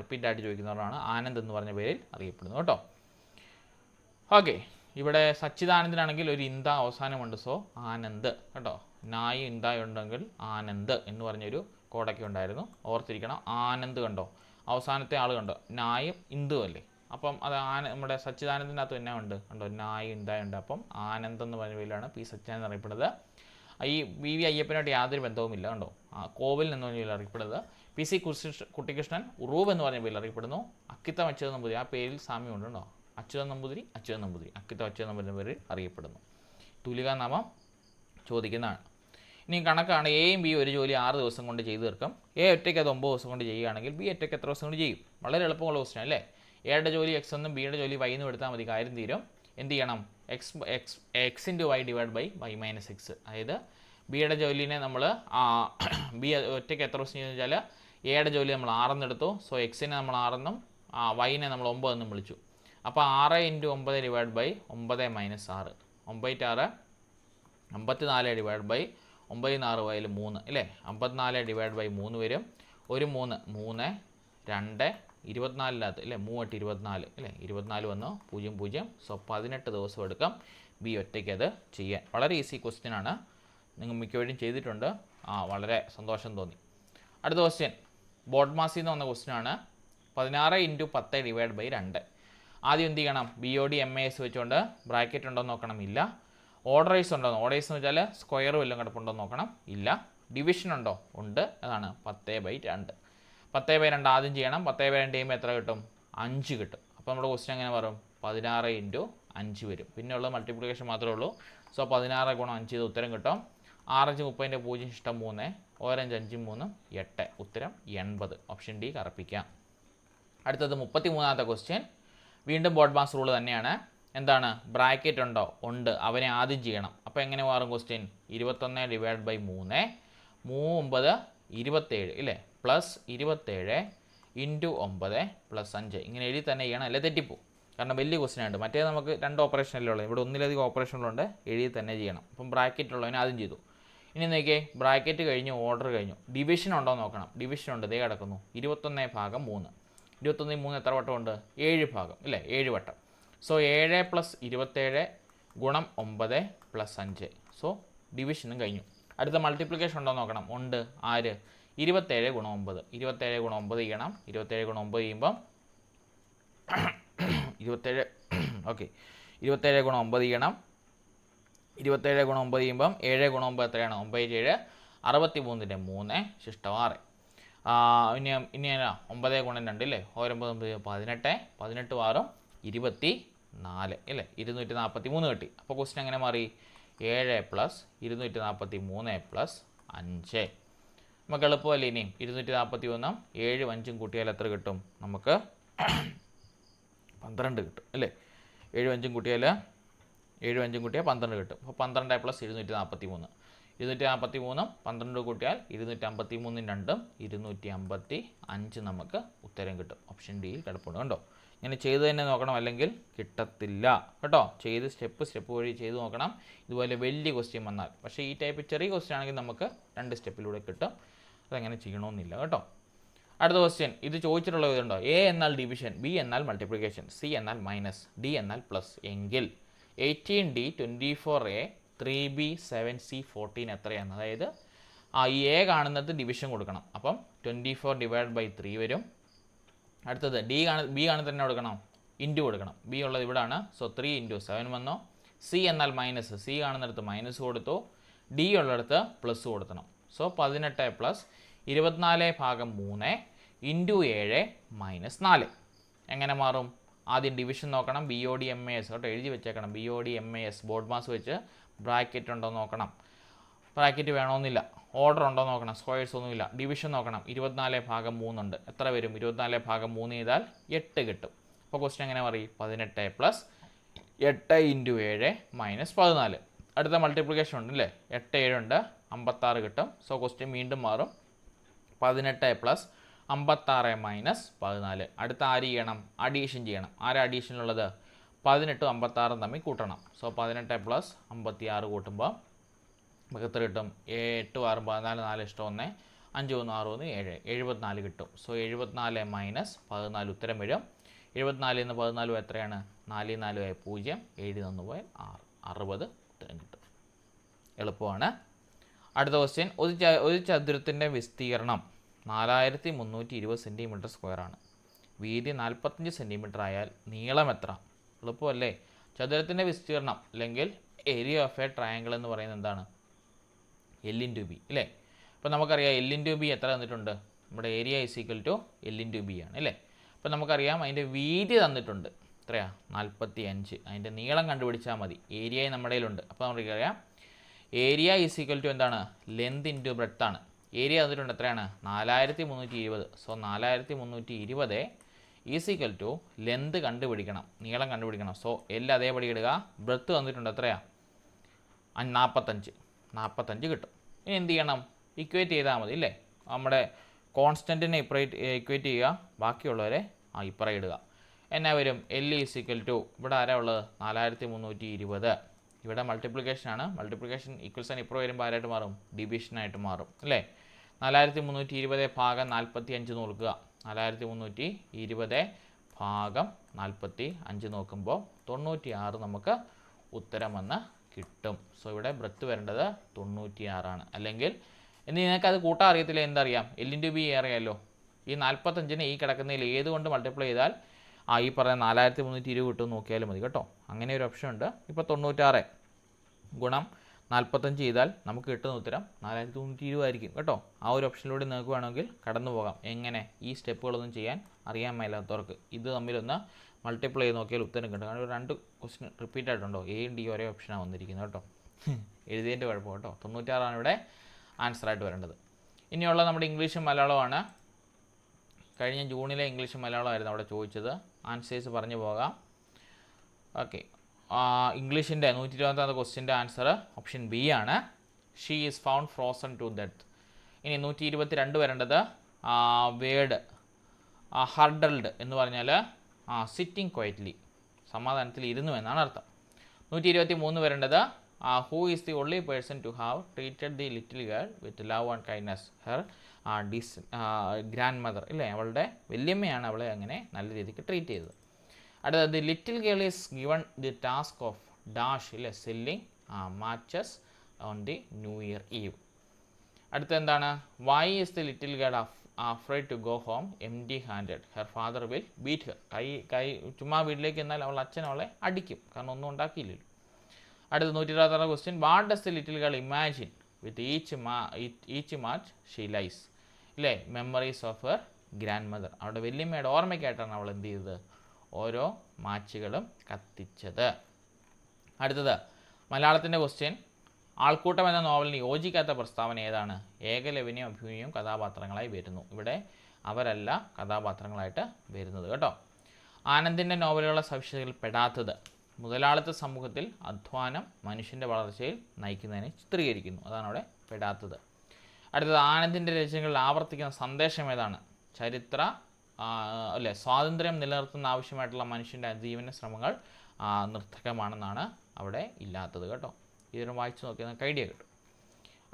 റിപ്പീറ്റായിട്ട് ചോദിക്കുന്നവരാണ്. ആനന്ദ് എന്ന് പറഞ്ഞ പേരിൽ അറിയപ്പെടുന്നു കേട്ടോ. ഓക്കെ, ഇവിടെ സച്ചിദാനന്ദനാണെങ്കിൽ ഒരു ഇന്ത അവസാനമുണ്ട്, സോ ആനന്ദ് കേട്ടോ. നായും ഇന്തായും ഉണ്ടെങ്കിൽ ആനന്ദ് എന്ന് പറഞ്ഞൊരു കോഡൊക്കെ ഉണ്ടായിരുന്നു, ഓർത്തിരിക്കണം. ആനന്ദ് കണ്ടോ, അവസാനത്തെ ആൾ കണ്ടോ, നായും ഇന്ദുവും അല്ലേ. അപ്പം അത് നമ്മുടെ സച്ചിദാനന്ദൻ്റെ അകത്ത് തന്നെ ഉണ്ട് കണ്ടോ, നായും ഇന്തായും ഉണ്ട്. അപ്പം ആനന്ദ് എന്ന് പറഞ്ഞ പേരിലാണ് പി സച്ചിദാനന്ദൻ അറിയപ്പെടുന്നത്. ഈ വി വി അയ്യപ്പനായിട്ട് യാതൊരു ബന്ധവുമില്ല കണ്ടോ. കോവിൽ എന്ന് പറഞ്ഞ പേരിൽ അറിയപ്പെടുന്നത്. പി സി കുട്ടിക്കൃഷ്ണൻ ഉറൂബ് എന്ന് പറഞ്ഞ പേരിൽ അറിയപ്പെടുന്നു. അക്കിത്തം അച്യുതൻ നമ്പൂതിരി, ആ പേരിൽ സാമ്യമുണ്ട് കേട്ടോ. അച്യുതൻ നമ്പൂതിരി അക്കിത്തം അച്യുതൻ നമ്പൂതിരി പേരിൽ അറിയപ്പെടുന്നു. തുലികാനാമം ചോദിക്കുന്നതാണ്. ഇനി കണക്കാണ്, എയും ബി ഒരു ജോലി 6 ദിവസം കൊണ്ട് ചെയ്തു തീർക്കും. എ ഒറ്റയ്ക്ക് അത് 9 ദിവസം കൊണ്ട് ചെയ്യുകയാണെങ്കിൽ ബി ഒറ്റയ്ക്ക് എത്ര ദിവസം കൊണ്ട് ചെയ്യും? വളരെ എളുപ്പമുള്ള ക്വസ്റ്റ്യൻ അല്ലേ. എയുടെ ജോലി എക്സ് എന്നും ബിയുടെ ജോലി വൈ എന്നും എടുത്താൽ മതി, കാര്യം തീരും. എന്ത് ചെയ്യണം, X into Y divide by Y minus X. അതായത് ബിയുടെ ജോലിനെ നമ്മൾ ബി ഒറ്റയ്ക്ക് എത്ര ദിവസം ചെയ്യുന്നത് വെച്ചാൽ എയുടെ ജോലി നമ്മൾ 6 എന്നെടുത്തു. സോ എക്സിനെ നമ്മൾ 6 എന്നും വൈനെ നമ്മൾ 9 എന്നും വിളിച്ചു. അപ്പോൾ 6 into 9 divide by 9 minus 6, 9 54 divide by 9 6 വയൽ 3 അല്ലേ. 54 ഡിവൈഡ് ബൈ 3 വരും. ഒരു 3 3 2 24 അല്ലേ, 3 24 അല്ലേ, 24 വന്നു 0 0. സോ 18 ദിവസം എടുക്കാം ബി ഒറ്റയ്ക്ക് അത് ചെയ്യാൻ. വളരെ ഈസി ക്വസ്റ്റ്യൻ ആണ്, നിങ്ങൾ മിക്കവരും ചെയ്തിട്ടുണ്ട്. വളരെ സന്തോഷം തോന്നി. അടുത്ത ക്വസ്റ്റ്യൻ ബോഡ്മാസിൽ നിന്ന് വന്ന ക്വസ്റ്റ്യൻ ആണ്. 16 ഇൻറ്റു 10 ഡിവൈഡ് ബൈ 2. ആദ്യം എന്ത് ചെയ്യണം, B O D M A S വെച്ചുകൊണ്ട് ബ്രാക്കറ്റ് ഉണ്ടോ എന്ന് നോക്കണം, ഇല്ല. ഓർഡറൈസ് ഉണ്ടോ, ഓർഡറൈസ് എന്ന് വെച്ചാൽ സ്ക്വയർ വല്ലതും കിടപ്പുണ്ടോ എന്ന് നോക്കണം, ഇല്ല. ഡിവിഷൻ ഉണ്ടോ, ഉണ്ട്, അതാണ് 10/2. 10/2 ആദ്യം ചെയ്യണം. 10/2 ചെയ്യുമ്പോൾ എത്ര കിട്ടും, 5 കിട്ടും. അപ്പോൾ നമ്മുടെ ക്വസ്റ്റ്യൻ എങ്ങനെ വരും, 16 ഇൻറ്റു 5 വരും. പിന്നെ ഉള്ളത് മൾട്ടിപ്ലിക്കേഷൻ മാത്രമേ ഉള്ളൂ. സോ 16 ഗുണം 5 ചെയ്ത് ഉത്തരം കിട്ടും. 6 5 30 0 ഇഷ്ടം 3, 5 5 3 8, ഉത്തരം 80. ഓപ്ഷൻ ഡി കറപ്പിക്കാം. അടുത്തത് 33ാമത്തെ ക്വസ്റ്റ്യൻ, വീണ്ടും ബോഡ് മാസ് റൂൾ തന്നെയാണ്. എന്താണ്, ബ്രാക്കറ്റ് ഉണ്ടോ, ഉണ്ട്, അവനെ ആദ്യം ചെയ്യണം. അപ്പോൾ എങ്ങനെ മാറും ക്വസ്റ്റ്യൻ, 21 ഡിവൈഡ് ബൈ 3 3 9 27 ഇല്ലേ, പ്ലസ് 27 ഇൻറ്റു 9 പ്ലസ് 5. ഇങ്ങനെ എഴുതി തന്നെ ചെയ്യണം, അല്ലേ തെറ്റിപ്പോവും. കാരണം വലിയ ക്വസ്റ്റ്യൻ ഉണ്ട്. മറ്റേ നമുക്ക് 2 ഓപ്പറേഷനല്ലേ ഉള്ളത്, ഇവിടെ ഒന്നിലധികം ഓപ്പറേഷനുകളുണ്ട്, എഴുതി തന്നെ ചെയ്യണം. അപ്പം ബ്രാക്കറ്റ് ഉള്ളവനെ ആദ്യം ചെയ്തു. ഇനി നോക്കിയേ, ബ്രാക്കറ്റ് കഴിഞ്ഞു, ഓർഡർ കഴിഞ്ഞു. ഡിവിഷൻ ഉണ്ടോ നോക്കണം, ഡിവിഷൻ ഉണ്ട്, ദേ കിടക്കുന്നു. 21/3. 21 3 എത്ര വട്ടം ഉണ്ട്, 7 ഭാഗം ഇല്ലേ, 7 വട്ടം. സോ 7 + 27 ഗുണം 9 പ്ലസ് 5. സോ ഡിവിഷനും കഴിഞ്ഞു. അടുത്ത മൾട്ടിപ്ലിക്കേഷൻ ഉണ്ടോ നോക്കണം, ഉണ്ട്. ആര്, 27 ഗുണം 9. 27 ഗുണം 9 ചെയ്യണം. 27 ഗുണം 9 ചെയ്യുമ്പം 27 ഓക്കെ, 27 ഗുണം 9 ചെയ്യണം. 27 ഗുണം 9 ചെയ്യുമ്പം 7 ഗുണം 9 എത്രയാണ്, 9 7 63 3 ശിഷ്ടം 6. ഇനി 9 ഗുണം 2 അല്ലേ, 9 18 18 6 26 4 ഇല്ലേ, 243 കിട്ടി. അപ്പോൾ ക്വസ്റ്റ്യൻ എങ്ങനെ മാറി? 7 പ്ലസ് 243 പ്ലസ് 5. നമുക്ക് എളുപ്പമല്ലേ? ഇനിയും 241 7 5 കൂട്ടിയാൽ എത്ര കിട്ടും? നമുക്ക് 12 കിട്ടും അല്ലേ. 7 5 കൂട്ടിയാൽ 12 കിട്ടും. അപ്പോൾ 12 പ്ലസ് 243, 243 12 കൂട്ടിയാൽ 253 2 255 നമുക്ക് ഉത്തരം കിട്ടും. ഓപ്ഷൻ ഡിയിൽ കിടപ്പുണ്ട്. കണ്ടോ? ഇങ്ങനെ ചെയ്ത് തന്നെ നോക്കണം, അല്ലെങ്കിൽ കിട്ടത്തില്ല കേട്ടോ. ചെയ്ത് സ്റ്റെപ്പ് വഴി ചെയ്ത് നോക്കണം. ഇതുപോലെ വലിയ ക്വസ്റ്റ്യൻ വന്നാൽ. പക്ഷേ ഈ ടൈപ്പ് ചെറിയ ക്വസ്റ്റ്യൻ ആണെങ്കിൽ നമുക്ക് 2 സ്റ്റെപ്പിലൂടെ കിട്ടും. അതെങ്ങനെ ചെയ്യണമെന്നില്ല കേട്ടോ. അടുത്ത ക്വസ്റ്റ്യൻ ഇത് ചോദിച്ചിട്ടുള്ള ഇതുണ്ടോ? എ എന്നാൽ ഡിവിഷൻ, ബി എന്നാൽ മൾട്ടിപ്ലിക്കേഷൻ, സി എന്നാൽ മൈനസ്, ഡി എന്നാൽ പ്ലസ് എങ്കിൽ 18D 24A 3B 7C 14 എത്രയാണ്? അതായത് ഈ എ കാണുന്നത് ഡിവിഷൻ കൊടുക്കണം. അപ്പം 24/3 വരും. അടുത്തത് ബി കാണുന്നത് തന്നെ കൊടുക്കണം, ഇൻറ്റു കൊടുക്കണം. ബി ഉള്ളത് ഇവിടാണ്. സോ 3 × 7 വന്നോ. സി എന്നാൽ മൈനസ്, സി കാണുന്നിടത്ത് മൈനസ് കൊടുത്തു. ഡി ഉള്ളിടത്ത് പ്ലസ് കൊടുക്കണം. സോ 18 പ്ലസ് 24/3 ഇൻറ്റു 7 മൈനസ് 4 എങ്ങനെ മാറും? ആദ്യം ഡിവിഷൻ നോക്കണം. BOD/MAS കേട്ടോ, എഴുതി വെച്ചേക്കണം. BOD/MAS ബോർഡ് മാസ് വെച്ച് ബ്രാക്കറ്റ് ഉണ്ടോ നോക്കണം. ബ്രാക്കറ്റ് വേണമെന്നില്ല. ഓർഡർ ഉണ്ടോ നോക്കണം. സ്ക്വയേഴ്സ് ഒന്നുമില്ല. ഡിവിഷൻ നോക്കണം. 24/3 ഉണ്ട്. എത്ര വരും? 24/3 ചെയ്താൽ 8 കിട്ടും. അപ്പോൾ ക്വസ്റ്റ്യൻ എങ്ങനെ പറയും? 18 പ്ലസ് 8 ഇൻറ്റു 7 മൈനസ് 14. അടുത്ത മൾട്ടിപ്ലിക്കേഷൻ ഉണ്ട് അല്ലേ. 8 7 ഉണ്ട്, 56 കിട്ടും. സോ ക്വസ്റ്റ്യൻ വീണ്ടും മാറും. 18 പ്ലസ് 56 മൈനസ് 14. അടുത്ത ആര് ചെയ്യണം? അഡീഷൻ ചെയ്യണം. ആരാ അഡീഷനുള്ളത്? 18 56 തമ്മിൽ കൂട്ടണം. സോ 18 പ്ലസ് 56 കൂട്ടുമ്പോൾ നമുക്ക് എത്ര കിട്ടും? 8 6 14 4 ഇഷ്ടം 1 5 1 6 1 7 74 കിട്ടും. സോ 74 മൈനസ് 14 ഉത്തരം വരും. 74 നിന്ന് 14 എത്രയാണ്? 4 4 0 7 1 പോയാൽ 6 60 ഉത്തരം കിട്ടും. എളുപ്പമാണ്. അടുത്ത ക്വസ്റ്റ്യൻ ഒരു ചതുരത്തിൻ്റെ വിസ്തീർണം 4320 cm² ആണ്. വീതി 45 cm ആയാൽ നീളം എത്ര? എളുപ്പമല്ലേ? ചതുരത്തിൻ്റെ വിസ്തീർണം അല്ലെങ്കിൽ ഏരിയ ഓഫ് എ ട്രയാങ്കിൾ എന്ന് പറയുന്നത് എന്താണ്? L/B അല്ലേ. അപ്പോൾ നമുക്കറിയാം L/B എത്ര തന്നിട്ടുണ്ട്? നമ്മുടെ ഏരിയ =L/B ആണ് അല്ലേ. അപ്പോൾ നമുക്കറിയാം അതിൻ്റെ വീതി തന്നിട്ടുണ്ട്. എത്രയാ? 45. അതിൻ്റെ നീളം കണ്ടുപിടിച്ചാൽ മതി. ഏരിയ നമ്മുടെ കയ്യിലുണ്ട്. അപ്പോൾ നമുക്കറിയാം ഏരിയ എന്താണ്? ലെന്ത് ഇൻറ്റു ബ്രെഡ്ത്ത് ആണ്. ഏരിയ തന്നിട്ടുണ്ട് എത്രയാണ്? 4320. സോ 4320 ലെന്ത് കണ്ടുപിടിക്കണം, നീളം കണ്ടുപിടിക്കണം. സോ L അതേപടി ഇടുക. ബ്രെഡ്ത്ത് തന്നിട്ടുണ്ട് എത്രയാ? 45 കിട്ടും. ഇനി എന്ത് ചെയ്യണം? ഇക്വേറ്റ് ചെയ്താൽ മതി അല്ലേ. നമ്മുടെ കോൺസ്റ്റൻറ്റിനെ ഇക്വേറ്റ് ചെയ്യുക, ബാക്കിയുള്ളവരെ ഇപ്പുറം ഇടുക. എന്നാ വരും? L ഇവിടെ ആരാ ഉള്ളത്? 4320. ഇവിടെ മൾട്ടിപ്ലിക്കേഷനാണ്. മൾട്ടിപ്ലിക്കേഷൻ ഈക്വൽസൺ ഇപ്പുറം വരുമ്പോൾ ആരായിട്ട് മാറും? ഡിവിഷനായിട്ട് മാറും അല്ലേ. 4320 ഭാഗം 45 നോക്കുക. 4320 ഭാഗം 45 നോക്കുമ്പോൾ 96 നമുക്ക് ഉത്തരം വന്ന് കിട്ടും. സോ ഇവിടെ ബ്രെഡ്ത്ത് വരേണ്ടത് 96 അല്ലെങ്കിൽ ഇനി നിങ്ങൾക്കത് കൂട്ടാൻ അറിയത്തില്ല. എന്തറിയാം? L/B അറിയാമല്ലോ. ഈ 45നെ ഈ കിടക്കുന്നതിൽ ഏതുകൊണ്ട് മൾട്ടിപ്ലൈ ചെയ്താൽ ഈ പറയുന്ന 4320 കിട്ടും നോക്കിയാലും മതി കേട്ടോ. അങ്ങനെ ഒരു ഓപ്ഷൻ ഉണ്ട്. ഇപ്പോൾ 96 ഗുണം 45 ചെയ്താൽ നമുക്ക് കിട്ടുന്ന ഉത്തരം 4320 ആയിരിക്കും കേട്ടോ. ആ ഒരു ഓപ്ഷനിലൂടെ നിങ്ങൾക്ക് വേണമെങ്കിൽ കടന്നു പോകാം. എങ്ങനെ? ഈ സ്റ്റെപ്പുകളൊന്നും ചെയ്യാൻ അറിയാൻ മേലാത്തവർക്ക് ഇത് തമ്മിലൊന്ന് മൾട്ടിപ്ലൈ ചെയ്ത് നോക്കിയാൽ ഉത്തരം കിട്ടും. കാരണം 2 ക്വസ്റ്റ്യൻ റിപ്പീറ്റ് ആയിട്ടുണ്ടോ? A-യും D ഒരേ ഓപ്ഷനാണ് വന്നിരിക്കുന്നത് കേട്ടോ. എഴുതിയതിൻ്റെ കുഴപ്പം കേട്ടോ. 96 ഇവിടെ ആൻസറായിട്ട് വരേണ്ടത്. ഇനിയുള്ള നമ്മുടെ ഇംഗ്ലീഷും മലയാളമാണ്. കഴിഞ്ഞ ജൂണിലെ ഇംഗ്ലീഷും മലയാളമായിരുന്നു അവിടെ ചോദിച്ചത്. ആൻസേഴ്സ് പറഞ്ഞു പോകാം. ഓക്കെ. ഇംഗ്ലീഷിൻ്റെ 120ാമത്തെ ക്വസ്റ്റ്യൻ്റെ ആൻസർ ഓപ്ഷൻ ബി ആണ്. She is found frozen to death. ഇനി 122 വരേണ്ടത് വേർഡ് ഹർഡൽഡ് എന്ന് പറഞ്ഞാൽ സിറ്റിംഗ് ക്വയറ്റ്ലി, സമാധാനത്തിൽ ഇരുന്നു എന്നാണ് അർത്ഥം. 123 വരേണ്ടത് who is the only person to have treated the little girl with love and kindness her grandmother ഇല്ലേ. അവളുടെ വല്യമ്മയാണ് അവളെ അങ്ങനെ നല്ല രീതിക്ക് ട്രീറ്റ് ചെയ്തത്. അടുത്തത് little girl is given the task of dash ഇല്ലേ selling matches on the new year eve. അടുത്ത എന്താണ്? Why is the little girl afraid to go home empty handed, her father will beat her. കൈ ചുമ്മാ വീട്ടിലേക്ക് എന്നാൽ അവൾ അച്ഛൻ അവളെ അടിക്കും, കാരണം ഒന്നും ഉണ്ടാക്കിയില്ലല്ലോ. അടുത്ത 126 question. What does the little girl imagine with each match she lights ഇല്ലേ. Memories of her grandmother. അവളുടെ വല്യമ്മയുടെ ഓർമ്മയ്ക്കായിട്ടാണ് അവൾ എന്ത് ചെയ്തത്? ഓരോ മാച്ചുകളും കത്തിച്ചത്. അടുത്തത് മലയാളത്തിൻ്റെ ക്വസ്റ്റ്യൻ. ആൾക്കൂട്ടം എന്ന നോവലിന് യോജിക്കാത്ത പ്രസ്താവന ഏതാണ്? ഏകലവ്യനും അഭിമന്യുവും കഥാപാത്രങ്ങളായി വരുന്നു. ഇവിടെ അവരല്ല കഥാപാത്രങ്ങളായിട്ട് വരുന്നത് കേട്ടോ. ആനന്ദിൻ്റെ നോവലുകളുടെ സവിശേഷതയിൽ പെടാത്തത്. മുതലാളിത്ത സമൂഹത്തിൽ അധ്വാനം മനുഷ്യൻ്റെ വളർച്ചയിൽ നയിക്കുന്നതിനെ ചിത്രീകരിക്കുന്നു. അതാണ് അവിടെ പെടാത്തത്. അടുത്തത് ആനന്ദിൻ്റെ രചനകളിൽ ആവർത്തിക്കുന്ന സന്ദേശം ഏതാണ്? ചരിത്ര സ്വാതന്ത്ര്യം നിലനിർത്തുന്ന ആവശ്യമായിട്ടുള്ള മനുഷ്യൻ്റെ അതിജീവന ശ്രമങ്ങൾ നിർത്ഥകമാണെന്നാണ് അവിടെ ഇല്ലാത്തത് കേട്ടോ. ഇതൊരു വായിച്ചു നോക്കിയാൽ നമുക്ക് ഐഡിയ കിട്ടും.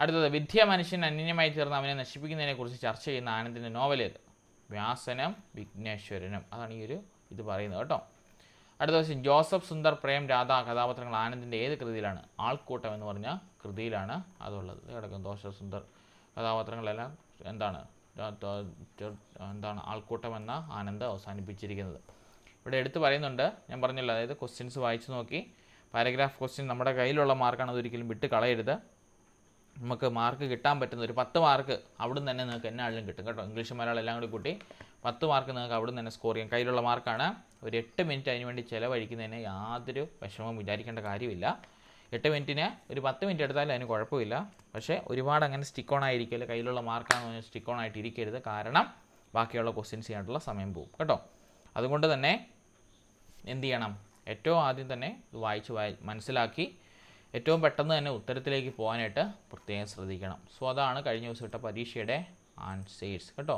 അടുത്തത് വിദ്യ മനുഷ്യൻ അന്യമായി തീർന്ന് അവനെ നശിപ്പിക്കുന്നതിനെക്കുറിച്ച് ചർച്ച ചെയ്യുന്ന ആനന്ദിൻ്റെ നോവലേത്? വ്യാസനും വിഘ്നേശ്വരനും. അതാണ് ഈ ഒരു ഇത് പറയുന്നത് കേട്ടോ. അടുത്ത ദിവസം ജോസഫ് സുന്ദർ പ്രേം രാധ കഥാപാത്രങ്ങൾ ആനന്ദിൻ്റെ ഏത് കൃതിയിലാണ്? ആൾക്കൂട്ടം എന്ന് പറഞ്ഞ കൃതിയിലാണ് അതുള്ളത്. കിടക്കും ജോസഫ് സുന്ദർ കഥാപാത്രങ്ങളെല്ലാം എന്താണ് ആൾക്കൂട്ടം എന്ന ആനന്ദ് അവസാനിപ്പിച്ചിരിക്കുന്നത്. ഇവിടെ എടുത്ത് പറയുന്നുണ്ട്, ഞാൻ പറഞ്ഞല്ലോ, അതായത് ക്വസ്റ്റ്യൻസ് വായിച്ചു നോക്കി പാരഗ്രാഫ് ക്വസ്റ്റ്യൻ നമ്മുടെ കയ്യിലുള്ള മാർക്കാണ്, അതൊരിക്കലും വിട്ട് കളയരുത്. നമുക്ക് മാർക്ക് കിട്ടാൻ പറ്റുന്ന ഒരു 10 മാർക്ക് അവിടെ നിന്ന് തന്നെ നിങ്ങൾക്ക് എന്നാണെങ്കിലും കിട്ടും കേട്ടോ. ഇംഗ്ലീഷ് മലയാളം എല്ലാം കൂടി കൂട്ടി 10 മാർക്ക് നിങ്ങൾക്ക് അവിടെ നിന്ന് തന്നെ സ്കോർ ചെയ്യാം. കയ്യിലുള്ള മാർക്കാണ്. ഒരു 8 മിനിറ്റ് അതിന് വേണ്ടി ചിലവഴിക്കുന്നതിന് യാതൊരു വിഷമവും വിചാരിക്കേണ്ട കാര്യമില്ല. 8 മിനിറ്റിന് ഒരു 10 മിനിറ്റ് എടുത്താലും അതിന് കുഴപ്പമില്ല. പക്ഷേ ഒരുപാട് അങ്ങനെ സ്റ്റിക്ക് ഓൺ ആയിരിക്കില്ല. കയ്യിലുള്ള മാർക്കാണെന്ന് പറഞ്ഞാൽ സ്റ്റിക്ക് ഓൺ ആയിട്ട് ഇരിക്കരുത്. കാരണം ബാക്കിയുള്ള ക്വസ്റ്റ്യൻസ് ചെയ്യാനുള്ള സമയം പോകും കേട്ടോ. അതുകൊണ്ട് തന്നെ എന്ത് ചെയ്യണം? ഏറ്റവും ആദ്യം തന്നെ ഇത് വായിച്ച് മനസ്സിലാക്കി ഏറ്റവും പെട്ടെന്ന് തന്നെ ഉത്തരത്തിലേക്ക് പോകാനായിട്ട് പ്രത്യേകം ശ്രദ്ധിക്കണം. സോ അതാണ് കഴിഞ്ഞ ദിവസം ഇട്ട പരീക്ഷയുടെ ആൻസേഴ്സ് കേട്ടോ.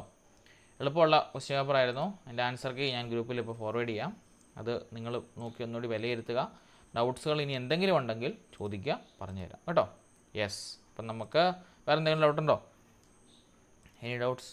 എളുപ്പമുള്ള ക്വസ്റ്റ്യൻ പേപ്പർ ആയിരുന്നു. എൻ്റെ ആൻസർക്ക് ഞാൻ ഗ്രൂപ്പിൽ ഇപ്പോൾ ഫോർവേഡ് ചെയ്യാം. അത് നിങ്ങൾ നോക്കി ഒന്നുകൂടി വിലയിരുത്തുക. ഡൗട്ട്സുകൾ ഇനി എന്തെങ്കിലും ഉണ്ടെങ്കിൽ ചോദിക്കുക, പറഞ്ഞുതരാം കേട്ടോ. യെസ്, അപ്പം നമുക്ക് വേറെ എന്തെങ്കിലും ഡൗട്ടുണ്ടോ? Any doubts?